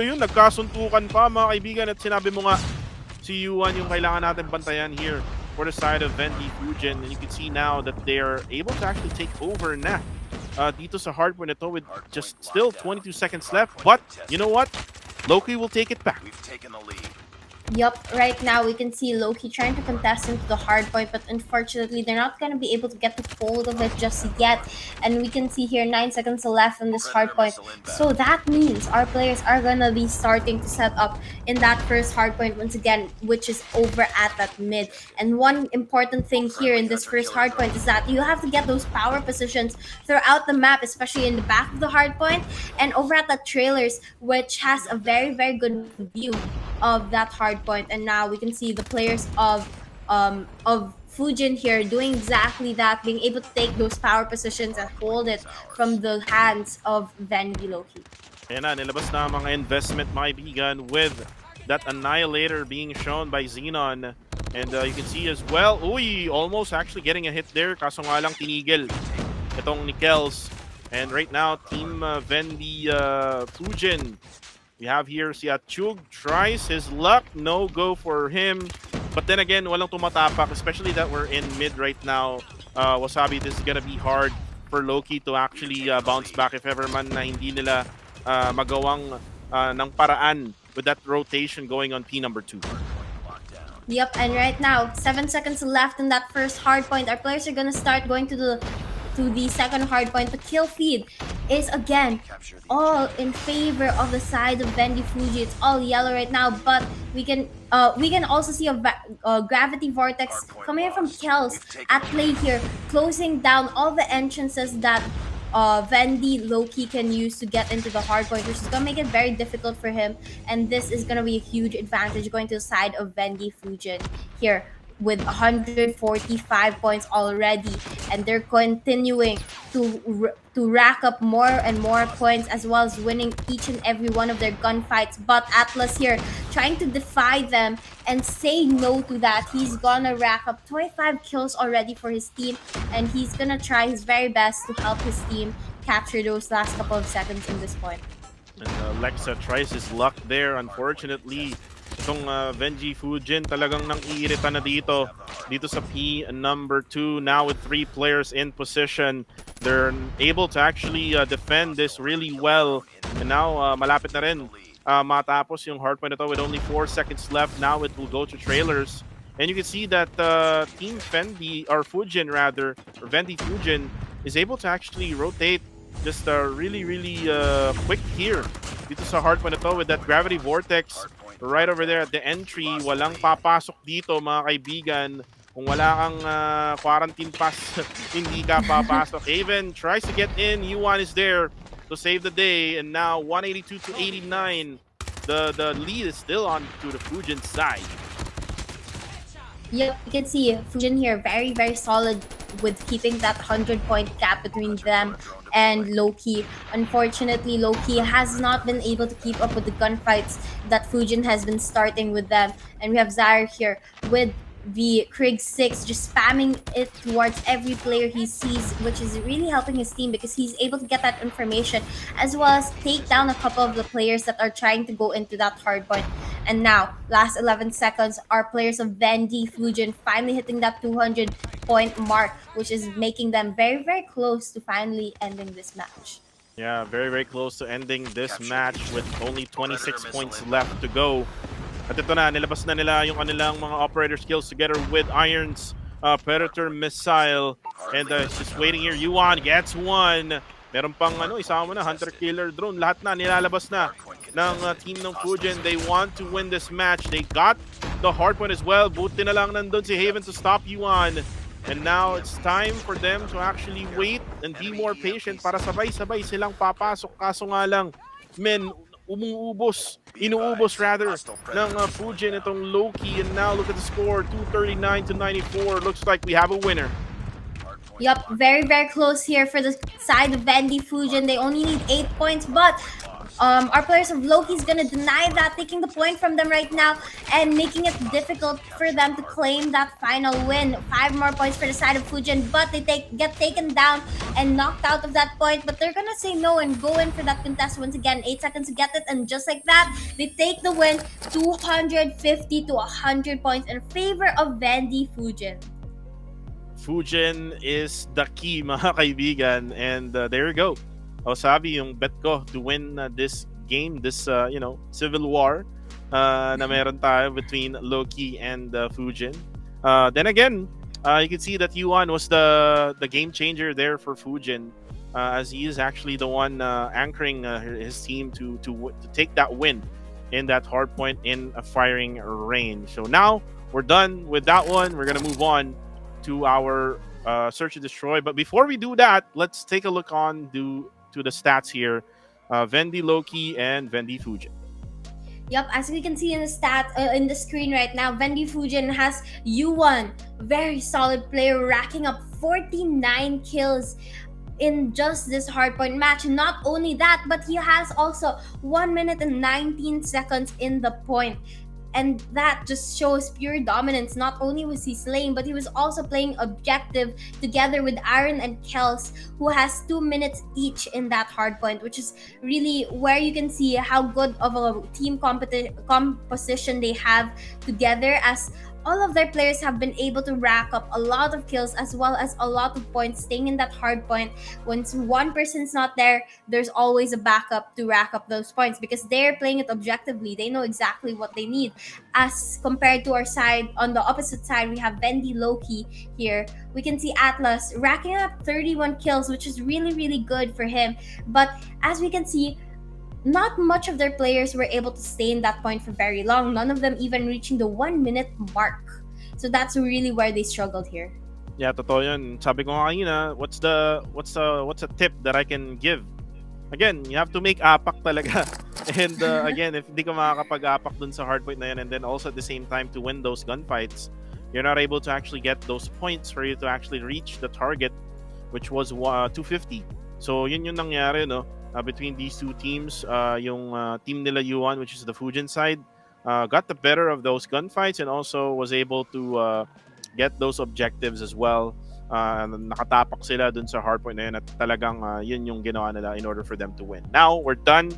yun, nagkasuntukan pa mga kaibigan. At sinabi mo nga, si U1 yung kailangan natin bantayan here for the side of Vendi Fujin. And you can see now that they are able to actually take over na dito sa hardpoint na to with just still 22 seconds left. But, you know what? Loki will take it back. We've taken the lead. Yup, right now we can see Loki trying to contest into the hard point, but unfortunately they're not going to be able to get the hold of it just yet. And we can see here 9 seconds left on this hard point. So that means our players are going to be starting to set up in that first hard point once again, which is over at that mid. And one important thing here in this first hard point is that you have to get those power positions throughout the map, especially in the back of the hard point and over at the trailers, which has a very, very good view of that hard point. And now we can see the players of Fujin here doing exactly that, being able to take those power positions and hold it from the hands of Vendy Loki. Ayan na, nilabas na ang mga investment, mga kaibigan, with that Annihilator being shown by Xenon. And you can see as well, uy, almost actually getting a hit there, kaso nga lang tinigil itong Nickels. And right now, Team Vendy Fujin, we have here si Achug, tries his luck, no go for him. But then again, walang tumatapak, especially that we're in mid right now. Wasabi, this is gonna be hard for Loki to actually bounce back if ever man na hindi nila magawang ng paraan with that rotation going on P number 2. Yep, and right now, 7 seconds left in that first hard point. Our players are gonna start going to the second hard point. The kill feed is again all in favor of the side of Vendy Fuji. It's all yellow right now, but we can also see a gravity vortex coming in from Kels at play here, closing down all the entrances that Vendy Loki can use to get into the hard point, which is gonna make it very difficult for him. And this is gonna be a huge advantage going to the side of Vendy Fujin here, with 145 points already, and they're continuing to rack up more and more points, as well as winning each and every one of their gunfights. But Atlas here trying to defy them and say no to that. He's gonna rack up 25 kills already for his team, and he's gonna try his very best to help his team capture those last couple of seconds in this point. And Lexa tries his luck there. Unfortunately, itong Vendy Fujin talagang nang iirita na dito sa P number 2. Now with 3 players in position, they're able to actually defend this really well. And now malapit na rin matapos yung hard point ito with only 4 seconds left. Now it will go to trailers. And you can see that Team Vendy, or Fujin rather, or Vendy Fujin, is able to actually rotate just really quick here dito sa hard point ito with that gravity vortex right over there at the entry. Walang papasok dito, mga kaibigan. Kung wala kang quarantine pass, hindi ka papasok. Haven tries to get in. Yuan is there to save the day. And now 182 to 89. The lead is still on to the Fujin side. Yep, you can see Fujin here very, very solid with keeping that 100-point gap between them and Loki. Unfortunately, Loki has not been able to keep up with the gunfights that Fujin has been starting with them. And we have Zaire here with the Krieg 6 just spamming it towards every player he sees, which is really helping his team because he's able to get that information as well as take down a couple of the players that are trying to go into that hard point. And now, last 11 seconds, our players of Vendy Fujin finally hitting that 200-point mark, which is making them very, very close to finally ending this match. Yeah, very close to ending this match with only 26 points left to go. At ito na, nilabas na nila yung kanilang mga operator skills together with Iron's Predator Missile. And it's just waiting here. Yuan gets one. Meron pang isama na, Hunter Killer Drone. Lahat na, nilalabas na ng team ng Fujin. They want to win this match. They got the hard point as well. Buti na lang nandun si Haven to stop Yuan. And now it's time for them to actually wait and be more patient para sabay-sabay silang papasok. Kaso nga lang, men, inuubos rather ng Fujin itong Loki. And now look at the score, 239 to 94. Looks like we have a winner. Yup, very, very close here for the side of Vendy Fujin. They only need 8 points, but our players of Loki is gonna deny that, taking the point from them right now and making it difficult for them to claim that final win. 5 more points for the side of Fujin, but they get taken down and knocked out of that point. But they're gonna say no and go in for that contest once again. 8 seconds to get it, and just like that, they take the win, 250 to 100 points in favor of Vendy Fujin. Fujin is the key, mga kaibigan. And there you go. Sabi yung bet ko to win this game, this Civil War na meron tayo between Loki and Fujin. Then again, you can see that Yuan was the game changer there for Fujin, as he is actually the one anchoring his team to take that win in that hard point in a firing range. So now we're done with that one. We're gonna move on to our search and destroy. But before we do that, let's take a look on to the stats here. Vendi Loki and Vendi Fujin. Yep, as we can see in the in the screen right now, Vendi Fujin has U1, very solid player, racking up 49 kills in just this hardpoint match. Not only that, but he has also 1 minute and 19 seconds in the point. And that just shows pure dominance. Not only was he slaying, but he was also playing objective together with Aaron and Kels, who has 2 minutes each in that hardpoint, which is really where you can see how good of a team composition they have together, as all of their players have been able to rack up a lot of kills as well as a lot of points, staying in that hard point. Once one person's not there, there's always a backup to rack up those points because they're playing it objectively. They know exactly what they need. As compared to our side, on the opposite side, we have Vendi Loki here. We can see Atlas racking up 31 kills, which is really, really good for him. But as we can see, not much of their players were able to stay in that point for very long. None of them even reaching the 1 minute mark. So that's really where they struggled here. Yeah, totoo yun. Sabi ko nga kanina, what's a tip that I can give? Again, you have to make apak talaga. And again, if hindi ka makakapag-apak dun sa hardpoint na yan, and then also at the same time to win those gunfights, you're not able to actually get those points for you to actually reach the target, which was 250. So yun yung nangyari, no? Between these two teams, yung team nila Yuan, which is the Fujin side, got the better of those gunfights and also was able to get those objectives as well. Nakatapak sila dun sa hardpoint na yun at talagang yun yung ginawa nila in order for them to win. Now, we're done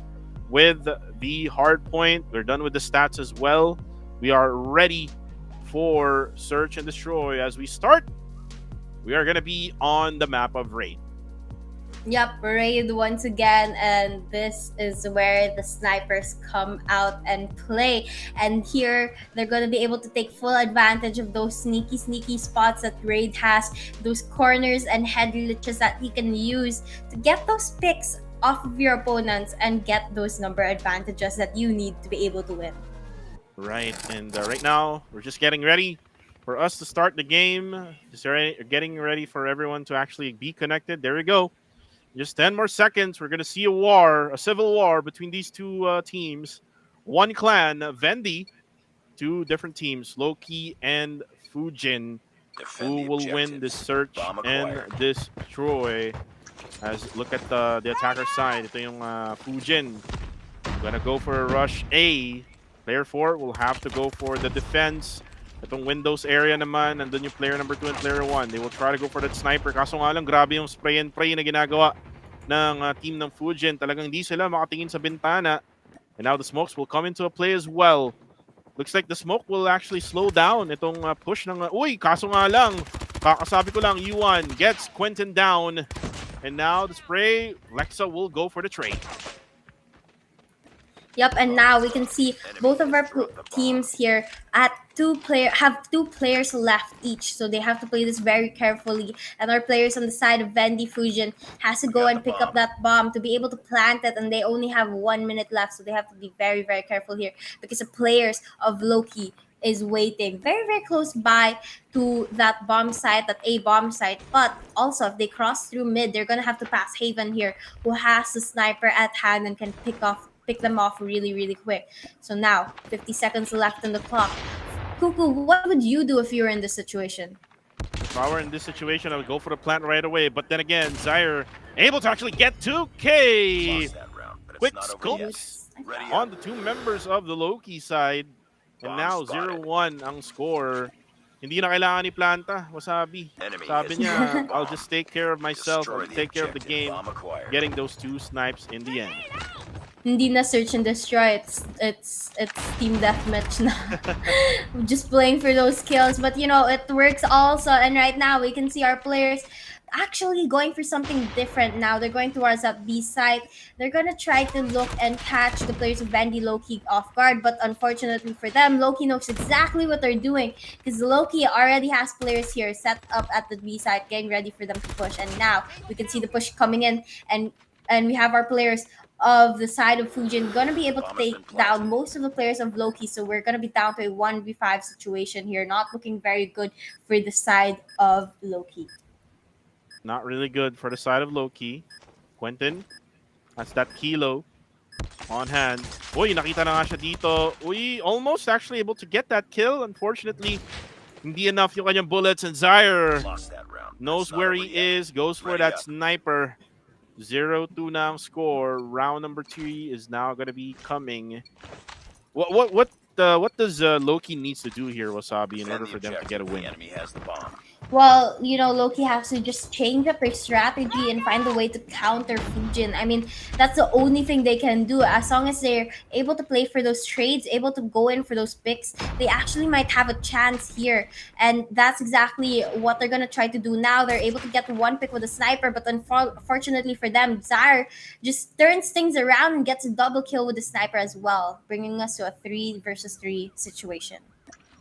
with the hardpoint. We're done with the stats as well. We are ready for Search and Destroy. As we start, we are going to be on the map of Raid. Yep, raid once again, and this is where the snipers come out and play. And here, they're going to be able to take full advantage of those sneaky spots that Raid has, those corners and head glitches that he can use to get those picks off of your opponents and get those number advantages that you need to be able to win. Right, and right now, we're just getting ready for us to start the game. Just getting ready for everyone to actually be connected. There we go. Just 10 more seconds. We're going to see a civil war between these two teams. One clan, Vendi, two different teams, Loki and Fujin, who will win this search and destroy. As look at the attacker side, ito yung Fujin. Gonna go for a rush A. Player 4 will have to go for the defense. Itong windows area naman, nandun yung player number 2 and player 1. They will try to go for that sniper. Kaso nga lang, grabe yung spray and pray na ginagawa ng team ng Fujin. Talagang hindi sila makatingin sa bintana. And now the smokes will come into a play as well. Looks like the smoke will actually slow down itong push ng... Uy, kaso nga lang, kakasabi ko lang, U1 gets Quentin down. And now the spray, Lexa will go for the trade. Yep, and now we can see both of our teams here have two players left each, so they have to play this very carefully. And our players on the side of Vendi Fusion has to go and pick up that bomb to be able to plant it, and they only have 1 minute left, so they have to be very, very careful here because the players of Loki is waiting very, very close by to that bomb site, that A bomb site. But also, if they cross through mid, they're gonna have to pass Haven here, who has the sniper at hand and can pick them off really, really quick. So now, 50 seconds left on the clock. Cuckoo, what would you do if you were in this situation? If I were in this situation, I would go for the plant right away. But then again, Zaire able to actually get 2K. Quick scopes on the two members of the Loki side. And now 0-1 ang score. Hindi na kailangan ni Planta, Wasabi. Sabi niya, I'll just take care of myself, I'll take care of the game, getting those 2 snipes in the end. Hindi na search and destroy, it's team deathmatch na. Just playing for those kills, but you know, it works also. And right now we can see our players actually going for something different now. They're going towards that B side. They're gonna try to look and catch the players of Vandy Loki off guard, but unfortunately for them, Loki knows exactly what they're doing because Loki already has players here set up at the B side, getting ready for them to push. And now we can see the push coming in, and we have our players of the side of Fujin gonna be able to take down most of the players of Loki. So we're gonna be down to a 1v5 situation here, not looking very good for the side of Loki. Not really good for the side of Loki. Quentin has that kilo on hand. Uy, nakita na nga siya dito. Uy, almost actually able to get that kill. Unfortunately, hindi enough yung kanyang bullets, and Zaire Lost that round. knows That's not where over he yet. is, goes for Ready that up. sniper. 0-2 na ang score. Round number 3 is now going to be coming. What does Loki needs to do here, Wasabi, in Defend order the for them to objective. get a The win? enemy has the bomb. Well, Loki has to just change up their strategy and find a way to counter Fujin. I mean, that's the only thing they can do. As long as they're able to play for those trades, able to go in for those picks, they actually might have a chance here. And that's exactly what they're going to try to do now. They're able to get one pick with a sniper, but unfortunately for them, Zaire just turns things around and gets a double kill with the sniper as well, bringing us to a 3 versus 3 situation.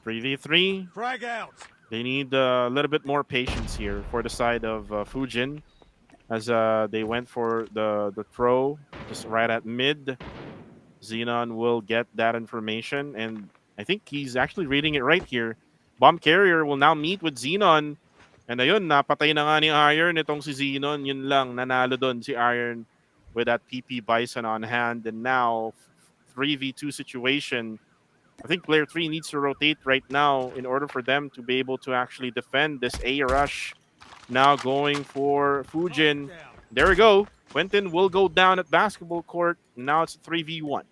3v3. Frag out. They need a little bit more patience here for the side of Fujin, as they went for the throw just right at mid. Xenon will get that information, and I think he's actually reading it right here. Bomb carrier will now meet with Xenon, and ayun, napatay na nga ni Iron itong si Xenon. Yun lang, nanalo doon si Iron with that PP Bison on hand, and now 3v2 situation. I think player 3 needs to rotate right now in order for them to be able to actually defend this A rush. Now going for Fujin. There we go. Quentin will go down at basketball court. Now it's a 3v1.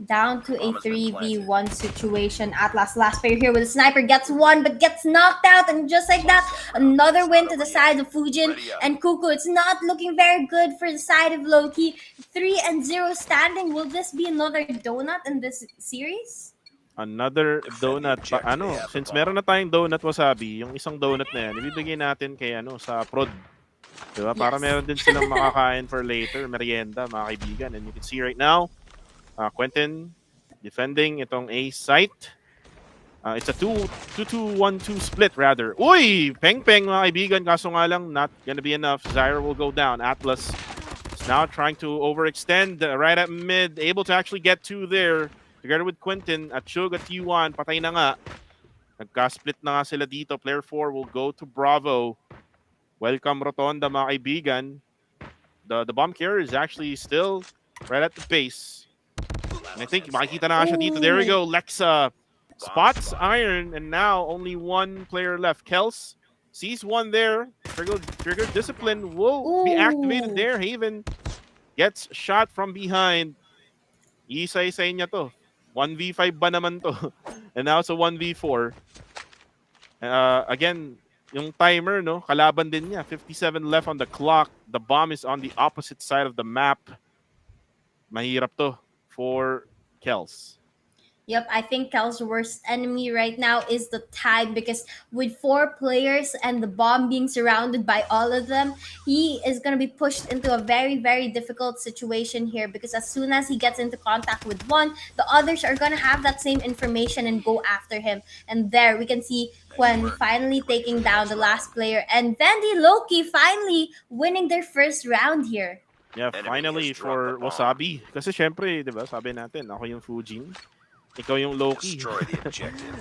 Down to a 3v1 situation. Atlas, last player here with a sniper, gets one but gets knocked out, and just like that, another win to the side of Fujin and Kuku. It's not looking very good for the side of Loki. 3-0 standing. Will this be another donut in this series? Another donut. Since meron na tayong donut, Wasabi, yung isang donut na yan, ibibigay natin kay sa prod. Diba? Para Yes. meron din silang makakain for later, merienda, mga kaibigan. And you can see right now, Quentin defending itong A site. It's a 2-2-1-2 split rather. Uy! Peng-peng mga kaibigan. Kaso nga lang, not gonna be enough. Zaire will go down. Atlas is now trying to overextend right at mid. Able to actually get two there. Together with Quentin at Chug at Yuan. Patay na nga. Nagka-split na nga sila dito. Player 4 will go to Bravo. Welcome Rotonda mga kaibigan. The bomb carrier is actually still right at the base. And I think makikita na nga siya dito. There we go. Lexa spots Iron, and now only one player left. Kels sees one there. Trigger discipline will be activated there. Haven gets shot from behind. Isa-isa niya to. 1v5 ba naman to? And now it's a 1v4. Again, yung timer, no? Kalaban din niya. 57 left on the clock. The bomb is on the opposite side of the map. Mahirap to for Kels. Yep, I think Kel's worst enemy right now is the tide, because with 4 players and the bomb being surrounded by all of them, he is going to be pushed into a very, very difficult situation here, because as soon as he gets into contact with one, the others are going to have that same information and go after him. And there we can see Quen finally taking down the last player, and Vandy Loki finally winning their first round here. Yeah, finally for Wasabi. Kasi syempre, di ba, sabi natin, ako yung Fujin. Ikaw yung Loki.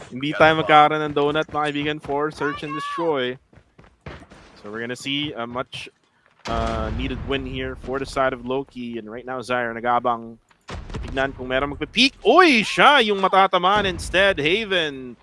Hindi tayo magkakaroon ng donut, mga kaibigan, for search and destroy. So we're gonna see a much needed win here for the side of Loki. And right now, Zaire nag-abang. Tignan kung meron magpipeak. Uy! Siya yung matatamaan instead. Haven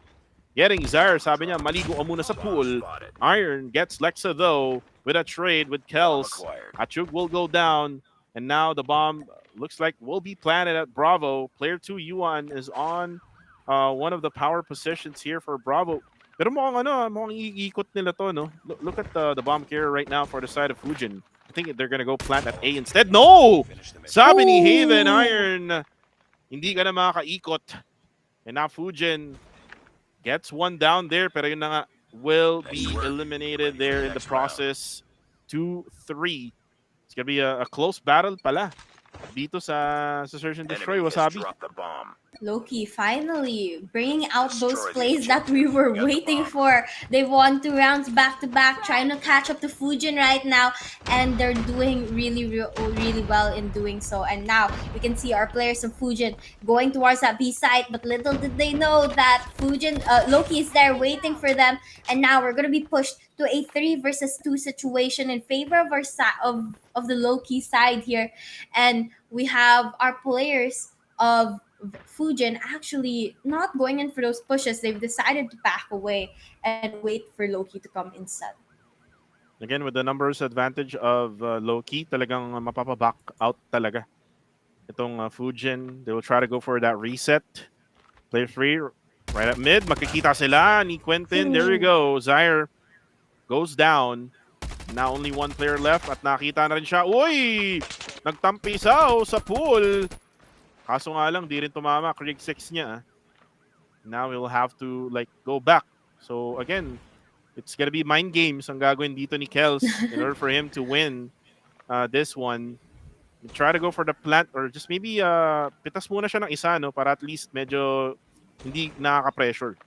getting Zaire. Sabi niya, maligo ka muna sa pool. Iron gets Lexa though with a trade with Kels. Achug will go down. And now the bomb looks like will be planted at Bravo. Player 2, Yuan, is on one of the power positions here for Bravo. Pero mukhang iikot nila to, no? Look at the bomb carrier right now for the side of Fujin. I think they're gonna go plant at A instead. No! Sabi ni Haven, Iron, hindi ka na makakaikot. And now Fujin gets one down there, pero yun na nga, will be eliminated there in the process. 2-3. It's gonna be a close battle pala dito sa Search and Destroy, Enemy has Wasabi. dropped the bomb. Loki finally bringing out those Destroy the plays that we objective. were We got the waiting bomb. for. They've won 2 rounds back to back, trying to catch up to Fujin right now, and they're doing really well in doing so. And now we can see our players of Fujin going towards that B site, but little did they know that Loki is there waiting for them. And now we're gonna be pushed to a 3 versus 2 situation in favor of our of the Loki side here, and we have our players of Fujin actually not going in for those pushes. They've decided to back away and wait for Loki to come instead. Again, with the numbers advantage of Loki, talagang mapapaback out talaga. Itong Fujin, they will try to go for that reset. Player 3, right at mid. Makikita sila ni Quentin. There you go. Zaire goes down. Now only one player left at nakita na rin siya. Uy! Nagtampisaw sa pool. Kaso nga lang, di rin tumama. Krieg 6 niya. Now we'll have to go back. So again, it's gonna be mind games ang gagawin dito ni Kels in order for him to win this one. Try to go for the plant or just maybe pitas muna siya ng isa, no, para at least medyo hindi nakaka-pressure.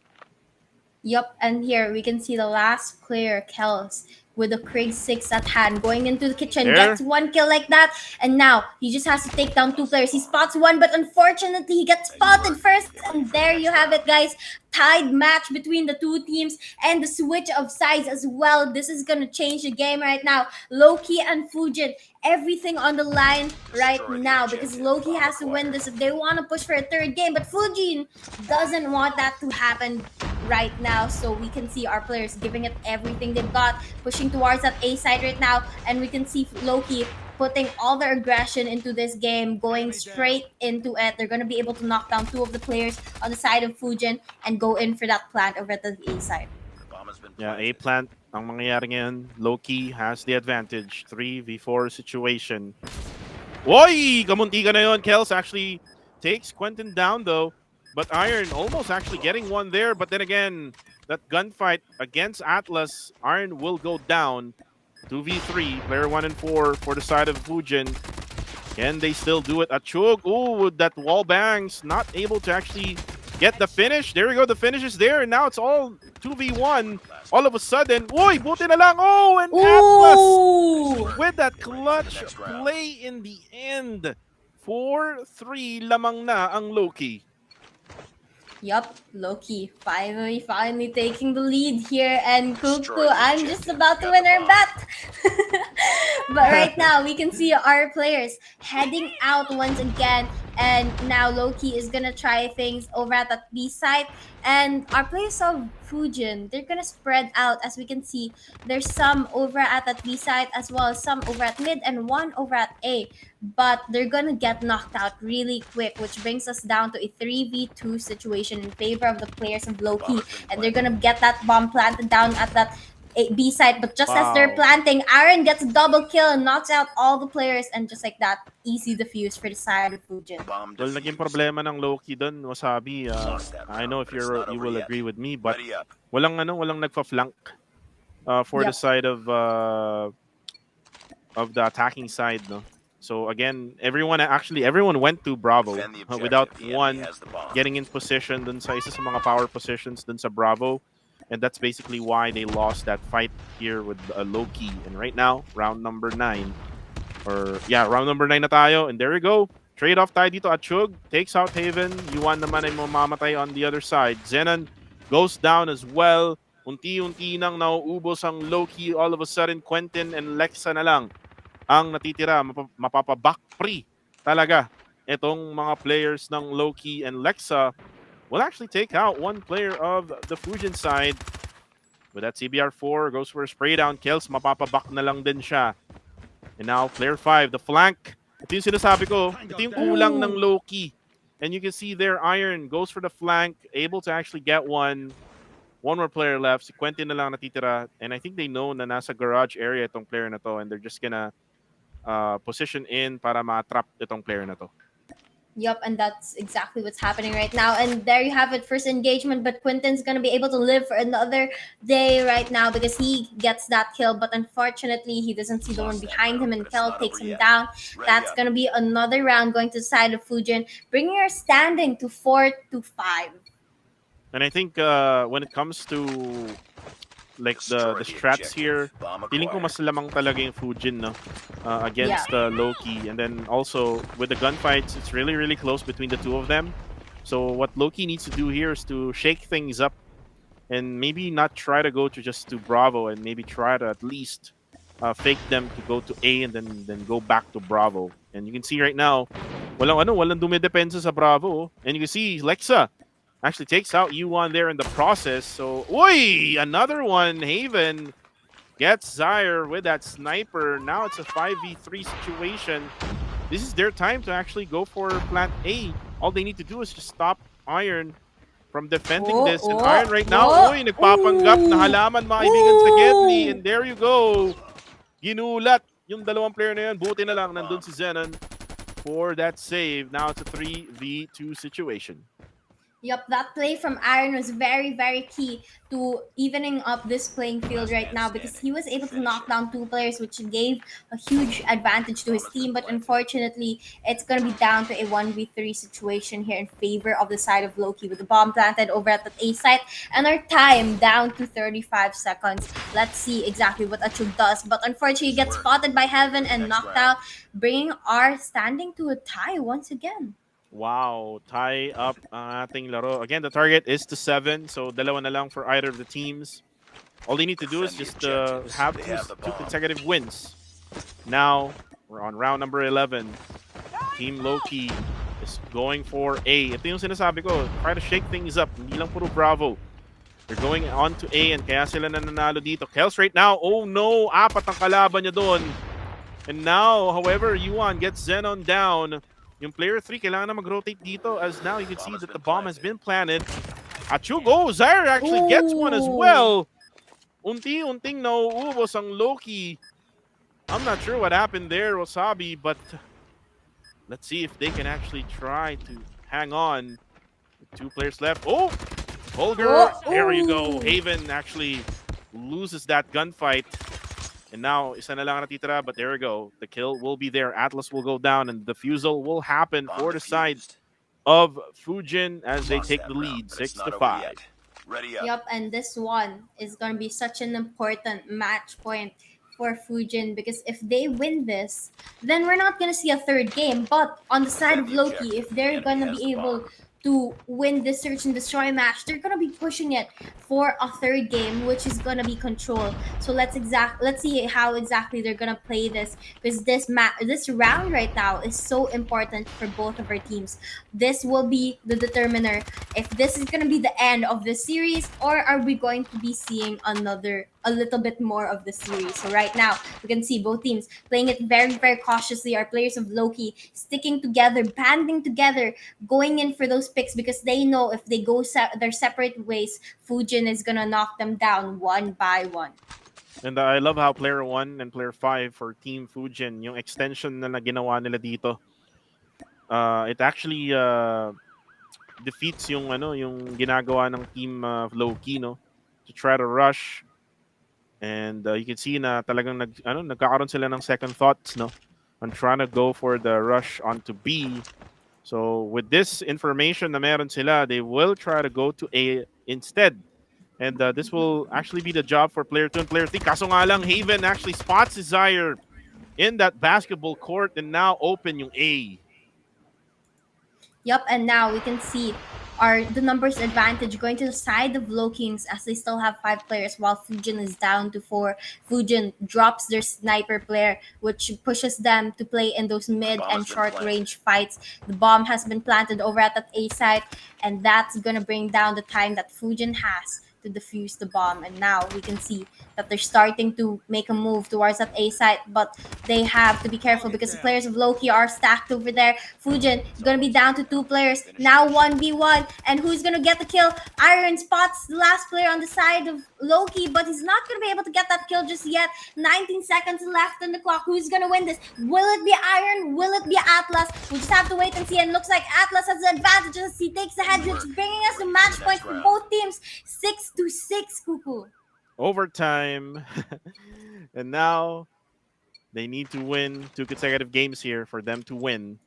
Yup, and here we can see the last player, Kels, with the Krieg 6 at hand, going into the kitchen, gets 1 kill like that, and now he just has to take down 2 players. He spots one, but unfortunately he gets spotted first, and there you have it, guys. Tied match between the 2 teams and the switch of sides as well. This is gonna change the game right now. Loki and Fujin, everything on the line right now, because Loki has to win this if they want to push for a 3rd game, but Fujin doesn't want that to happen right now. So we can see our players giving it everything they've got, pushing towards that A side right now, and we can see Loki putting all their aggression into this game, going straight into it. They're going to be able to knock down 2 of the players on the side of Fujin and go in for that plant over at the A side. Yeah, A plant ang mangyayari ngayon. Loki has the advantage. 3v4 situation. Oy! Kamunti ka na yun. Kels actually takes Quentin down though. But Iron almost actually getting one there. But then again, that gunfight against Atlas, Iron will go down. 2v3, player 1 and 4 for the side of Fujin. Can they still do it? Achug, ooh, that wall bangs, not able to actually get the finish. There we go, the finish is there, and now it's all 2v1. All of a sudden, uy, buti na lang. Oh, and Atlas with that clutch play in the end. 4-3 lamang na ang Loki. Yup, Loki finally taking the lead here, and Kuku, I'm just about to win our bet. But right now, we can see our players heading out once again, and now Loki is gonna try things over at that B side, and our players of Fujin, they're gonna spread out. As we can see, there's some over at that B side as well as some over at mid and one over at A, but they're gonna get knocked out really quick, which brings us down to a 3v2 situation in favor of the players of Loki, and they're gonna get that bomb planted down at that B side. But just as they're planting, Aaron gets a double kill and knocks out all the players, and just like that, easy defuse for the side of Fujin. Well, naging problema ng Loki doon, Wasabi. I know if you will agree with me, but walang nagfa-flank for the side of the attacking side, no. So again, everyone went to Bravo without one getting in position dun sa isa sa mga power positions dun sa Bravo. And that's basically why they lost that fight here with Loki. And right now, round number 9. Round number 9 na tayo. And there we go. Trade-off tayo dito. Achug takes out Haven. Yuan naman ay mamamatay on the other side. Zenon goes down as well. Unti-unti nang nauubos ang Loki. All of a sudden, Quentin and Lexa na lang ang natitira. Mapapaback free talaga itong mga players ng Loki and Lexa. Will actually take out one player of the Fujin side. With that CBR4, goes for a spray down. Kills, mapapaback na lang din siya. And now, player 5, the flank. Ito yung sinasabi ko. Ito yung kulang ng Loki. And you can see there, Iron goes for the flank. Able to actually get one. One more player left. Si Quentin na lang natitira. And I think they know na nasa garage area itong player na to. And they're just gonna position in para ma-trap itong player na to. Yup, and that's exactly what's happening right now. And there you have it, first engagement. But Quinton's gonna be able to live for another day right now because he gets that kill. But unfortunately, he doesn't see the one behind him, and But it's Kel not takes over him yet. down. Ready That's up. gonna be another round going to the side of Fujin, bringing our standing to 4-5. And I think when it comes to like Destroy the the strats objective. here, Bomb feeling ko acquired. mas lamang talaga yung Fujin, no? Yeah. Against Loki. And then also with the gunfights, it's really, really close between the two of them. So what Loki needs to do here is to shake things up and maybe not try to go to just to Bravo, and maybe try to at least fake them to go to A and then go back to Bravo. And you can see right now, walang dumidepensa sa Bravo. And you can see Lexa actually takes out U1 there in the process. So, oi, another one. Haven gets Zaire with that sniper. Now it's a 5v3 situation. This is their time to actually go for plant A. All they need to do is just stop Iron from defending this. And Iron right now, uy, nagpapanggap na halaman, mga kaibigan, sa Gedli. And there you go. Ginulat yung dalawang player na yun. Buti na lang nandun si Zenon for that save. Now it's a 3v2 situation. Yup, that play from Aaron was very, very key to evening up this playing field right now because he was able to knock down two players, which gave a huge advantage to his team. But unfortunately, it's going to be down to a 1v3 situation here in favor of the side of Loki with the bomb planted over at the A site. And our time down to 35 seconds. Let's see exactly what Achug does. But unfortunately, he gets spotted by Heaven and knocked out, bringing our standing to a tie once again. Wow, tie up ang ating laro. Again, the target is to 7, so dalawa na lang for either of the teams. All they need to do is just have two consecutive wins. Now, we're on round number 11. Team Loki is going for A. Ito yung sinasabi ko, try to shake things up. Hindi lang puro Bravo. They're going on to A and kaya sila nananalo dito. Kels right now, oh no, apat ang kalaban niya doon. And now, however, Yuan gets Zenon down. Yung player 3, kailangan na mag-rotate dito as now you can see that the bomb has been planted. Achug, oh, Zaire actually gets one as well. Unti-unting nauubos ang Loki. I'm not sure what happened there, Wasabi, but let's see if they can actually try to hang on. 2 players left. Oh, Holger, there you go. Haven actually loses that gunfight. And now, isa na lang natitira, but there we go. The kill will be there. Atlas will go down, and the defusal will happen for the side of Fujin as they take the lead, 6-5. Ready up. Yep, and this one is going to be such an important match point for Fujin because if they win this, then we're not going to see a third game. But on the side of Loki, if they're going to be able to win this search and destroy match, they're going to be pushing it for a third game, which is going to be control. So let's see how exactly they're going to play this because this round right now is so important for both of our teams. This will be the determiner if this is going to be the end of the series or are we going to be seeing a little bit more of the series. So right now, we can see both teams playing it very, very cautiously. Our players of Loki sticking together, banding together, going in for those picks because they know if they go their separate ways, Fujin is gonna knock them down one by one. And I love how player 1 and player 5 for Team Fujin, yung extension na ginawa nila dito, it actually defeats yung ginagawa ng Team Loki, no, to try to rush. And you can see na talagang nagkakaroon sila ng second thoughts, no, on trying to go for the rush onto B. So with this information na meron sila, they will try to go to A instead. And this will actually be the job for player 2 and player 3. Kaso nga lang, Haven actually spots Desire in that basketball court and now open yung A. Yep, and now we can see the numbers advantage going to the side of Lokings as they still have 5 players while Fujin is down to 4. Fujin drops their sniper player, which pushes them to play in those mid and short range fights. The bomb has been planted over at that A site, and that's gonna bring down the time that Fujin has to defuse the bomb. And now we can see that they're starting to make a move towards that A site, but they have to be careful because the players of Loki are stacked over there. Fujin is going to be down to 2 players. Now 1v1. And who's going to get the kill? Iron spots the last player on the side of Loki, but he's not going to be able to get that kill just yet. 19 seconds left on the clock. Who's going to win this? Will it be Iron? Will it be Atlas? We'll just have to wait and see. And looks like Atlas has the advantage as he takes the head, which is bringing us to match point for both teams. 6-6, Cuckoo. Overtime. And now they need to win 2 consecutive games here for them to win.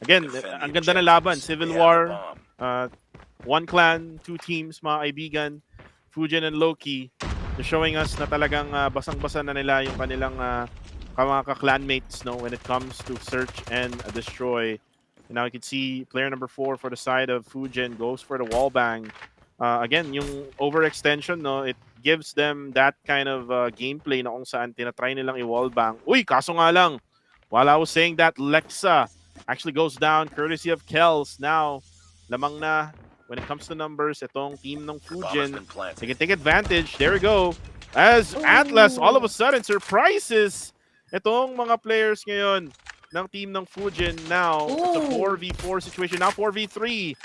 Again, ang ganda na laban. Civil War, 1 clan, 2 teams, mga kaibigan. Fujin and Loki. They're showing us na talagang basang-basa na nila yung kanilang mga ka-clanmates, no, when it comes to search and destroy. And now you can see player number 4 for the side of Fujin goes for the wall bang. Again, yung overextension, no, it gives them that kind of gameplay na kung saan tinatry nilang i-wall bang. Uy, kaso nga lang, while I was saying that, Lexa actually goes down courtesy of Kels. Now, lamang na when it comes to numbers, itong team ng Fujin, they can take advantage. There we go. As Atlas, all of a sudden, surprises itong mga players ngayon ng team ng Fujin. Now, it's a 4v4 situation. Now, 4v3.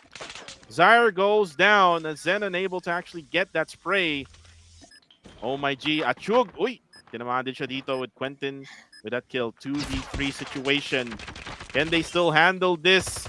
Zyre goes down, and Zen unable to actually get that spray. Oh my G, Achug! Uy! Tinamaan din siya dito with Quentin with that kill. 2v3 situation. Can they still handle this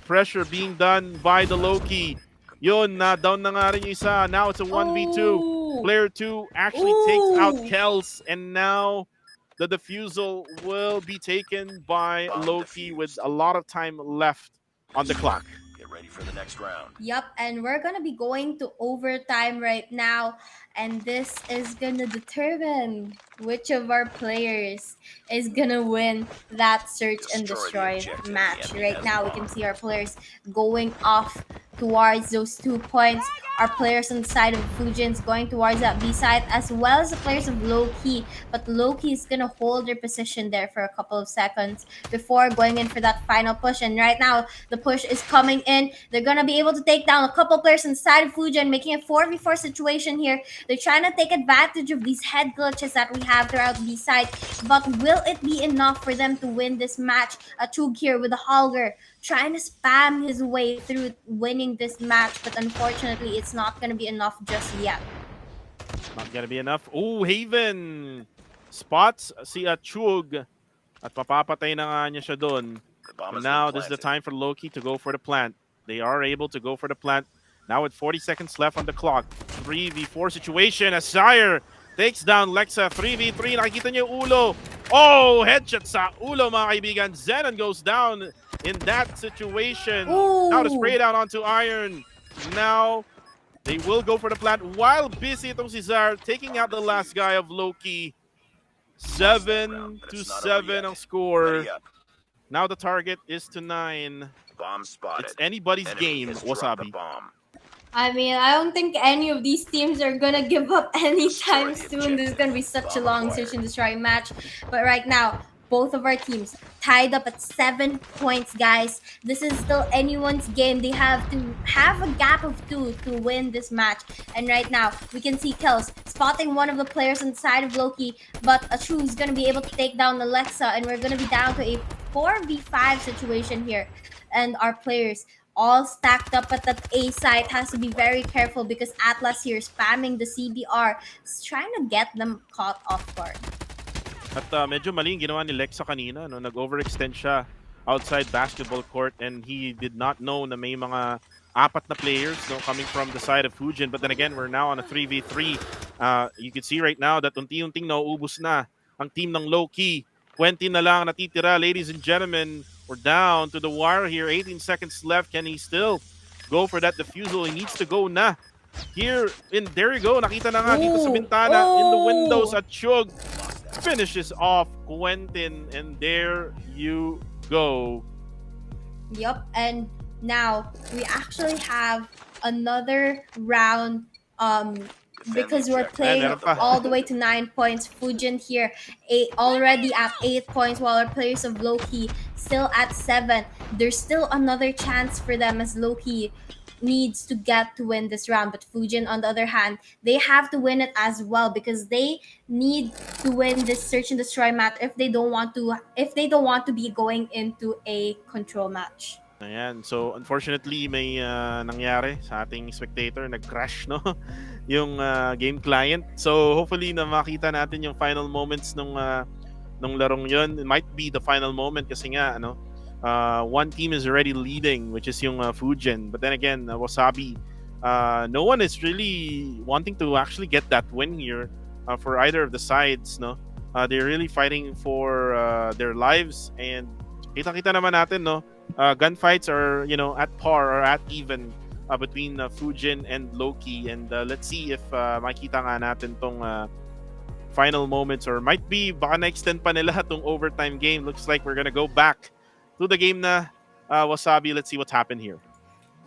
pressure being done by the Loki? Yun, down na nga rin yung isa. Now it's a 1v2. Player 2 actually takes out Kels, and now the defusal will be taken by Loki with a lot of time left on the clock. Get ready for the next round. Yep, and we're gonna be going to overtime right now, and this is gonna determine which of our players is gonna win that search and destroy match. Right now, we can see our players going off towards those 2 points. Our players on the side of Fujin's going towards that B side, as well as the players of Loki. But Loki is gonna hold their position there for a couple of seconds before going in for that final push. And right now, the push is coming in. They're gonna be able to take down a couple players on the side of Fujin, making a 4v4 situation here. They're trying to take advantage of these head glitches that we have throughout B side. But will it be enough for them to win this match? Achug here with the Holger, trying to spam his way through winning this match, but unfortunately, it's not going to be enough just yet. Not going to be enough. Oh, Haven spots si Achug at papapatay na nga niya siya doon. Now, this is the time for Loki to go for the plant. They are able to go for the plant. Now with 40 seconds left on the clock. 3v4 situation as Zyre takes down Lexa. 3v3. Nakikita niyo yung ulo. Oh, headshot sa ulo, mga kaibigan. Zenon goes down in that situation. Now to spray down onto Iron. Now they will go for the plant while busy itong si Zyre taking out the last guy of Loki. 7-7 ang score. Now the target is to 9. Bomb spotted. It's anybody's game, Wasabi. I mean, I don't think any of these teams are gonna give up anytime soon. This is gonna be such a long search and destroy match. But right now, both of our teams tied up at 7 points, guys. This is still anyone's game. They have to have a gap of 2 to win this match. And right now, we can see Kels spotting one of the players on the side of Loki, but Achu is going to be able to take down Alexa, and we're going to be down to a 4v5 situation here. And our players all stacked up at that A site has to be very careful because Atlas here spamming the CBR is trying to get them caught off guard. At medyo mali yung ginawa ni Lexa kanina, no? Nag-overextend siya outside basketball court, and he did not know na may mga 4 na players, no, coming from the side of Fujin. But then again, we're now on a 3v3. You can see right now that unti-unting nauubos na ang team ng Loki. 20 na lang natitira, ladies and gentlemen. We're down to the wire here. 18 seconds left. Can he still go for that defusal? He needs to go na. Here, there you go. Nakita na nga dito sa bintana in the windows at Chug. Finishes off Quentin, and there you go. Yep, and now we actually have another round because we're playing all the way to 9 points. Fujin here already at 8 points, while our players of Loki still at 7. There's still another chance for them as Loki needs to get to win this round. But Fujin, on the other hand, they have to win it as well because they need to win this search and destroy match if they don't want to be going into a control match. Ayan. So, unfortunately, may nangyari sa ating spectator. Nag-crash, no? Yung game client. So, hopefully, na makita natin yung final moments nung larong yun. It might be the final moment kasi nga, ano, one team is already leading, which is yung Fujin. But then again, Wasabi, no one is really wanting to actually get that win here for either of the sides, no? They're really fighting for their lives, and kita-kita naman natin, no? Gunfights are, at par or at even between Fujin and Loki, and let's see if makita nga natin tong final moments, or might be baka na-extend pa nila tong overtime game. Looks like we're gonna go back to the game na Wasabi. Let's see what's happened here.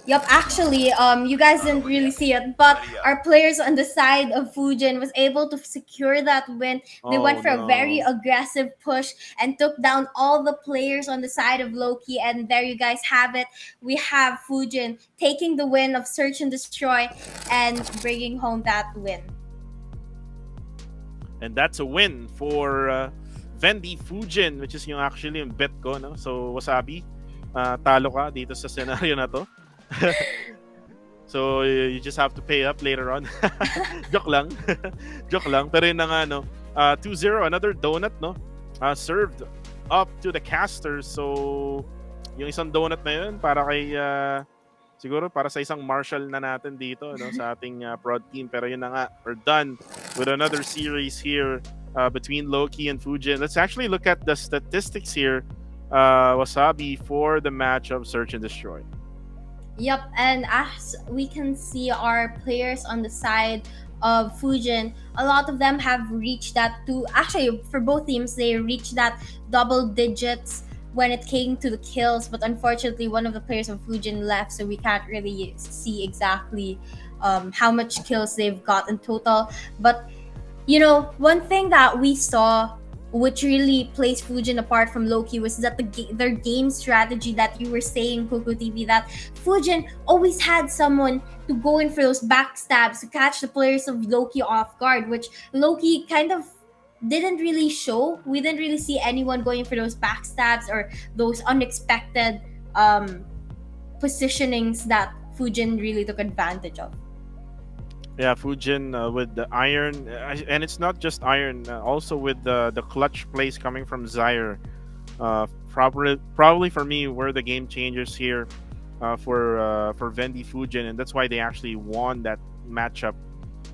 Yep, actually, you guys didn't really see it, but our players on the side of Fujin was able to secure that win. They went for a very aggressive push and took down all the players on the side of Loki, and there you guys have it. We have Fujin taking the win of Search and Destroy and bringing home that win. And that's a win for Vendi Fujin, which is yung actually yung bet ko, no? So, Wasabi, talo ka dito sa scenario na to. So you just have to pay up later on. Joke lang. Joke lang. Pero yun na nga, no? 2-0, another donut, no? Served up to the casters. So yung isang donut na yun para kay siguro para sa isang marshal na natin dito, no, sa ating prod team. Pero yun na nga, we're done with another series here between Loki and Fujin. Let's actually look at the statistics here, Wasabi, for the match of Search and Destroy. Yep, and as we can see, our players on the side of Fujin, a lot of them have reached that actually, for both teams, they reached that double digits when it came to the kills, but unfortunately, one of the players of Fujin left, so we can't really see exactly how much kills they've got in total. But, one thing that we saw which really plays Fujin apart from Loki was that their game strategy that you were saying, Kuku TV, that Fujin always had someone to go in for those backstabs to catch the players of Loki off guard, which Loki kind of didn't really show. We didn't really see anyone going for those backstabs or those unexpected positionings that Fujin really took advantage of. Yeah, Fujin with the iron, and it's not just iron, also with the clutch plays coming from Zaire. Probably for me were the game changers here for Vendi Fujin, and that's why they actually won that matchup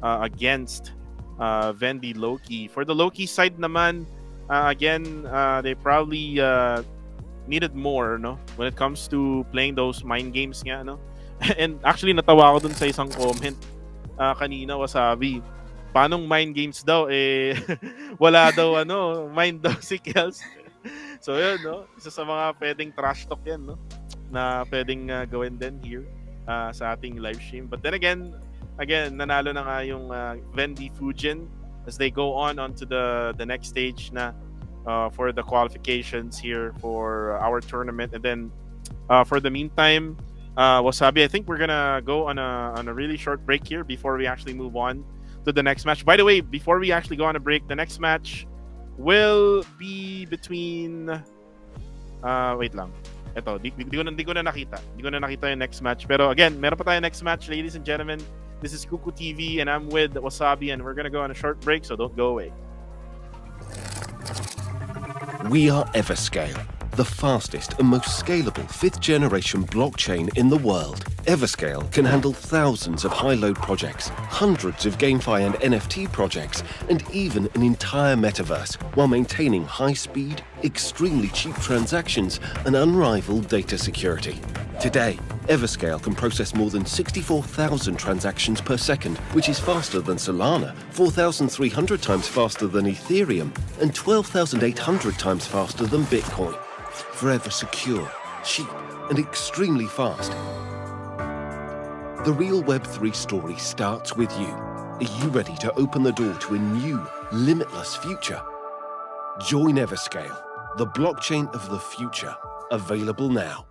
against Vendi Loki. For the Loki side naman, again, they probably needed more, no, when it comes to playing those mind games nga, no. And actually natawa ako dun sa isang comment kanina, Wasabi, paanong mind games daw, wala daw mind daw si Kels. So yun, no, isa sa mga pwedeng trash talk yan, no, na pwedeng gawin din here sa ating live stream. But then again, nanalo na nga yung Vendi Fujin as they go on onto the next stage na for the qualifications here for our tournament. And then for the meantime, Wasabi, I think we're gonna go on a really short break here before we actually move on to the next match. By the way, before we actually go on a break, the next match will be between wait lang. Ito, di ko na nakita. Di ko na nakita yung next match. Pero again, meron pa tayo next match, ladies and gentlemen. This is Kuku TV and I'm with Wasabi, and we're gonna go on a short break, so don't go away. We are Everscale, the fastest and most scalable 5th generation blockchain in the world. Everscale can handle thousands of high-load projects, hundreds of GameFi and NFT projects, and even an entire metaverse, while maintaining high speed, extremely cheap transactions, and unrivaled data security. Today, Everscale can process more than 64,000 transactions per second, which is faster than Solana, 4,300 times faster than Ethereum, and 12,800 times faster than Bitcoin. Forever secure, cheap, and extremely fast. The real Web3 story starts with you. Are you ready to open the door to a new, limitless future? Join Everscale, the blockchain of the future. Available now.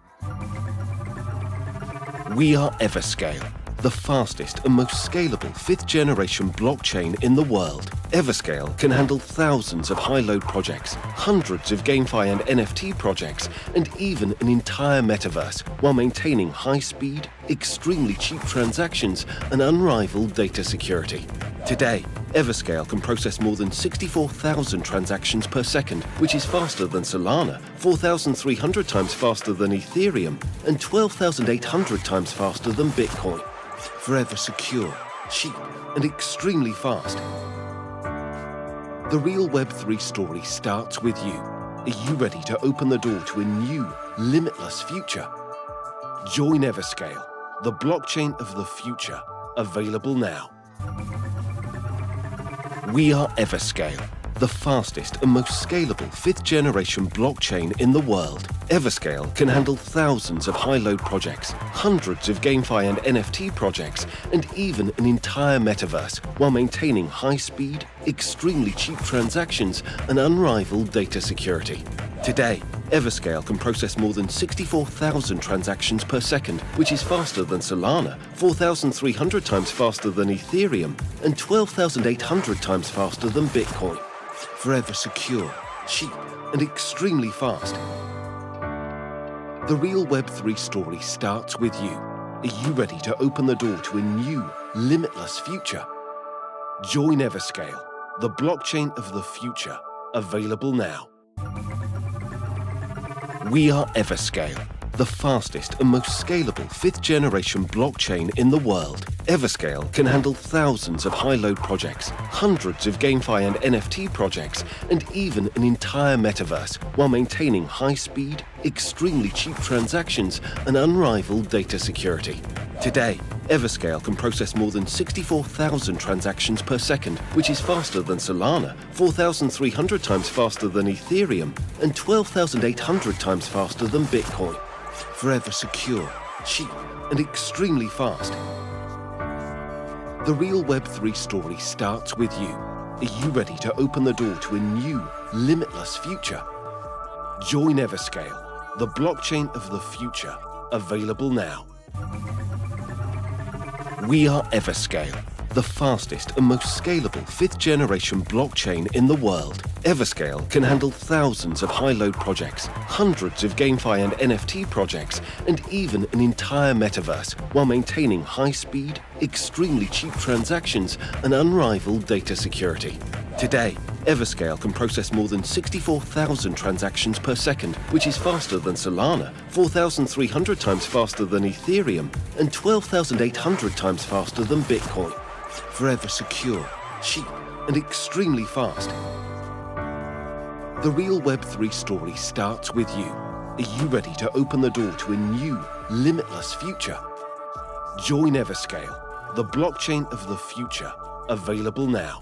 We are Everscale, the fastest and most scalable 5th generation blockchain in the world. Everscale can handle thousands of high-load projects, hundreds of GameFi and NFT projects, and even an entire metaverse, while maintaining high-speed, extremely cheap transactions and unrivaled data security. Today, Everscale can process more than 64,000 transactions per second, which is faster than Solana, 4,300 times faster than Ethereum, and 12,800 times faster than Bitcoin. Forever secure, cheap, and extremely fast. The real Web3 story starts with you. Are you ready to open the door to a new, limitless future? Join Everscale, the blockchain of the future, available now. We are Everscale, the fastest and most scalable 5th generation blockchain in the world. Everscale can handle thousands of high-load projects, hundreds of GameFi and NFT projects, and even an entire metaverse, while maintaining high-speed, extremely cheap transactions and unrivaled data security. Today, Everscale can process more than 64,000 transactions per second, which is faster than Solana, 4,300 times faster than Ethereum, and 12,800 times faster than Bitcoin. Forever secure, cheap, and extremely fast. The real Web3 story starts with you. Are you ready to open the door to a new, limitless future? Join Everscale, the blockchain of the future, available now. We are Everscale, the fastest and most scalable 5th generation blockchain in the world. Everscale can handle thousands of high-load projects, hundreds of GameFi and NFT projects, and even an entire metaverse, while maintaining high-speed, extremely cheap transactions and unrivaled data security. Today, Everscale can process more than 64,000 transactions per second, which is faster than Solana, 4,300 times faster than Ethereum, and 12,800 times faster than Bitcoin. Forever secure, cheap, and extremely fast. The real Web3 story starts with you. Are you ready to open the door to a new, limitless future? Join Everscale, the blockchain of the future, available now. We are Everscale, the fastest and most scalable 5th generation blockchain in the world. Everscale can handle thousands of high-load projects, hundreds of GameFi and NFT projects, and even an entire metaverse, while maintaining high-speed, extremely cheap transactions and unrivaled data security. Today, Everscale can process more than 64,000 transactions per second, which is faster than Solana, 4,300 times faster than Ethereum, and 12,800 times faster than Bitcoin. Forever secure, cheap, and extremely fast. The real Web3 story starts with you. Are you ready to open the door to a new, limitless future? Join Everscale, the blockchain of the future, available now.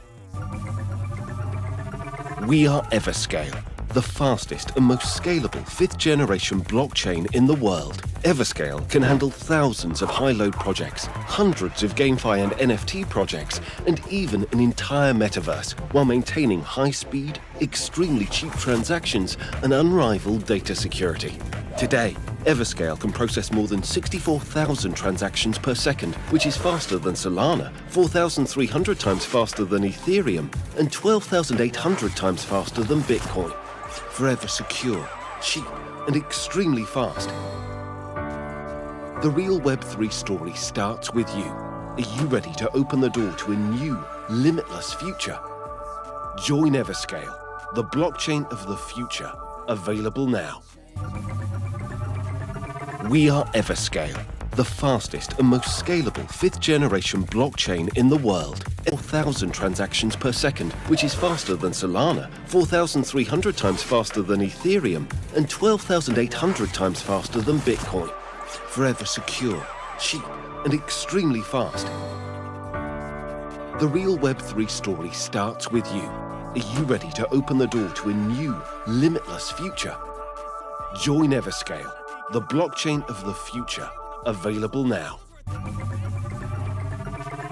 We are Everscale, the fastest and most scalable 5th generation blockchain in the world. Everscale can handle thousands of high-load projects, hundreds of GameFi and NFT projects, and even an entire metaverse, while maintaining high-speed, extremely cheap transactions and unrivaled data security. Today, Everscale can process more than 64,000 transactions per second, which is faster than Solana, 4,300 times faster than Ethereum, and 12,800 times faster than Bitcoin. Forever secure, cheap, and extremely fast. The real Web3 story starts with you. Are you ready to open the door to a new, limitless future? Join Everscale, the blockchain of the future, available now. We are Everscale, the fastest and most scalable 5th generation blockchain in the world. 4,000 transactions per second, which is faster than Solana, 4,300 times faster than Ethereum, and 12,800 times faster than Bitcoin. Forever secure, cheap, and extremely fast. The real Web3 story starts with you. Are you ready to open the door to a new, limitless future? Join Everscale, the blockchain of the future, available now.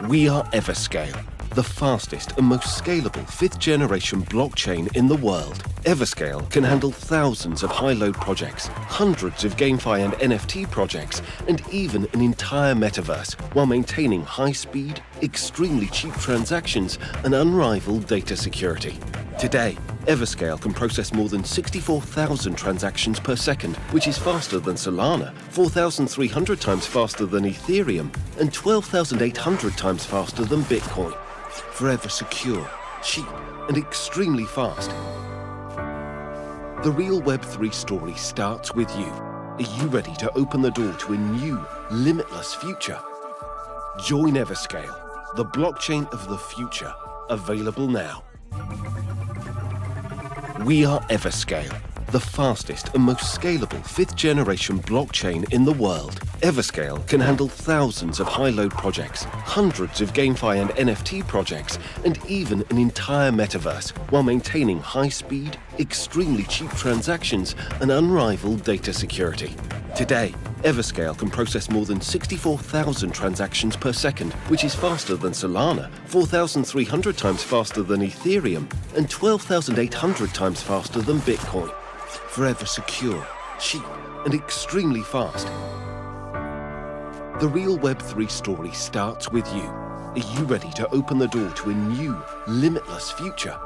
We are Everscale, the fastest and most scalable 5th generation blockchain in the world. Everscale can handle thousands of high-load projects, hundreds of GameFi and NFT projects, and even an entire metaverse, while maintaining high-speed, extremely cheap transactions and unrivaled data security. Today, Everscale can process more than 64,000 transactions per second, which is faster than Solana, 4,300 times faster than Ethereum, and 12,800 times faster than Bitcoin. Forever secure, cheap, and extremely fast. The real Web3 story starts with you. Are you ready to open the door to a new, limitless future? Join Everscale, the blockchain of the future, available now. We are Everscale, the fastest and most scalable 5th generation blockchain in the world. Everscale can handle thousands of high-load projects, hundreds of GameFi and NFT projects, and even an entire metaverse, while maintaining high-speed, extremely cheap transactions and unrivaled data security. Today, Everscale can process more than 64,000 transactions per second, which is faster than Solana, 4,300 times faster than Ethereum, and 12,800 times faster than Bitcoin. Forever secure, cheap, and extremely fast. The real Web3 story starts with you. Are you ready to open the door to a new, limitless future?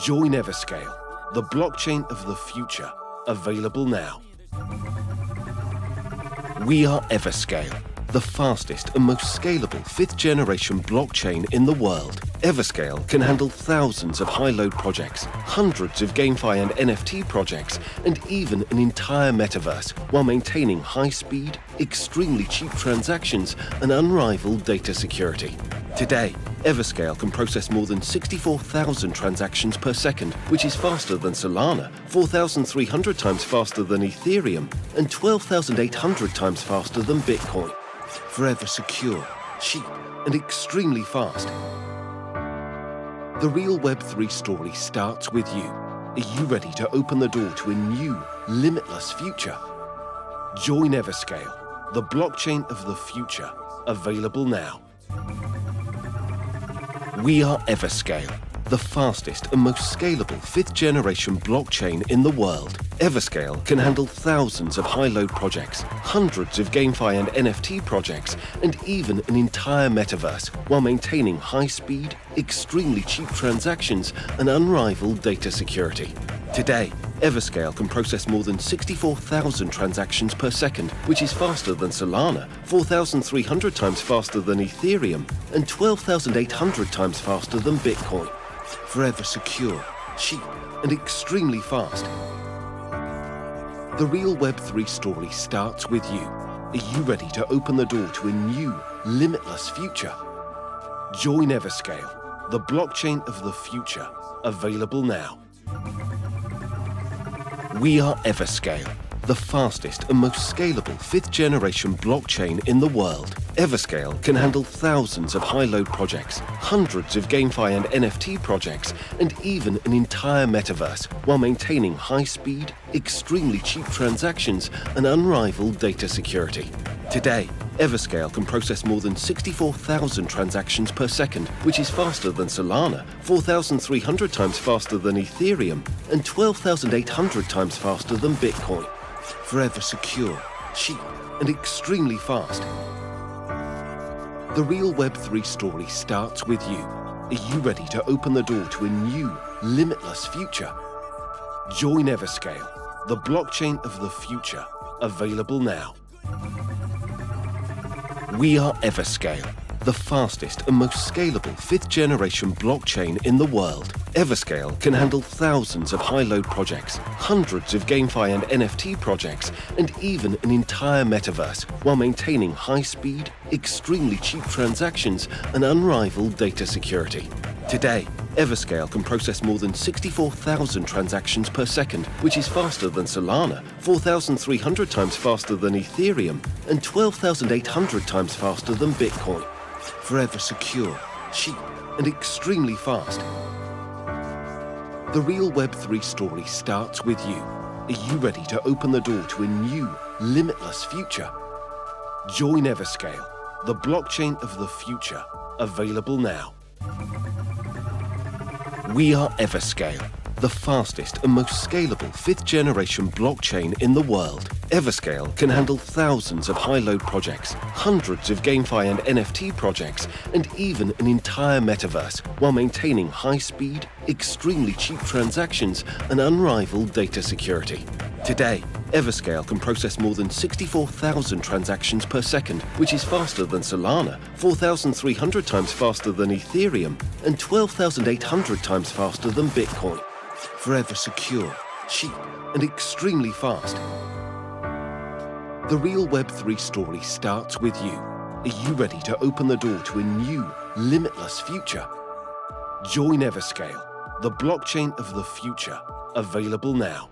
Join Everscale, the blockchain of the future, available now. We are Everscale, the fastest and most scalable 5th generation blockchain in the world. Everscale can handle thousands of high-load projects, hundreds of GameFi and NFT projects, and even an entire metaverse, while maintaining high-speed, extremely cheap transactions and unrivaled data security. Today, Everscale can process more than 64,000 transactions per second, which is faster than Solana, 4,300 times faster than Ethereum, and 12,800 times faster than Bitcoin. Forever secure, cheap, and extremely fast. The real Web3 story starts with you. Are you ready to open the door to a new, limitless future? Join Everscale, the blockchain of the future, available now. We are Everscale, the fastest and most scalable 5th generation blockchain in the world. Everscale can handle thousands of high-load projects, hundreds of GameFi and NFT projects, and even an entire metaverse, while maintaining high-speed, extremely cheap transactions and unrivaled data security. Today, Everscale can process more than 64,000 transactions per second, which is faster than Solana, 4,300 times faster than Ethereum, and 12,800 times faster than Bitcoin. Forever secure, cheap, and extremely fast. The real Web3 story starts with you. Are you ready to open the door to a new, limitless future? Join Everscale, the blockchain of the future, available now. We are Everscale, the fastest and most scalable 5th generation blockchain in the world. Everscale can handle thousands of high-load projects, hundreds of GameFi and NFT projects, and even an entire metaverse, while maintaining high-speed, extremely cheap transactions and unrivaled data security. Today, Everscale can process more than 64,000 transactions per second, which is faster than Solana, 4,300 times faster than Ethereum, and 12,800 times faster than Bitcoin. Forever secure, cheap, and extremely fast. The real Web3 story starts with you. Are you ready to open the door to a new, limitless future? Join Everscale, the blockchain of the future, available now. We are Everscale, the fastest and most scalable 5th generation blockchain in the world. Everscale can handle thousands of high-load projects, hundreds of GameFi and NFT projects, and even an entire metaverse, while maintaining high-speed, extremely cheap transactions and unrivaled data security. Today, Everscale can process more than 64,000 transactions per second, which is faster than Solana, 4,300 times faster than Ethereum, and 12,800 times faster than Bitcoin. Forever secure, cheap, and extremely fast. The real Web3 story starts with you. Are you ready to open the door to a new, limitless future? Join Everscale, the blockchain of the future, available now. We are Everscale, the fastest and most scalable 5th generation blockchain in the world. Everscale can handle thousands of high-load projects, hundreds of GameFi and NFT projects, and even an entire metaverse, while maintaining high-speed, extremely cheap transactions and unrivaled data security. Today, Everscale can process more than 64,000 transactions per second, which is faster than Solana, 4,300 times faster than Ethereum, and 12,800 times faster than Bitcoin. Forever secure, cheap, and extremely fast. The real Web3 story starts with you. Are you ready to open the door to a new, limitless future? Join Everscale, the blockchain of the future, available now.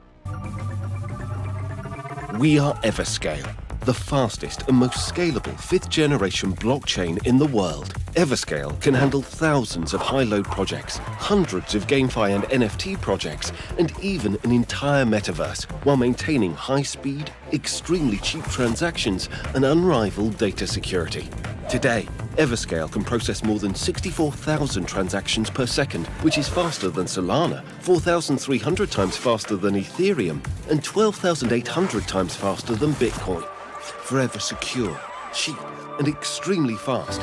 We are Everscale, the fastest and most scalable 5th generation blockchain in the world. Everscale can handle thousands of high-load projects, hundreds of GameFi and NFT projects, and even an entire metaverse, while maintaining high-speed, extremely cheap transactions and unrivaled data security. Today, Everscale can process more than 64,000 transactions per second, which is faster than Solana, 4,300 times faster than Ethereum, and 12,800 times faster than Bitcoin. Forever secure, cheap, and extremely fast.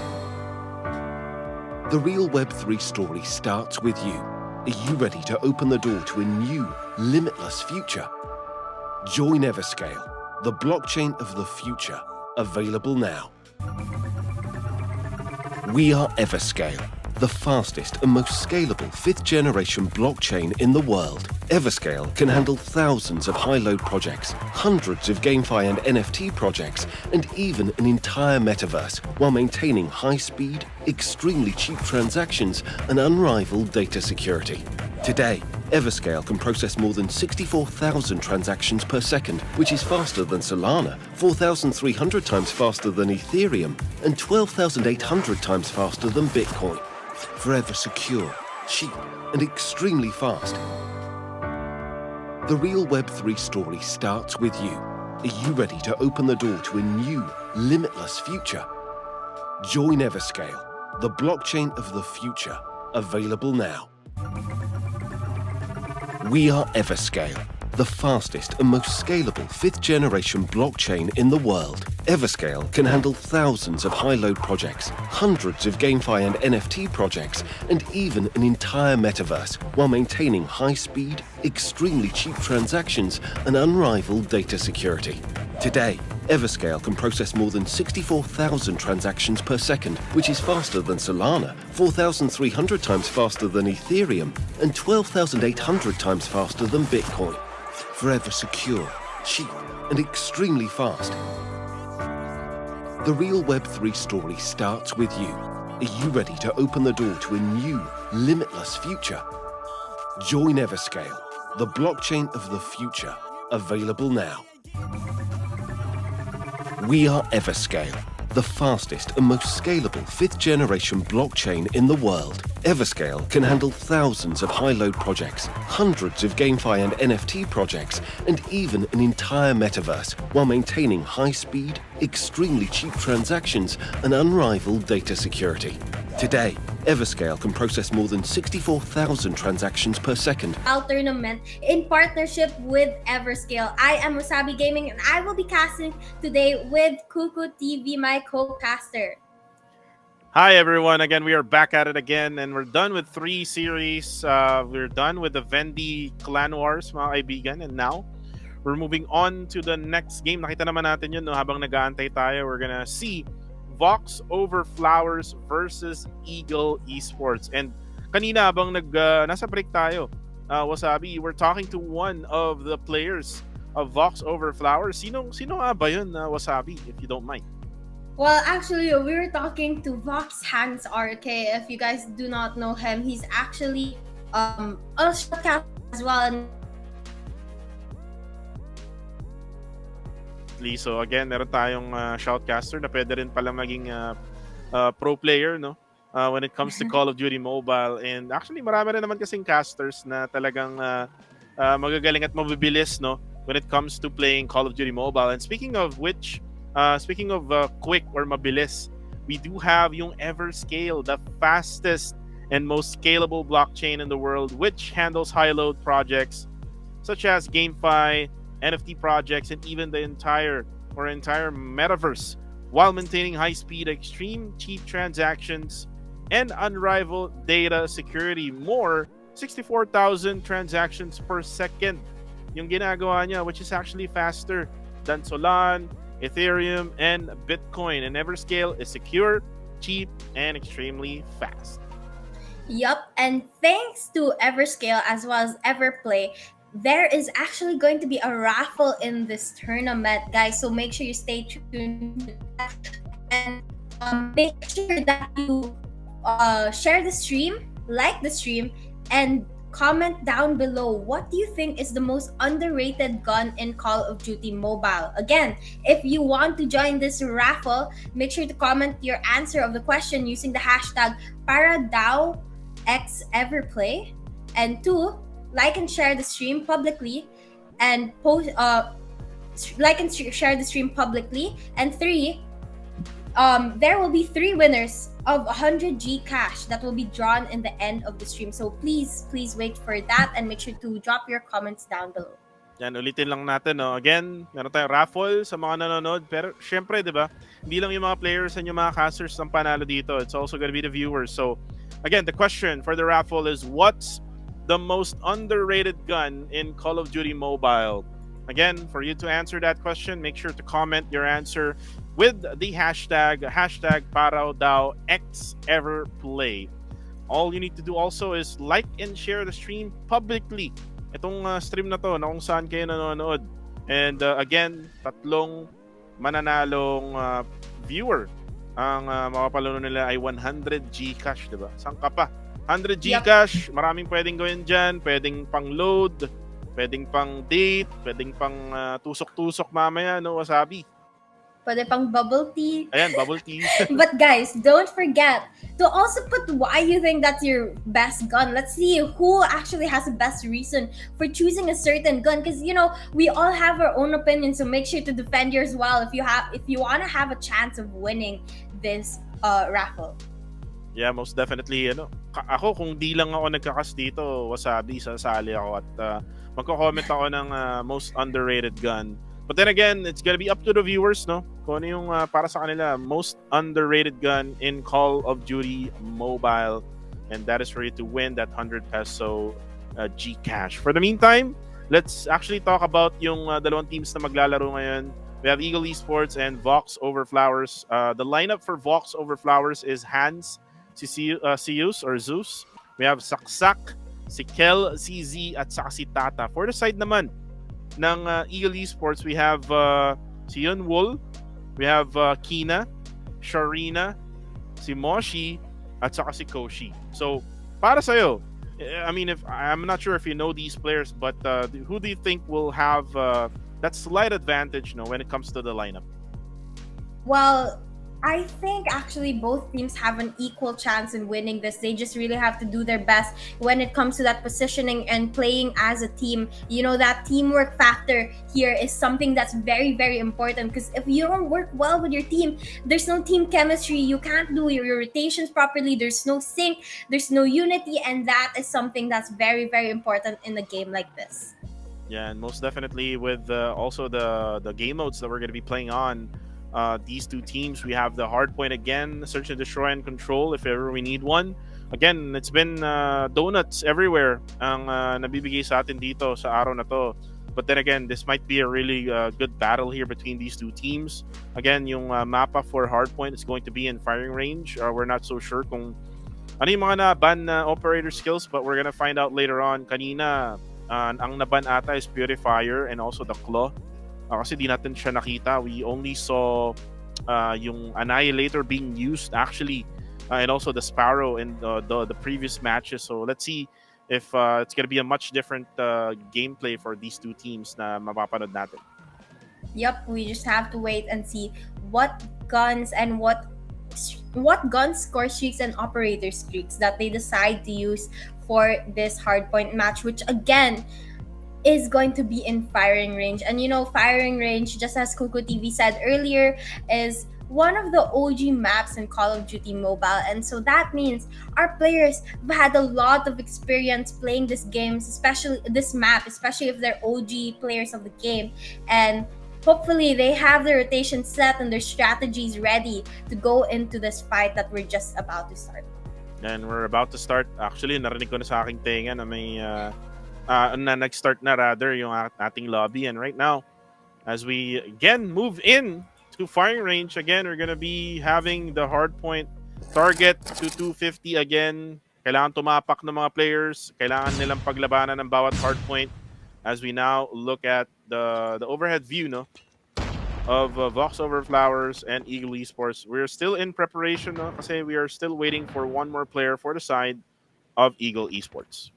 The real Web3 story starts with you. Are you ready to open the door to a new, limitless future? Join Everscale, the blockchain of the future, available now. We are Everscale, the fastest and most scalable 5th generation blockchain in the world. Everscale can handle thousands of high-load projects, hundreds of GameFi and NFT projects, and even an entire metaverse, while maintaining high-speed, extremely cheap transactions and unrivaled data security. Today, Everscale can process more than 64,000 transactions per second, which is faster than Solana, 4,300 times faster than Ethereum, and 12,800 times faster than Bitcoin. Forever secure, cheap, and extremely fast. The real Web3 story starts with you. Are you ready to open the door to a new, limitless future? Join Everscale, the blockchain of the future, available now. We are Everscale, the fastest and most scalable 5th generation blockchain in the world. Everscale can handle thousands of high-load projects, hundreds of GameFi and NFT projects, and even an entire metaverse, while maintaining high-speed, extremely cheap transactions and unrivaled data security. Today, Everscale can process more than 64,000 transactions per second, which is faster than Solana, 4,300 times faster than Ethereum, and 12,800 times faster than Bitcoin. Forever secure, cheap, and extremely fast. The real Web3 story starts with you. Are you ready to open the door to a new, limitless future? Join Everscale, the blockchain of the future, available now. We are Everscale, the fastest and most scalable 5th generation blockchain in the world. Everscale can handle thousands of high-load projects, hundreds of GameFi and NFT projects, and even an entire metaverse, while maintaining high-speed, extremely cheap transactions and unrivaled data security. Today, Everscale can process more than 64,000 transactions per second. Tournament in partnership with Everscale. I am Wasabi Gaming and I will be casting today with Cuckoo TV, my co-caster. Hi everyone, again we are back at it again and we're done with 3 series. We're done with the Vendy Clan Wars mga kaibigan, and now we're moving on to the next game. Nakita naman natin yun no, habang nag-aantay tayo. We're gonna see Vox Over Flowers versus Eagle Esports. And kanina habang nasa break tayo, Wasabi, you were talking to one of the players of Vox Over Flowers. Sino nga ba yun, Wasabi, if you don't mind? Well, actually, we were talking to Vox Hands RK. If you guys do not know him, he's actually a shotcaster as well. And so again, meron tayong shoutcaster na pwede rin pala maging pro player, no? When it comes to Call of Duty Mobile. And actually, marami rin naman kasing casters na talagang magagaling at mabibilis, no? When it comes to playing Call of Duty Mobile. And speaking of which, quick or mabilis, we do have yung Everscale, the fastest and most scalable blockchain in the world, which handles high load projects such as GameFi, NFT projects, and even the entire metaverse, while maintaining high speed, extreme cheap transactions, and unrivaled data security. More 64,000 transactions per second yung ginagawa niya, which is actually faster than Solana, Ethereum, and Bitcoin. And Everscale is secure, cheap, and extremely fast. Yup, and thanks to Everscale as well as Everplay, there is actually going to be a raffle in this tournament, guys. So make sure you stay tuned to that. And make sure that you share the stream, like the stream, and comment down below what do you think is the most underrated gun in Call of Duty Mobile. Again, if you want to join this raffle, make sure to comment your answer of the question using the hashtag ParawDao X Everplay, and 2, like and share the stream publicly, and post like and share the stream publicly, and 3, there will be 3 winners of 100G cash that will be drawn in the end of the stream. So please wait for that, and make sure to drop your comments down below. Yan, ulitin lang natin, no? Again, meron tayong raffle sa mga nanonood. Pero, syempre, di ba? Hindi lang yung mga players and yung mga casters ang panalo dito. It's also gonna be the viewers. So, again, the question for the raffle is, what's the most underrated gun in Call of Duty Mobile? Again, for you to answer that question, make sure to comment your answer with the hashtag ParawDao X Everplay. All you need to do also is like and share the stream publicly. Itong stream na to, na kung saan kayo nanonood. And again, 3 mananalong viewer ang mapapalaro nila ay 100 Gcash, diba? Saan ka pa? 100 Gcash, maraming pwedeng gawin dyan. Pwedeng pang load, pwedeng pang date, pwedeng pang tusok-tusok mamaya, no, Wasabi? Pwede pang bubble tea. Ayan, bubble tea. But guys, don't forget to also put why you think that's your best gun. Let's see who actually has the best reason for choosing a certain gun, because you know we all have our own opinions. So make sure to defend yours well if you want to have a chance of winning this raffle. Yeah, most definitely. Ako kung di lang ako nagkakas dito, Wasabi, sasali ako at magko-comment ako ng most underrated gun. But then again, it's gonna be up to the viewers, no? Kung ano yung para sa kanila most underrated gun in Call of Duty Mobile, and that is for you to win that 100 peso Gcash. For the meantime, let's actually talk about yung dalawang teams na maglalaro ngayon. We have Eagle Esports and Vox Over Flowers. The lineup for Vox Over Flowers is Hans, Zeus or Zeus. We have Saksak, si Kel, CZ, at saka si Tata. For the side naman ng Eagle Esports, we have si Yun Wool, we have Kina, Sharina, si Moshi, at saka si Koshi. So, para sa'yo, I mean, if I'm not sure if you know these players, but who do you think will have that slight advantage, when it comes to the lineup? Well, I think actually both teams have an equal chance in winning this. They just really have to do their best when it comes to that positioning and playing as a team. You know, that teamwork factor here is something that's very, very important, because if you don't work well with your team, there's no team chemistry. You can't do your rotations properly. There's no sync. There's no unity. And that is something that's very, very important in a game like this. Yeah, and most definitely with also the game modes that we're going to be playing on these two teams. We have the hard point again, search and destroy and control if ever we need one. Again, it's been donuts everywhere ang nabibigay sa atin dito sa araw na to. But then again, this might be a really good battle here between these two teams. Again, yung mapa for hard point is going to be in firing range. We're not so sure kung ano yung mga na-ban na operator skills, but we're gonna find out later on. Kanina, ang naban ata is Purifier and also the Claw. Kasi di natin siya nakita. We only saw yung Annihilator being used actually, and also the Sparrow in the previous matches. So let's see if it's gonna be a much different gameplay for these two teams na mapapanood natin. Yep, we just have to wait and see what guns and what gun score streaks and operator streaks that they decide to use for this hardpoint match, which again is going to be in firing range. And you know, firing range, just as Kuku TV said earlier, is one of the OG maps in Call of Duty Mobile, and so that means our players have had a lot of experience playing this game, especially this map, especially if they're OG players of the game, and hopefully they have their rotation set and their strategies ready to go into this fight that we're just about to start. And we're about to start. Actually, narinig ko na sa aking tenga na may na nag-start na rather yung ating lobby. And right now, as we again move in to firing range, again, we're gonna be having the hard point target to 250 again. Kailangan tumapak ng mga players. Kailangan nilang paglabanan ng bawat hard point as we now look at the overhead view, no? Of Vox Over Flowers and Eagle Esports. We're still in preparation, no? Kasi we are still waiting for one more player for the side of Eagle Esports.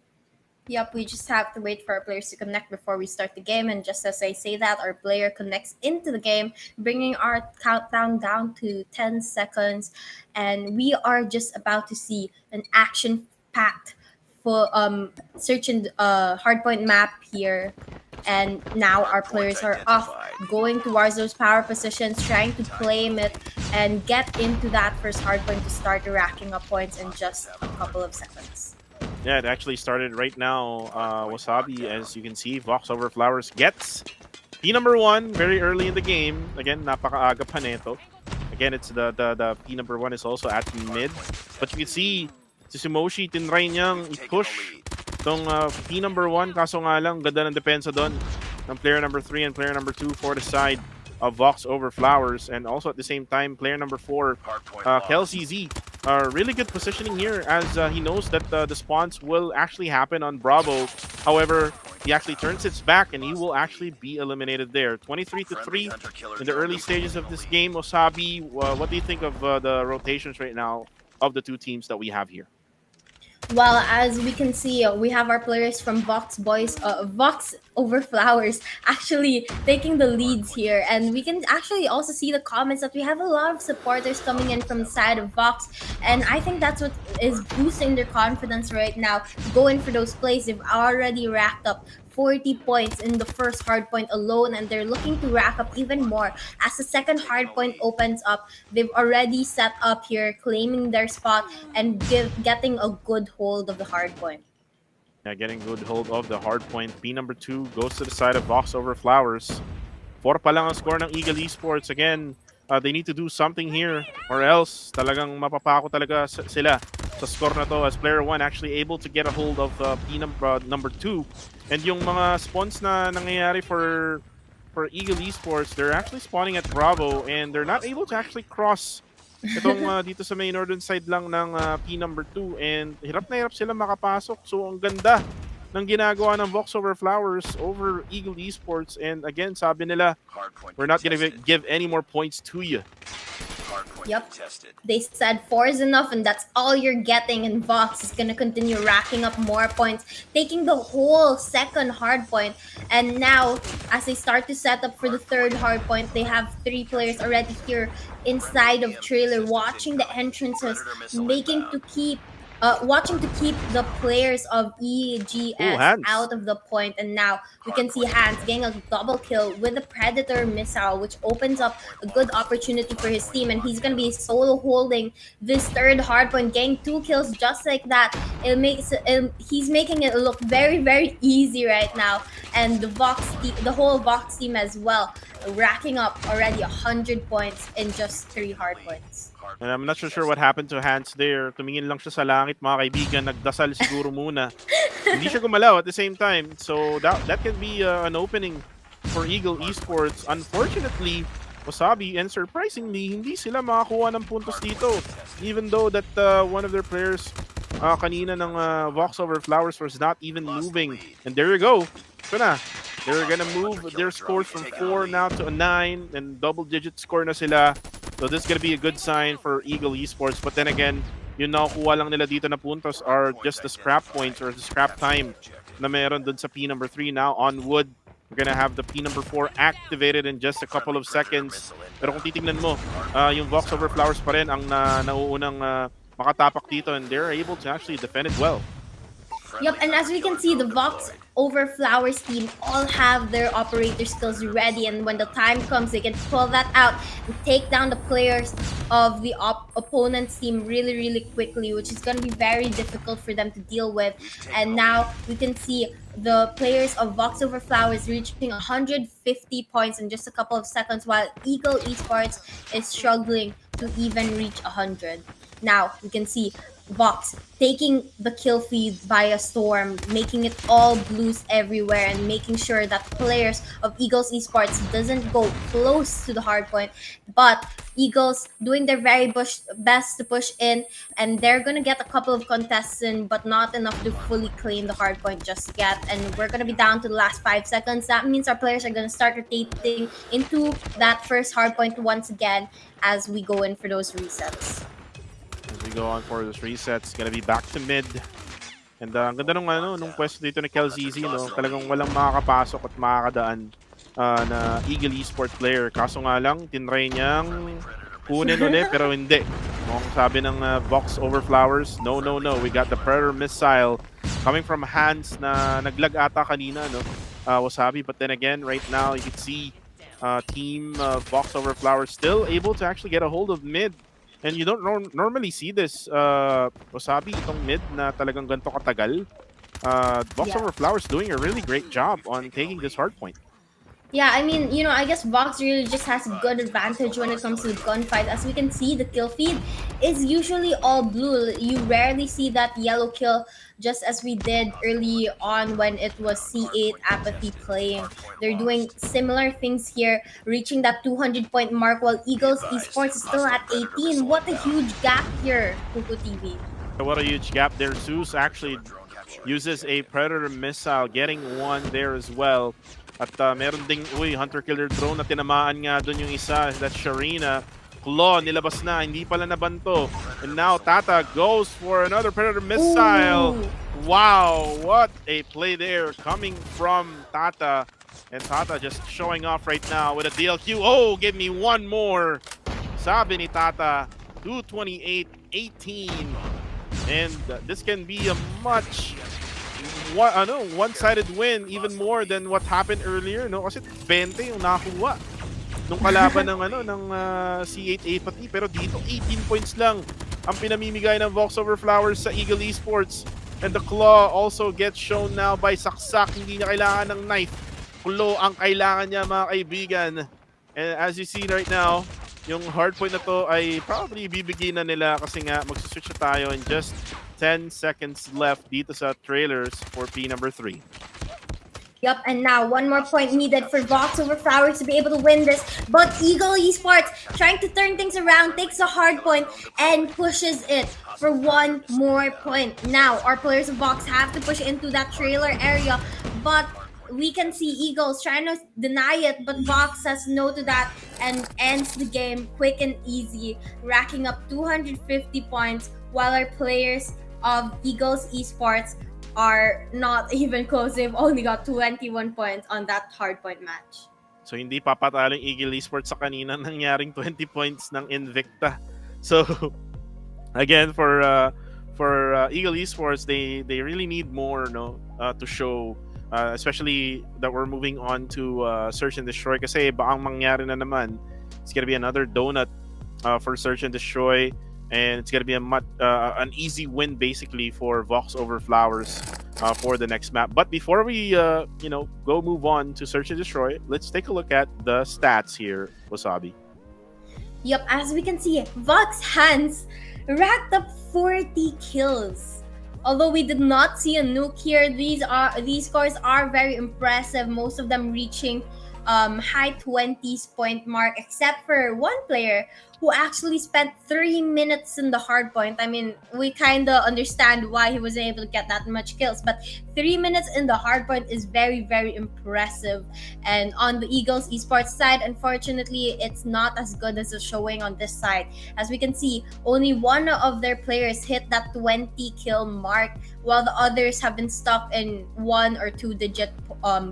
Yep, we just have to wait for our players to connect before we start the game. And just as I say that, our player connects into the game, bringing our countdown down to 10 seconds. And we are just about to see an action-packed full search and hardpoint map here. And now our players are off, going towards those power positions, trying to claim it and get into that first hardpoint to start racking up points in just a couple of seconds. Yeah, it actually started right now. Wasabi, as you can see, Vox Over Flowers gets P number 1 very early in the game. Again, napakaaga pa neto. Again, it's the P number 1 is also at mid. But you can see, si Simoshi, tinry niyang i-push itong P number 1. Kaso nga lang, ganda ng depensa doon ng player number 3 and player number 2 for the side of Vox Over Flowers. And also at the same time, player number 4, Kelsey Z. Really good positioning here as he knows that the spawns will actually happen on Bravo. However, he actually turns his back and he will actually be eliminated there. 23-3 in the early stages of this game. Wasabi, what do you think of the rotations right now of the two teams that we have here? Well, as we can see, we have our players from Vox Over Flowers actually taking the leads here. And we can actually also see the comments that we have a lot of supporters coming in from the side of Vox. And I think that's what is boosting their confidence right now to go in for those plays. They've already racked up 40 points in the first hardpoint alone, and they're looking to rack up even more as the second hardpoint opens up. They've already set up here, claiming their spot and getting a good hold of the hardpoint. Yeah, getting good hold of the hardpoint. P number 2 goes to the side of Vox Over Flowers. 4 pa lang ang score ng Eagle Esports. Again, they need to do something here or else talagang mapapako talaga sila sa score na to as player 1 actually able to get a hold of P number 2. And yung mga spawns na nangyayari for Eagle Esports, they're actually spawning at Bravo and they're not able to actually cross itong dito sa may northern side lang ng P number 2 and hirap na hirap sila makapasok. So ang ganda ng ginagawa ng Vox Over Flowers over Eagle Esports, and again sabi nila, we're not gonna give any more points to you. Yep, they said 4 is enough and that's all you're getting, and Vox is gonna continue racking up more points, taking the whole second hard point. And now as they start to set up for the third hard point, they have 3 players already here inside of trailer watching the entrances, watching to keep the players of EGS out of the point. And now we can see Hans getting a double kill with the Predator missile, which opens up a good opportunity for his team, and he's going to be solo holding this third hardpoint, getting 2 kills just like that. He's making it look very, very easy right now, and the whole Vox team as well, racking up already 100 points in just 3 hardpoints. And I'm not so sure what happened to Hans there. Tumingin lang siya sa langit, mga kaibigan. Nagdasal siguro muna. Hindi siya gumalaw at the same time. So that can be an opening for Eagle Esports. Unfortunately, Wasabi, and surprisingly, hindi sila makakuha ng puntos dito. Even though that one of their players kanina ng Vox Over Flowers was not even moving. And there you go. Ito na. They're gonna move their scores from 4 now to a 9, and double-digit score na sila. So this is gonna be a good sign for Eagle Esports. But then again, yung nakukuha lang nila dito na puntos are just the scrap points or the scrap time na meron dun sa P number 3 now on wood. We're gonna have the P number 4 activated in just a couple of seconds. Pero kung titignan mo, yung Vox Over Flowers pa rin ang nauunang makatapak dito, and they're able to actually defend it well. Yep, and as we can see, the Vox Over Flowers team all have their operator skills ready, and when the time comes, they can pull that out and take down the players of the opponent's team really, really quickly, which is going to be very difficult for them to deal with. And now we can see the players of Vox Over Flowers reaching 150 points in just a couple of seconds, while Eagle Esports is struggling to even reach 100. Now we can see Vox taking the kill feed by a storm, making it all blues everywhere, and making sure that players of Eagles Esports doesn't go close to the hard point. But Eagles doing their very best to push in, and they're gonna get a couple of contests in, but not enough to fully claim the hard point just yet. And we're gonna be down to the last 5 seconds. That means our players are gonna start rotating into that first hard point once again as we go in for those resets. As we go on for this reset, it's gonna be back to mid. And ang ganda nung pwesto dito ni KelZZ, no? Talagang walang makakapasok at makakadaan na Eagle Esport player. Kaso nga lang, tinry niyang kunin ulit, pero hindi. Mukhang sabi ng Vox Over Flowers, no, we got the Predator missile coming from Hans na naglag ata kanina, no? Wasabi, but then again, right now, you can see team Vox Over Flowers still able to actually get a hold of mid. And you don't normally see this, Wasabi, itong mid na talagang ganito katagal. Vox Over Flowers doing a really great job on taking this hard point. Yeah, I mean, I guess Vox really just has a good advantage when it comes to gunfight. As we can see, the kill feed is usually all blue. You rarely see that yellow kill, just as we did early on when it was C8 Apathy playing. They're doing similar things here, reaching that 200-point mark, while Eagles Esports is still at 18. What a huge gap here, Kuku TV. What a huge gap there. Zeus actually uses a Predator missile, getting one there as well. At meron ding, Hunter Killer Drone na tinamaan nga dun yung isa. That's Sharina. Claw, nilabas na. Hindi pala nabanto. And now Tata goes for another Predator missile. Ooh. Wow, what a play there coming from Tata. And Tata just showing off right now with a DLQ. Oh, give me one more. Sabi ni Tata, 228-18. And this can be a much one-sided win, even more than what happened earlier, no? Kasi 20 yung nakuha nung kalaban ng C8 Apathy, pero dito 18 points lang ang pinamimigay ng Vox Over Flowers sa Eagle Esports. And the claw also gets shown now by Saksak. Hindi niya kailangan ng knife. Claw ang kailangan niya, mga kaibigan. And as you see right now, yung hard point na to ay probably bibigyan na nila kasi nga mag-switch na tayo in just 10 seconds left dito sa trailers for P number 3. Yep, and now one more point needed for Vox Over Flowers to be able to win this. But Eagle Esports trying to turn things around, takes a hard point and pushes it for one more point. Now, our players of Vox have to push into that trailer area, but we can see Eagles trying to deny it, but Vox says no to that and ends the game quick and easy, racking up 250 points, while our players of Eagles Esports are not even close. They've only got 21 points on that hardpoint match. So hindi papatalo yung Eagle Esports sa kanina nangyaring 20 points ng Invicta. So again, for Eagle Esports, they really need more, to show, especially that we're moving on to Search and Destroy. Kasi baka mangyari na naman, it's gonna be another donut for Search and Destroy. And it's going to be an easy win, basically, for Vox Over Flowers for the next map. But before we, go move on to Search and Destroy, let's take a look at the stats here, Wasabi. Yep, as we can see, Vox Hans racked up 40 kills. Although we did not see a nuke here, these scores are very impressive. Most of them reaching high 20s point mark, except for one player who actually spent 3 minutes in the hard point. I mean, we kind of understand why he was able to get that much kills, but 3 minutes in the hard point is very, very impressive. And on the Eagles Esports side, unfortunately, it's not as good as the showing on this side. As we can see, only one of their players hit that 20 kill mark, while the others have been stuck in 1 or 2 digit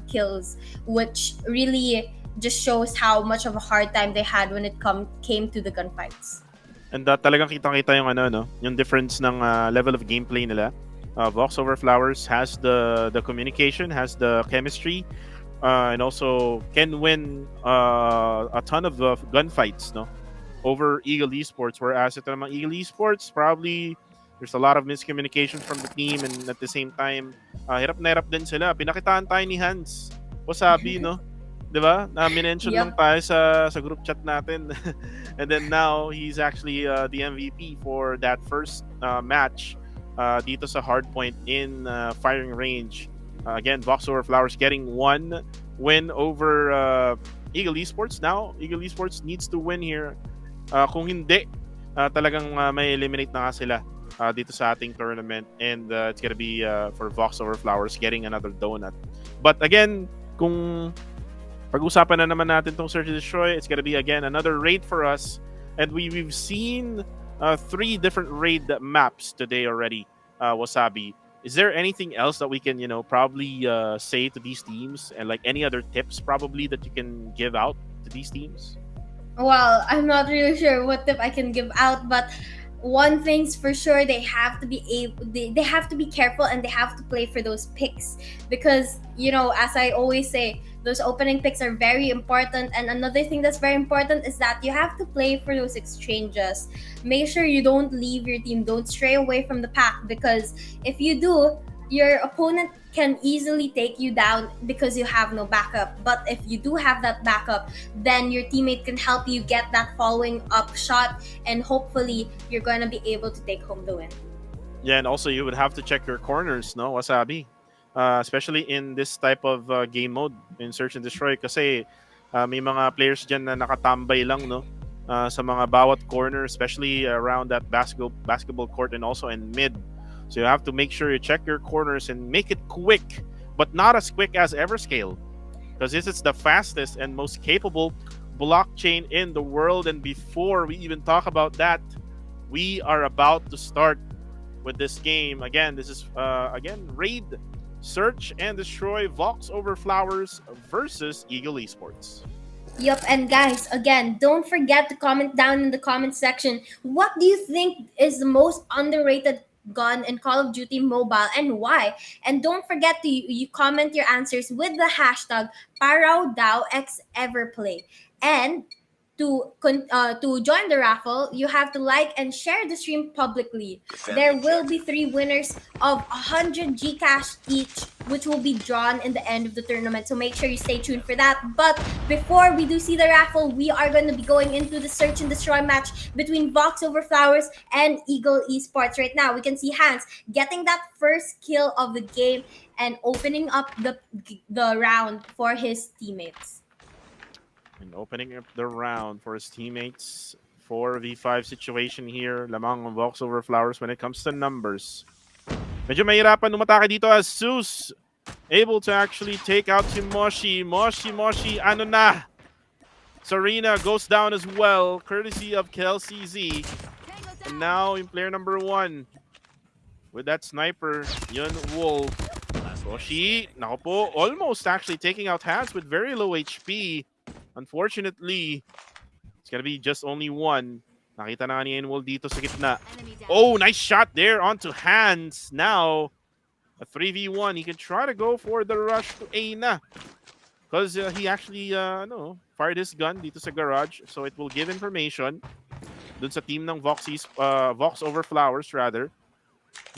kills, which really just shows how much of a hard time they had when it came to the gunfights. And talagang kitang-kita yung yung difference ng level of gameplay nila. Vox Over Flowers has the communication, has the chemistry, and also can win a ton of gunfights, no, over Eagle Esports. Whereas ito naman Eagle Esports, probably there's a lot of miscommunication from the team, and at the same time, hirap na hirap din sila. Pinakitaan tayo ni Hans. Wasabi, no? 'Di ba? Na minention lang Yep. tayo sa group chat natin. And then now he's actually the MVP for that first match dito sa hardpoint in firing range. Again, Vox Over Flowers getting one win over Eagle Esports. Now, Eagle Esports needs to win here. Kung hindi, talagang may eliminate na nga sila dito sa ating tournament. And it's gonna be for Vox Over Flowers getting another donut. But again, kung pag-usapan na naman natin tong Search and Destroy, it's gonna be again another raid for us. And we've seen 3 different raid maps today already, Wasabi. Is there anything else that we can, probably say to these teams, and like any other tips probably that you can give out to these teams? Well, I'm not really sure what tip I can give out, but one thing's for sure, they have to be they have to be careful, and they have to play for those picks, because as I always say, those opening picks are very important. And another thing that's very important is that you have to play for those exchanges. Make sure you don't leave your team, don't stray away from the pack, because if you do, your opponent can easily take you down because you have no backup. But if you do have that backup, then your teammate can help you get that following up shot, and hopefully you're going to be able to take home the win. Yeah, and also you would have to check your corners, no, Wasabi? Especially in this type of game mode in Search and Destroy, kasi may mga players dyan na nakatambay lang, no, sa mga bawat corner, especially around that basketball court and also in mid. So you have to make sure you check your corners and make it quick, but not as quick as Everscale, because this is the fastest and most capable blockchain in the world. And before we even talk about that, we are about to start with this game. Again, this is Raid Search and Destroy Vox Over Flowers versus Eagle Esports. Yep, and guys, again, don't forget to comment down in the comment section. What do you think is the most underrated gun in Call of Duty Mobile, and why? And don't forget to you comment your answers with the hashtag ParawDAO And to join the raffle, you have to like and share the stream publicly. There will be 3 winners of 100 Gcash each, which will be drawn in the end of the tournament. So make sure you stay tuned for that. But before we do see the raffle, we are going to be going into the Search and Destroy match between Vox Over Flowers and Eagle Esports. Right now, we can see Hans getting that first kill of the game and opening up the round for his teammates. And opening up the round for his teammates. 4v5 situation here. Lamang ng Vox Over Flowers when it comes to numbers. Medyo mahirapan umatake dito as Zeus able to actually take out si Moshi. Moshi, ano na? Serena goes down as well, courtesy of KLCZ. And now in player number 1, with that sniper, Yun Wolf. Moshi, nako po, almost actually taking out Hans with very low HP. Unfortunately, it's gonna be just only one. Nakita na ni Enwol dito sa gitna. Oh, nice shot there onto Hans. Now, a 3v1. He can try to go for the rush to A na. Because he actually fired his gun dito sa garage. So it will give information dun sa team ng Vox Over Flowers rather,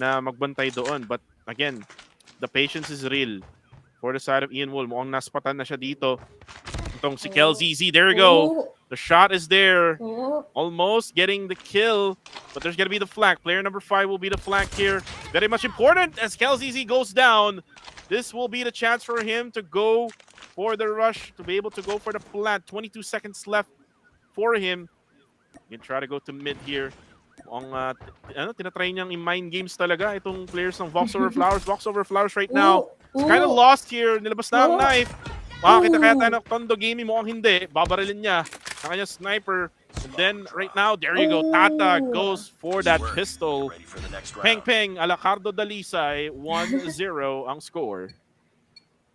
na magbantay doon. But again, the patience is real for the side of Ian Wool. Mukhang naspatan na siya dito. Itong si KLZZ, there we go. The shot is there. Almost getting the kill, but there's going to be the flank. Player number 5 will be the flank here. Very much important as KLZZ goes down. This will be the chance for him to go for the rush, to be able to go for the plant. 22 seconds left for him. He can try to go to mid here. Tinatry niyang i-mind games talaga itong players ng Vox Over Flowers. Vox Over Flowers right now. It's kind of lost here. Nilabas na ang knife. Makakita kaya tayo ng Tondo Gaming, mukhang hindi. Babarilin niya ang kanyang sniper. And then, right now, there you go. Tata goes for that pistol. Peng Peng, Alacardo Dalisay, 1-0 ang score.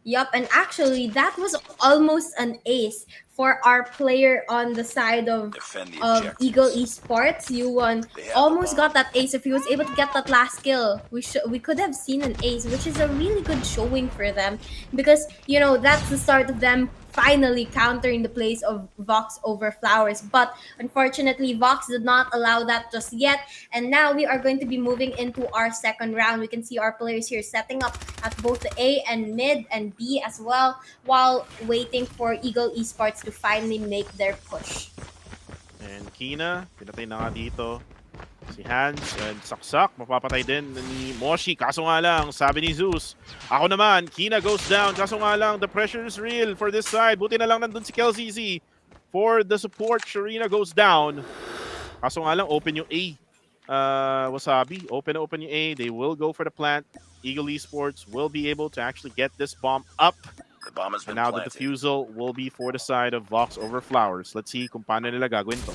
Yup, and actually that was almost an ace for our player on the side Defend the of Eagle objectives. Esports. Yuan They have the almost bomb. got that ace. If he was able to get that last kill, we could have seen an ace, which is a really good showing for them because that's the start of them finally countering the plays of Vox over Flowers. But unfortunately, Vox did not allow that just yet. And now we are going to be moving into our second round. We can see our players here setting up at both the A and mid and B as well, while waiting for Eagle Esports to finally make their push. And Kina, pinatay na nga dito si Hans, and saksak, mapapatay din ni Moshi. Kaso nga lang, sabi ni Zeus, ako naman, Kina goes down. Kaso nga lang, the pressure is real for this side. Buti na lang nandun si KelZZ for the support. Sharina goes down. Kaso nga lang, open yung A. Wasabi, open yung A. They will go for the plant. Eagle Esports will be able to actually get this bomb up. The bomb has And been now the planted. defusal will be for the side of Vox over Flowers. Let's see kung paano nila gagawin to.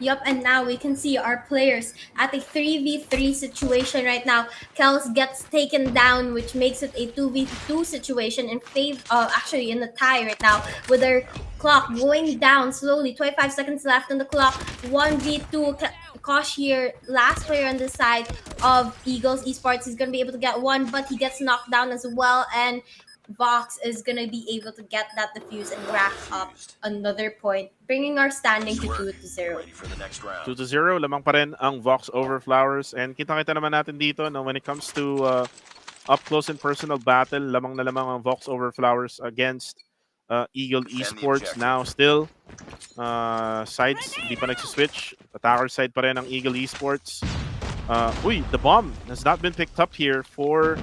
Yup, and now we can see our players at a 3v3 situation right now. Kels gets taken down, which makes it a 2v2 situation in favor, actually in the tie right now, with their clock going down slowly. 25 seconds left on the clock. 1v2. Kosh here, last player on the side of Eagles Esports, is going to be able to get one, but he gets knocked down as well, and Vox is going to be able to get that defuse and rack up another point, bringing our standing to 2-0. Ready for the next round. 2-0, lamang pa rin ang Vox over Flowers. And kita-kita naman natin dito na when it comes to up close and personal battle, lamang na lamang ang Vox over Flowers against Eagle Esports. Now still, sides hindi pa nagsiswitch. Attacker side pa rin ang Eagle Esports. The bomb has not been picked up here for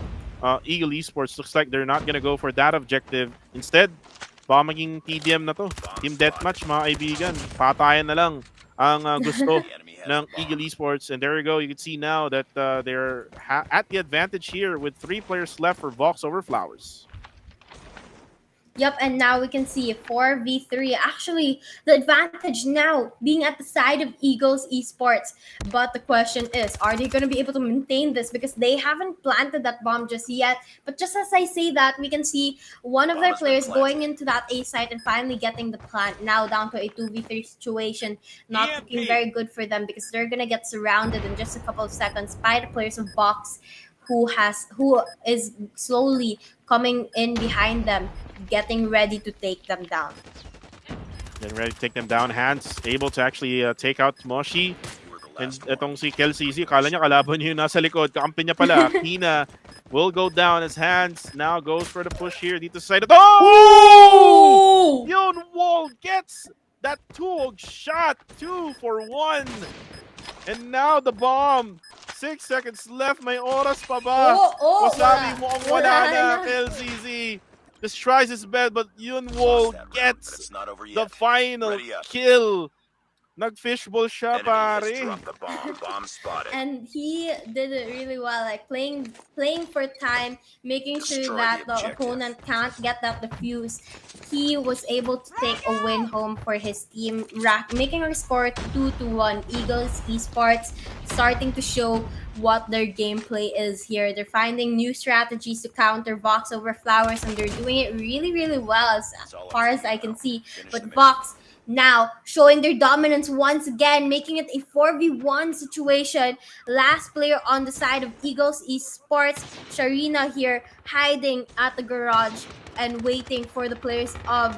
Eagle Esports. Looks like they're not gonna go for that objective. Instead, baka maging TDM na to. Team Deathmatch, mga kaibigan. Patayan na lang ang gusto ng Eagle Esports. And there you go. You can see now that they're at the advantage here with 3 players left for Vox over Flowers. Yep, and now we can see 4v3. Actually, the advantage now being at the side of Eagles Esports. But the question is, are they going to be able to maintain this? Because they haven't planted that bomb just yet. But just as I say that, we can see one of their players going into that A site and finally getting the plant. Now down to a 2v3 situation. Not looking very good for them because they're going to get surrounded in just a couple of seconds by the players of Vox, who is slowly coming in behind them, getting ready to take them down. Getting ready to take them down. Hans able to actually take out Moshi. And itong si KelZZ, kala niya kalaban niya yung nasa likod. Kakampi niya pala. Kina will go down as Hans now goes for the push here. Dito sa side. Oh! Yun Wall gets that Tuog shot. 2 for 1. And now the bomb. 6 seconds left. May oras pa ba? Wasabi mo ang wala na, KelZZ. Just tries his best, but Yun Wall gets the final kill. Nag-fishbowl siya, pare. And he did it really well, like playing for time, making sure that the opponent can't get that defuse. He was able to take a win home for his team, making our score 2-1. Eagles Esports starting to show what their gameplay is here. They're finding new strategies to counter Vox over Flowers, and they're doing it really, really well as far as I can see. But Vox now showing their dominance once again, making it a 4v1 situation. Last player on the side of Eagles Esports, Sharina here, hiding at the garage and waiting for the players of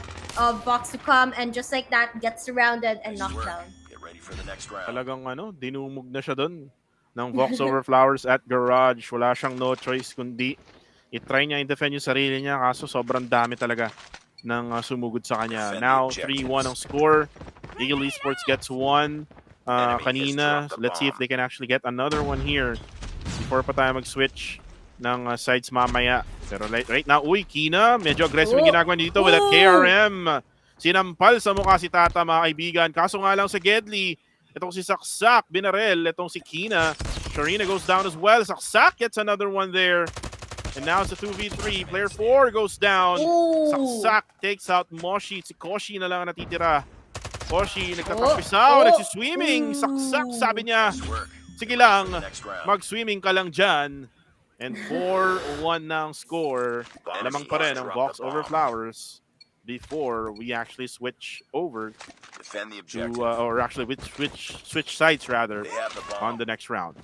Vox to come, and just like that, gets surrounded and knocked down. Get ready for the next round. Talagang dinumog na siya doon ng Vox over Flowers at garage. Wala siyang no choice kundi i-try niya i-defend yung sarili niya, kaso sobrang dami talaga ng sumugod sa kanya. Now 3-1 ang score. Eagle Esports gets 1 kanina. Let's see if they can actually get another one here before pa tayo mag-switch ng sides mamaya. Pero right now, Kina, medyo aggressive yung ginagawa dito with a KRM. Sinampal sa mukha si Tata, mga kaibigan. Kaso nga lang sa Gedli, itong si Saksak, binarel. Itong si Kina. Sharina goes down as well. Saksak gets another one there. And now it's a 2v3. Player 4 goes down. Saksak takes out Moshi. Si Koshi na lang natitira. Koshi nagtatampisaw, nagsiswimming. Saksak, sabi niya, sige lang, mag-swimming ka lang dyan. And 4-1 na ang score. Lamang pa rin ang Vox over Flowers before we actually switch over Defend the to, objective. or actually switch sides rather They have the bomb. on the next round.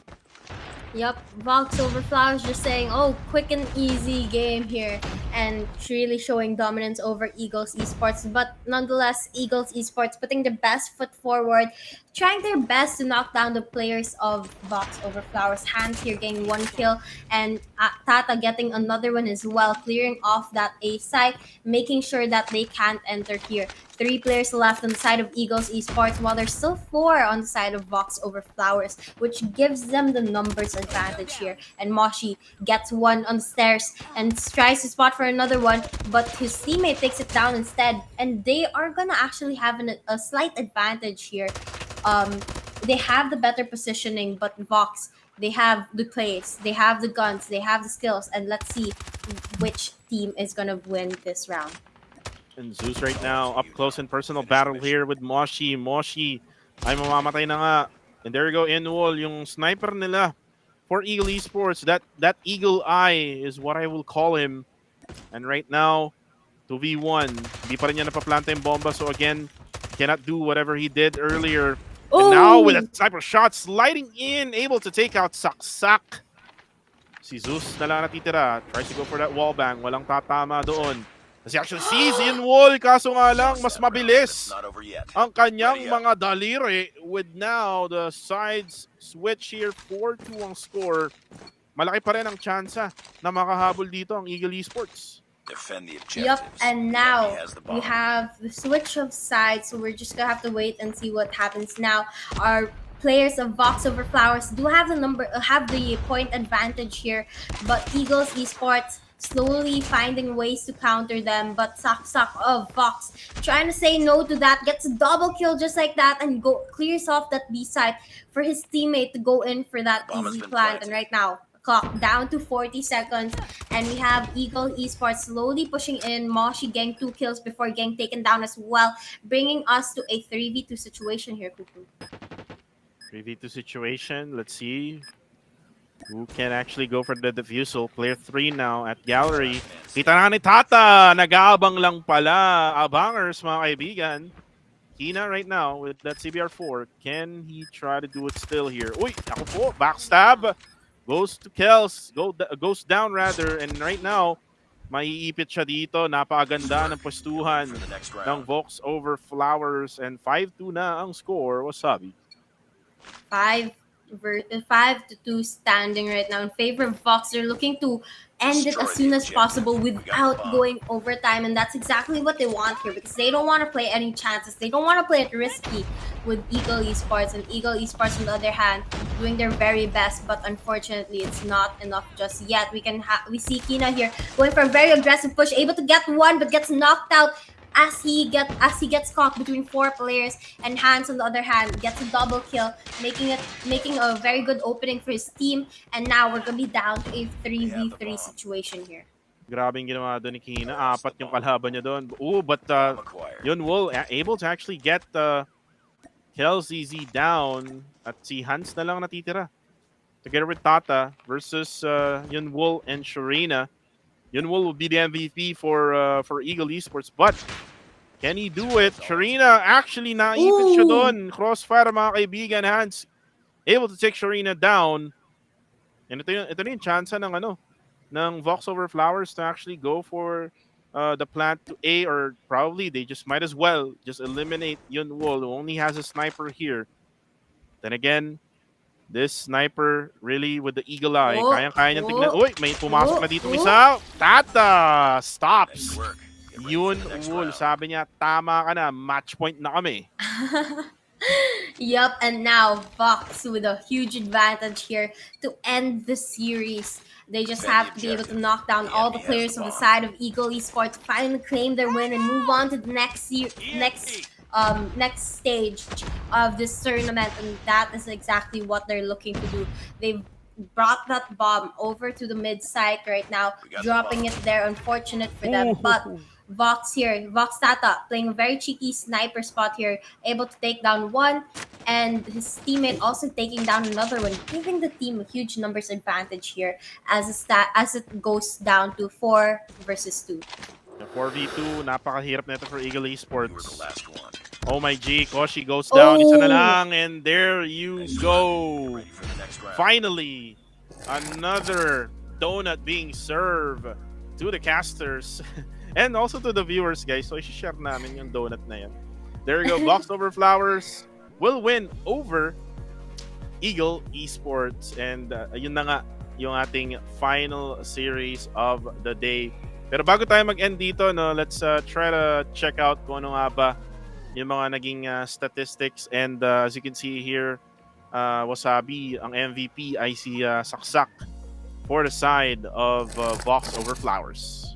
Yep, Vox over Flowers just saying, oh, quick and easy game here, and really showing dominance over Eagles Esports. But nonetheless, Eagles Esports putting their best foot forward, trying their best to knock down the players of Vox over Flowers. Hans here getting 1 kill, and Tata getting another one as well, clearing off that A site, making sure that they can't enter here. 3 players left on the side of Eagles Esports, while there's still 4 on the side of Vox over Flowers, which gives them the numbers advantage here. And Moshi gets 1 on the stairs and tries to spot for another one, but his teammate takes it down instead. And they are gonna actually have a slight advantage here. They have the better positioning, but Vox, they have the plays, they have the guns, they have the skills, and let's see which team is gonna win this round. And Zeus right now, up close and personal battle here with Moshi. Moshi ay mamamatay na nga. And there you go, in-wall, yung sniper nila for Eagle Esports. That eagle eye is what I will call him. And right now, 2v1. Hindi pa rin niya napaplanta yung bomba. So again, cannot do whatever he did earlier. And now with a sniper shot, sliding in, able to take out Saksak. Si Zeus na lang natitira. Tries to go for that wall bang. Walang tatama doon. Kasi actually sees in wall, kaso nga lang mas mabilis ang kanyang mga daliri. With now the sides switch here, 4-2 ang score. Malaki pa rin ang tsansa na makahabol dito ang Eagle Esports. Defend the objective. Yep, and now we have the switch of sides, so we're just gonna have to wait and see what happens now. Our players of Vox over Flowers do have the point advantage here, but Eagles Esports slowly finding ways to counter them. But Saksak of Vox trying to say no to that, gets a double kill just like that, and clears off that B side for his teammate to go in for that easy plant. And right now, clock down to 40 seconds, and we have Eagle Esports slowly pushing in. Moshi getting 2 kills before getting taken down as well, bringing us to a 3v2 situation here, Kuku. 3v2 situation. Let's see who can actually go for the defusal. Player 3 now at gallery. Kita na ni Tata. Nag-aabang lang pala. Abangers, mga kaibigan. Kina right now with that CBR4. Can he try to do it still here? Uy, ako po. Backstab. Goes to Kels. Goes down rather. And right now, maiipit siya dito. Napakaganda ng pwestuhan ng Vox over Flowers. And 5-2 na ang score. Wasabi. 5-2 standing right now in favor of Vox. They're looking to end it as soon as possible without going overtime, and that's exactly what they want here, because they don't want to play any chances. They don't want to play it risky with Eagle Esports, and Eagle Esports on the other hand doing their very best, but unfortunately it's not enough just yet. We see Kina here going for a very aggressive push, able to get 1 but gets knocked out as he gets caught between 4 players, and Hans on the other hand gets a double kill, making a very good opening for his team. And now we're gonna be down to a 3v3 situation here. Grabe yung ginawa doon ni Kina. 4 yung kalaban niya doon. But yun, Wool able to actually get KLZZ down, at si Hans na lang natitira together with Tata versus Yun Wool and Sharina. Yun will be the MVP for Eagle Esports, but can he do it? Sharina actually naipit siya doon. Crossfire, mga kaibigan. Hans able to take Sharina down. And ito yung chance ng Vox over Flowers to actually go for the plant to A, or probably they just might as well just eliminate Yun Wol, who only has a sniper here. Then again, this sniper really with the eagle eye. Kayang-kaya niyang tignan. Uy, may pumasok na dito isa. Tata stops. Yun Wol, sabi niya, tama ka na. Match point na kami. Yep, and now Vox with a huge advantage here to end the series. They just have to be able to knock down all the players on the side of Eagle Esports to finally claim their win and move on to the next stage of this tournament, and that is exactly what they're looking to do. They've brought that bomb over to the mid site right now, dropping it there. Unfortunate for them, but Vox here, Vox Tata playing a very cheeky sniper spot here, able to take down one, and his teammate also taking down another one, giving the team a huge numbers advantage here as it goes down to 4 versus 2. 4v2, napakahirap nito for Eagle You were the Esports. last one. Oh my G, Koshi goes down. Isa na Oh. lang, and there you go. Ready for the next round. Finally, another donut being served to the casters and also to the viewers, guys. So, i-share namin yung donut na yan. There you go. Box Over Flowers will win over Eagle Esports. And yun na nga yung ating final series of the day. Pero bago tayo mag-end dito, no, let's try to check out kung ano nga ba yung mga naging statistics. And as you can see here, Wasabi, ang MVP ay si Saksak for the side of Vox Over Flowers.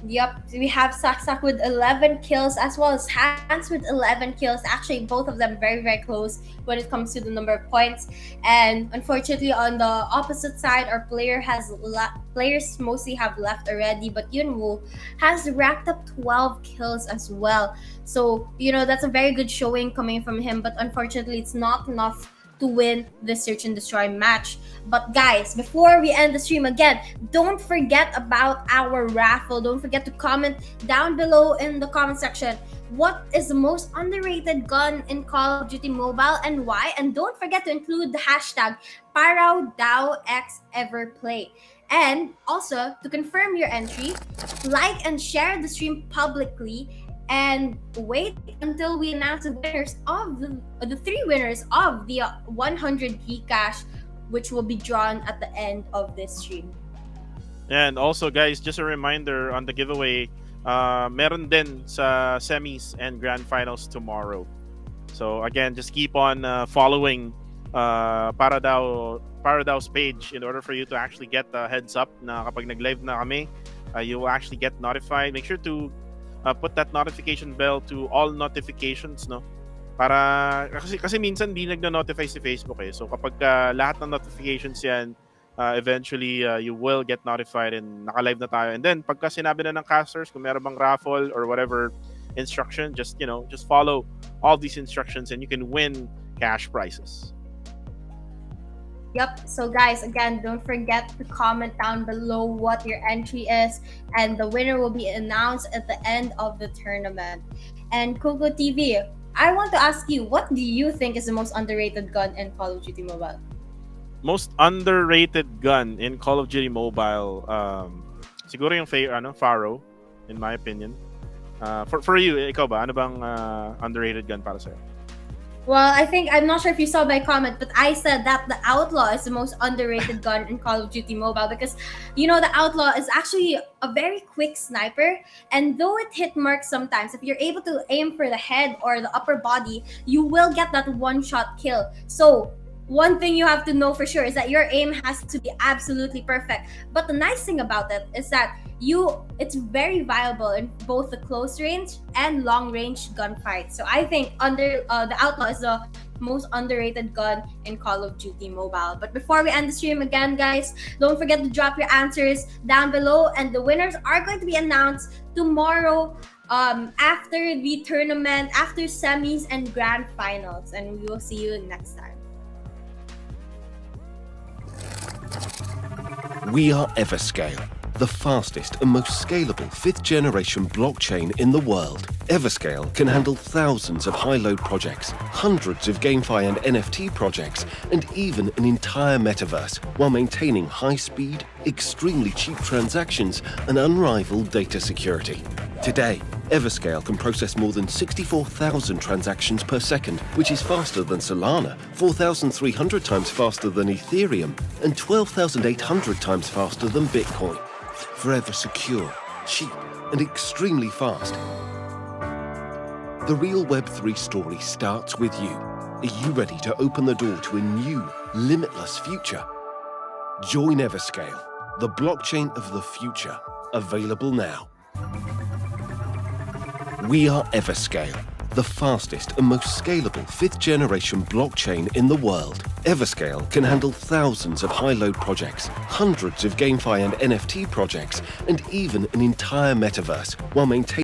Yep, we have Saksak with 11 kills as well as Hans with 11 kills. Actually, both of them very, very close when it comes to the number of points. And unfortunately, on the opposite side, our players mostly have left already, but Yunwoo has racked up 12 kills as well. So, that's a very good showing coming from him, but unfortunately, it's not enough to win the Search and Destroy match. But guys, before we end the stream again, don't forget about our raffle. Don't forget to comment down below in the comment section what is the most underrated gun in Call of Duty Mobile and why. And don't forget to include the hashtag ParawDao X Everplay. And also, to confirm your entry, like and share the stream publicly and wait until we announce the winners of the 3 winners of the 100 Gcash, which will be drawn at the end of this stream. And also, guys, just a reminder on the giveaway, meron din sa semis and grand finals tomorrow. So again, just keep on following ParawDao's page in order for you to actually get the heads up na kapag nag-live na kami, you will actually get notified. Make sure to put that notification bell to all notifications, no? Para kasi minsan hindi nagno-notify si Facebook eh. So kapag lahat ng notifications yan, eventually you will get notified and naka-live na tayo. And then pagka sinabi na ng casters kung meron bang raffle or whatever instruction, just follow all these instructions and you can win cash prizes. Yep. So guys, again, don't forget to comment down below what your entry is, and the winner will be announced at the end of the tournament. And Coco TV, I want to ask you, what do you think is the most underrated gun in Call of Duty Mobile? Most underrated gun in Call of Duty Mobile, siguro yung Paraw, in my opinion. For you, ikaw ba? Ano bang underrated gun para sa'yo? Well, I'm not sure if you saw my comment, but I said that the Outlaw is the most underrated gun in Call of Duty Mobile because, the Outlaw is actually a very quick sniper. And though it hit marks sometimes, if you're able to aim for the head or the upper body, you will get that one-shot kill. So, one thing you have to know for sure is that your aim has to be absolutely perfect. But the nice thing about it is that it's very viable in both the close range and long range gunfights. So I think the Outlaw is the most underrated gun in Call of Duty Mobile. But before we end the stream again, guys, don't forget to drop your answers down below, and the winners are going to be announced tomorrow after the tournament, after semis and grand finals, and we will see you next time. We are Everscale, the fastest and most scalable 5th generation blockchain in the world. Everscale can handle thousands of high-load projects, hundreds of GameFi and NFT projects, and even an entire metaverse, while maintaining high-speed, extremely cheap transactions and unrivaled data security. Today, Everscale can process more than 64,000 transactions per second, which is faster than Solana, 4,300 times faster than Ethereum, and 12,800 times faster than Bitcoin. Forever secure, cheap, and extremely fast. The real Web3 story starts with you. Are you ready to open the door to a new, limitless future? Join Everscale, the blockchain of the future, available now. We are Everscale, the fastest and most scalable 5th generation blockchain in the world. Everscale can handle thousands of high-load projects, hundreds of GameFi and NFT projects, and even an entire metaverse while maintaining